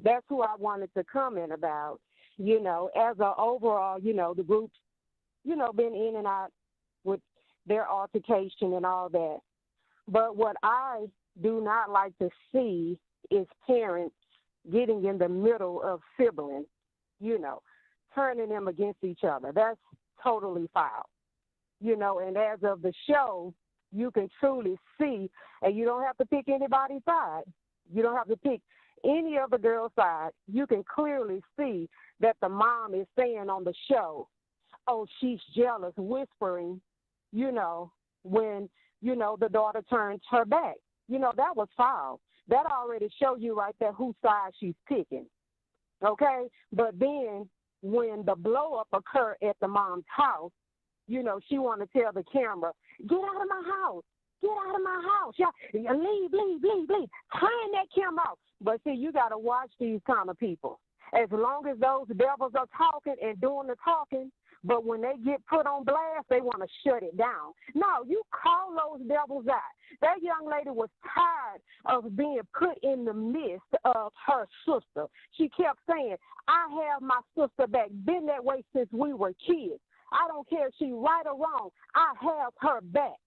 that's who I wanted to comment about. As a overall, the groups, been in and out with their altercation and all that. But what I do not like to see is parents getting in the middle of siblings, turning them against each other. That's totally foul. And as of the show, you can truly see, and you don't have to pick anybody's side. You don't have to pick any of the girls' side. You can clearly see that the mom is saying on the show, oh, she's jealous, whispering, when, the daughter turns her back. That was foul. That already showed you right there whose side she's picking. Okay? But then when the blow-up occurred at the mom's house, she want to tell the camera, get out of my house. Get out of my house. Yeah, leave. Turn that camera off. But see, you got to watch these kind of people. As long as those devils are talking and doing the talking, but when they get put on blast, they want to shut it down. No, you call those devils out. That young lady was tired of being put in the midst of her sister. She kept saying, I have my sister back. Been that way since we were kids. I don't care if she's right or wrong. I have her back.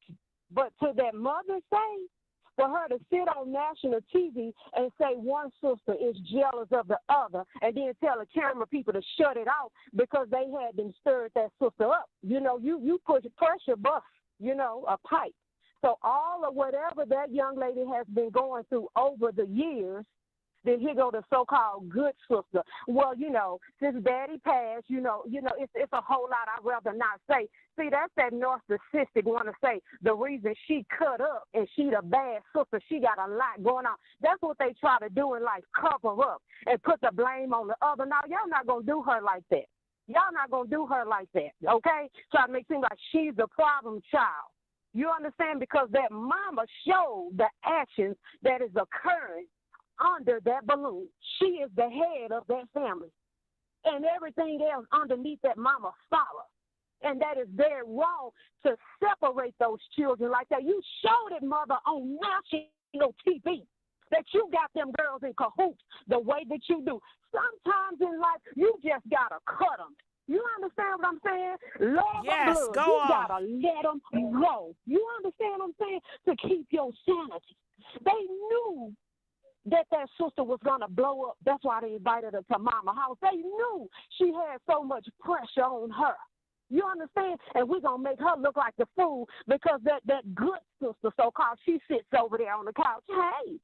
But to that mother say, for her to sit on national TV and say one sister is jealous of the other and then tell the camera people to shut it off because they had been stirred that sister up. You push pressure bust, a pipe. So all of whatever that young lady has been going through over the years, then here go the so-called good sister. Well, since daddy passed, it's a whole lot I'd rather not say. See, that's that narcissistic want to say the reason she cut up and she the bad sister, she got a lot going on. That's what they try to do in life, cover up and put the blame on the other. Now, y'all not going to do her like that. Y'all not going to do her like that, okay? Try to make it seem like she's the problem child. You understand? Because that mama showed the actions that is occurring under that balloon. She is the head of that family. And everything else underneath that mama follow. And that is very wrong to separate those children like that. You showed it, mother, on national TV that you got them girls in cahoots the way that you do. Sometimes in life, you just got to cut them. You understand what I'm saying? Lord Yes, blood, go you on. got to let them go. You understand what I'm saying? To keep your sanity. They knew that sister was going to blow up. That's why they invited her to mama house. They knew she had so much pressure on her. You understand? And we're going to make her look like the fool because that good sister, so-called, she sits over there on the couch. Hey,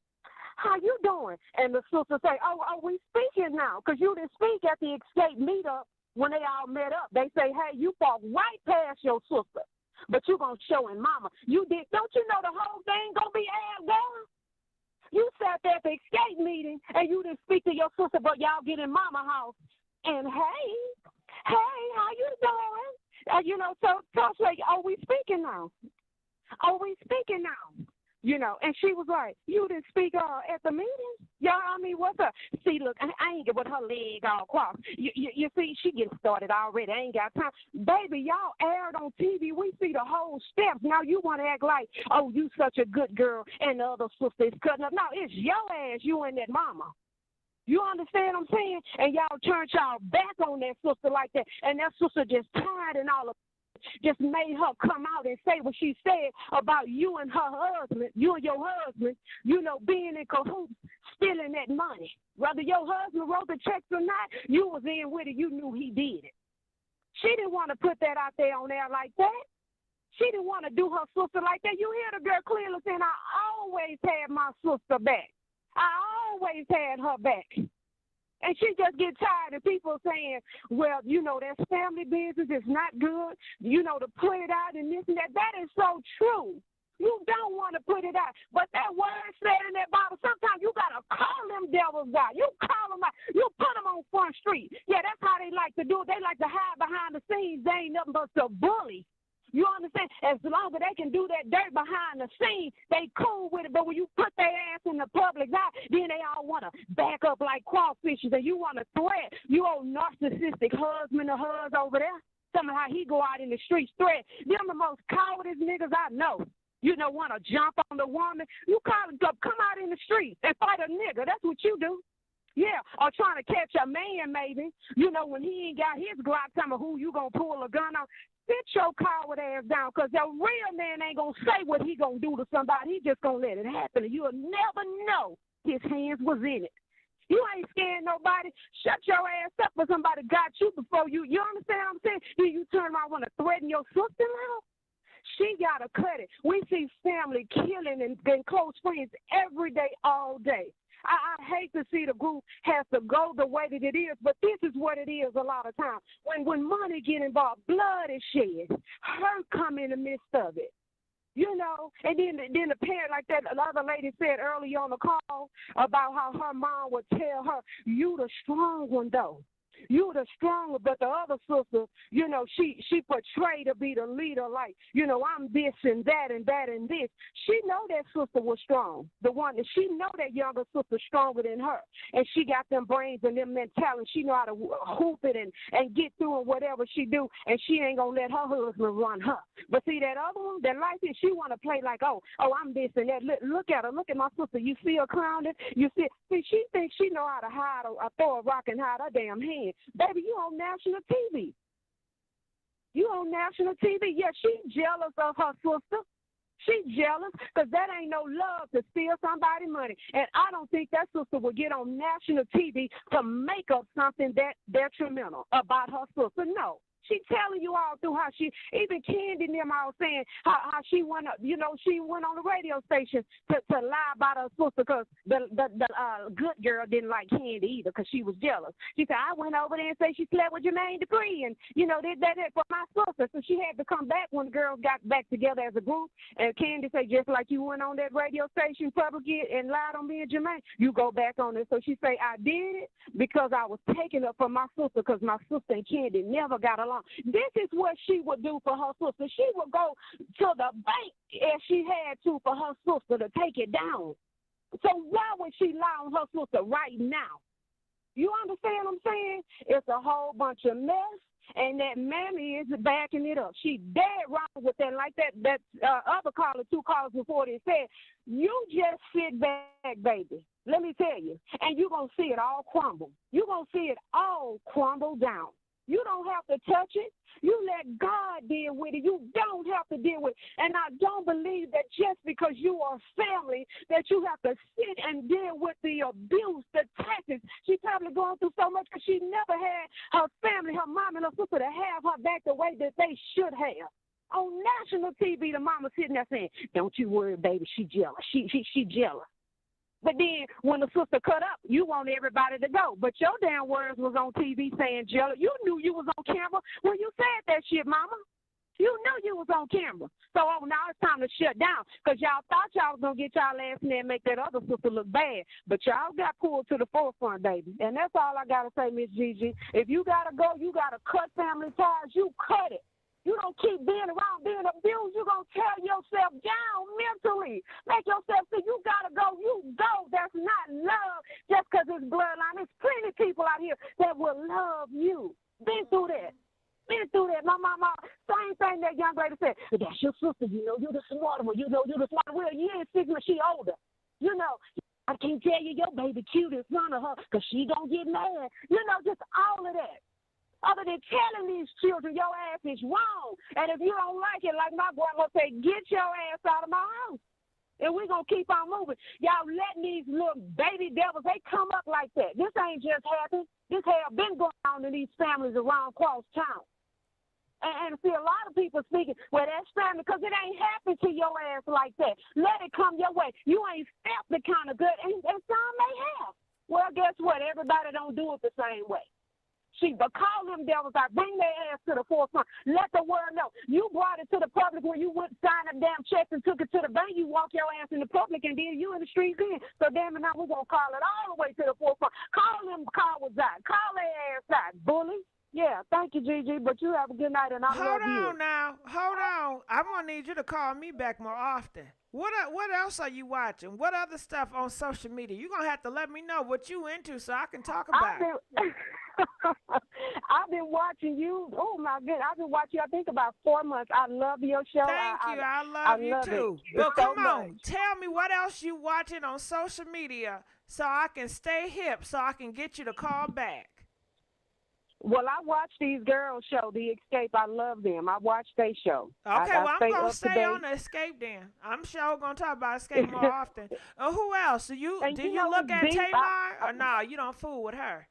how you doing? And the sister say, oh, are we speaking now? Because you didn't speak at the escape meetup when they all met up. They say, hey, you walked right past your sister, but you going to show in mama. You did. Don't you know the whole thing going to be aired down? You sat there at the escape meeting and you didn't speak to your sister, but y'all get in mama house. And hey, how you doing? So like, are we speaking now? Are we speaking now? And she was like, you didn't speak at the meeting? Y'all, what's up? See, look, I ain't with her leg all crossed. You see, she getting started already. I ain't got time. Baby, y'all aired on TV. We see the whole steps. Now you want to act like, oh, you such a good girl and the other sister is cutting up. No, it's your ass, you and that mama. You understand what I'm saying? And y'all turned y'all back on that sister like that. And that sister just tired and all of just made her come out and say what she said about you and her husband, you and your husband, you know, being in cahoots, stealing that money. Whether your husband wrote the checks or not, you was in with it. You knew he did it. She didn't want to put that out there on air like that. She didn't want to do her sister like that. You hear the girl clearly saying, I always had my sister back. I always had her back. And she just get tired of people saying, well, you know, that's family business. It's not good, you know, to put it out and this and that. That is so true. You don't want to put it out. But that word said in that Bible, sometimes you got to call them devils out. You call them out. You put them on Front Street. Yeah, that's how they like to do it. They like to hide behind the scenes. They ain't nothing but the bully. You understand? As long as they can do that dirt behind the scene, they cool with it. But when you put their ass in the public eye, then they all want to back up like crawfishes, and you want to threat. You old narcissistic husband or hus over there. Some of how he go out in the streets threat. Them the most cowardice niggas I know. You know, want to jump on the woman. You call it, come out in the street and fight a nigga. That's what you do. Yeah, or trying to catch a man maybe. You know, when he ain't got his Glock, tell me who you going to pull a gun on. Sit your coward ass down, because the real man ain't going to say what he going to do to somebody. He just going to let it happen. You'll never know his hands was in it. You ain't scared nobody. Shut your ass up for somebody got you before you. You understand what I'm saying? Then you turn around and want to threaten your sister now? She got to cut it. We see family killing and close friends every day, all day. I hate to see the group has to go the way that it is, but this is what it is a lot of times. When money get involved, blood is shed. Hurt come in the midst of it. You know, and then the parent, like that other lady said earlier on the call about how her mom would tell her, you the strong one, though. You the stronger, but the other sister, you know, she portrayed to be the leader, like, you know, I'm this and that and that and this. She know that sister was strong. The one that she know that younger sister stronger than her, and she got them brains and them mentality. She know how to hoop it and get through and whatever she do, and she ain't gonna let her husband run her. But see that other one, that life is, she want to play like, oh, I'm this and that. Look at her. Look at my sister. You see her clowning. You see she thinks she know how to hide or throw a rock and hide her damn hand. Baby, you on national TV. You on national TV. Yeah, she jealous of her sister. She jealous because that ain't no love to steal somebody's money. And I don't think that sister will get on national TV to make up something that detrimental about her sister. No. She telling you all through how she, even Candy and them all saying how she went up, you know, she went on the radio station to lie about her sister because the good girl didn't like Candy either because she was jealous. She said, I went over there and said she slept with Jermaine Dupri and, you know, did that for my sister. So she had to come back when the girls got back together as a group. And Candy said, just like you went on that radio station publicly and lied on me and Jermaine, you go back on it. So she say, I did it because I was taking up for my sister because my sister and Candy never got along. This is what she would do for her sister. She would go to the bank if she had to for her sister to take it down. So why would she lie on her sister right now? You understand what I'm saying? It's a whole bunch of mess, and that mammy is backing it up. She dead wrong with that. Like that other caller, 2 calls before they said, you just sit back, baby. Let me tell you. And you're going to see it all crumble. You're going to see it all crumble down. You don't have to touch it. You let God deal with it. You don't have to deal with it. And I don't believe that just because you are family that you have to sit and deal with the abuse, the tactics. She's probably going through so much because she never had her family, her mom and her sister to have her back the way that they should have. On national TV, the mama sitting there saying, don't you worry, baby, she jealous. She jealous. But then when the sister cut up, you want everybody to go. But your damn words was on TV saying jealous. You knew you was on camera when you said that shit, mama. You knew you was on camera. So now it's time to shut down because y'all thought y'all was going to get y'all ass in there and make that other sister look bad. But y'all got pulled to the forefront, baby. And that's all I got to say, Miss Gigi. If you got to go, you got to cut family ties. You cut it. You don't keep being around being abused. You're going to tear yourself down mentally. Make yourself say you got to go. You go. That's not love just because it's bloodline. There's plenty of people out here that will love you. Been through that. My mama, same thing that young lady said. That's your sister. You know, you're the smarter one. You know, you're the smarter one. Well, you ain't Sigma. She older. You know, I can't tell you your baby cute in front of her because she going to get mad. You know, just all of that. other than telling these children your ass is wrong. And if you don't like it, like my grandma said, get your ass out of my house. And we're going to keep on moving. Y'all letting these little baby devils, they come up like that. This ain't just happened. This hell been going on in these families around across town. And see, a lot of people speaking, well, that's family, because it ain't happened to your ass like that. Let it come your way. You ain't stepped the kind of good, and some may have. Well, guess what? Everybody don't do it the same way. But call them devils out. Bring their ass to the forefront. Let the world know. You brought it to the public when you went sign them damn checks and took it to the bank. You walk your ass in the public, and then you in the streets then. So damn it, now we're going to call it all the way to the forefront. Call them cowards out. Call their ass out, bully. Yeah, thank you, Gigi, but you have a good night, and I love you. Hold on now. Hold on. I'm going to need you to call me back more often. What else are you watching? What other stuff on social media? You're going to have to let me know what you into so I can talk about it. I've been watching you. Oh, my goodness. I've been watching you, I think, about 4 months. I love your show. Thank you. I love you, too. But so come on. Tell me what else you watching on social media so I can stay hip, so I can get you to call back. Well, I watch these girls' show, The Escape. I love them. I watch their show. Okay, well, I'm going to stay on the Escape then. I'm sure going to talk about Escape more often. Who else? Do you look at Tamar? Or no, you don't fool with her?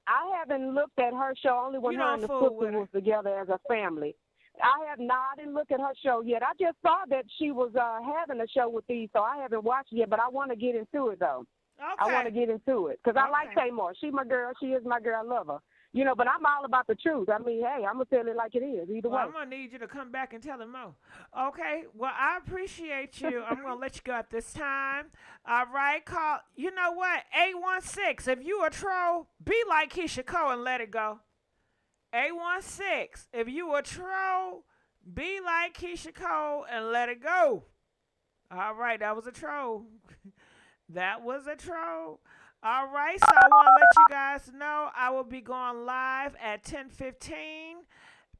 I haven't looked at her show only when her and the sisters was together as a family. I didn't look at her show yet. I just saw that she was having a show with these, so I haven't watched it yet, but I want to get into it, though. Okay. I want to get into it because I like Tamar. She's my girl. She is my girl. I love her. You know, but I'm all about the truth. I mean, hey, I'm going to tell it like it is either way. I'm going to need you to come back and tell him more. Okay, well, I appreciate you. I'm going to let you go at this time. All right, call. You know what? 816, if you a troll, be like Keisha Cole and let it go. 816, if you a troll, be like Keisha Cole and let it go. All right, that was a troll. That was a troll. All right, so I want to let you guys know I will be going live at 10:15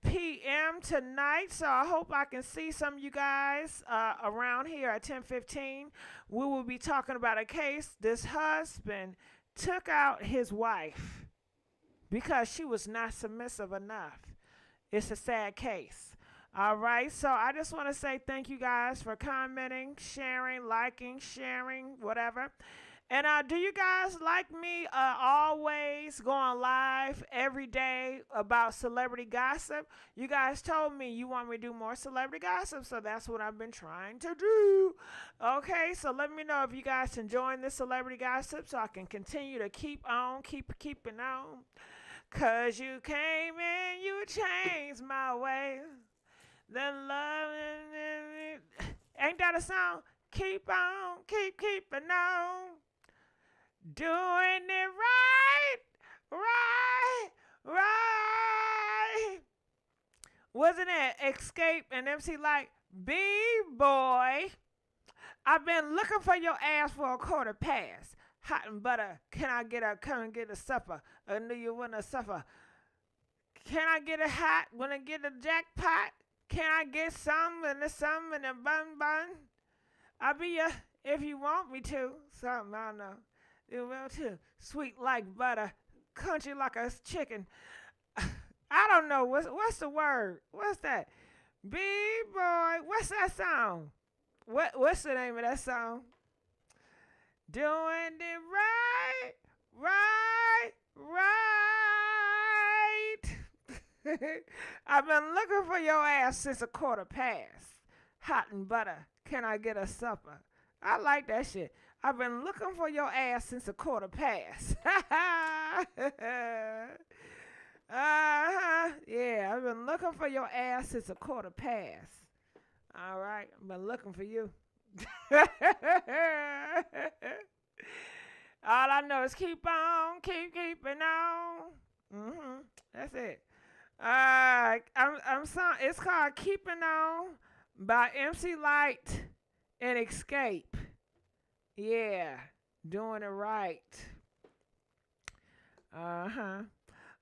p.m. tonight. So I hope I can see some of you guys around here at 10:15. We will be talking about a case. This husband took out his wife because she was not submissive enough. It's a sad case. All right, so I just want to say thank you guys for commenting, sharing, liking, sharing, whatever. And do you guys like me always going live every day about celebrity gossip? You guys told me you want me to do more celebrity gossip, so that's what I've been trying to do. Okay, so let me know if you guys enjoying this celebrity gossip so I can continue to keep keeping on. 'Cause you came in, you changed my ways. Then love, ain't that a song? Keep on, keeping on. Doing it right. Wasn't it Escape and MC like, B-boy, I've been looking for your ass for a quarter past. Hot and butter, come and get a supper? I knew you wouldn't suffer. Can I get a hot when I get a jackpot? Can I get some and a bun? I'll be ya if you want me to. Something, I don't know. You will too. Sweet like butter, crunchy like a chicken. I don't know. What's the word? What's that? B-boy. What's that song? What's the name of that song? Doing it right. I've been looking for your ass since a quarter past. Hot and butter. Can I get a supper? I like that shit. I've been looking for your ass since a quarter past. Yeah, I've been looking for your ass since a quarter past. All right, I've been looking for you. All I know is keep on, keeping on. That's it. It's called Keeping On by MC Light and Escape. Yeah, doing it right. All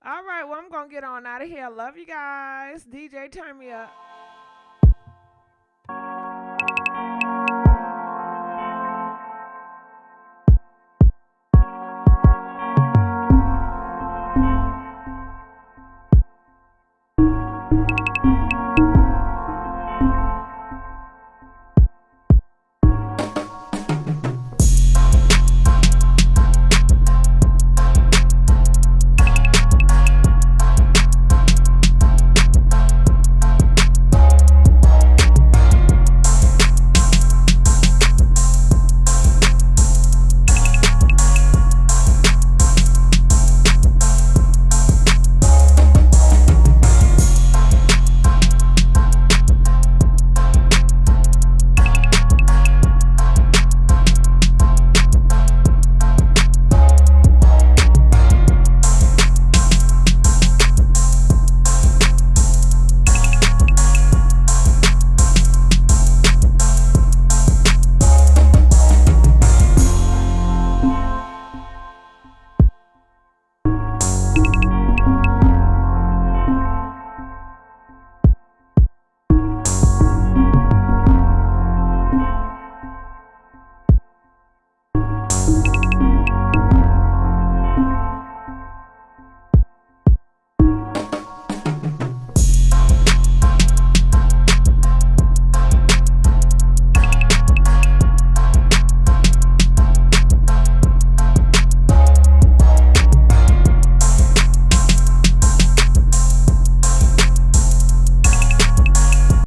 right, well, I'm going to get on out of here. Love you guys. DJ, turn me up.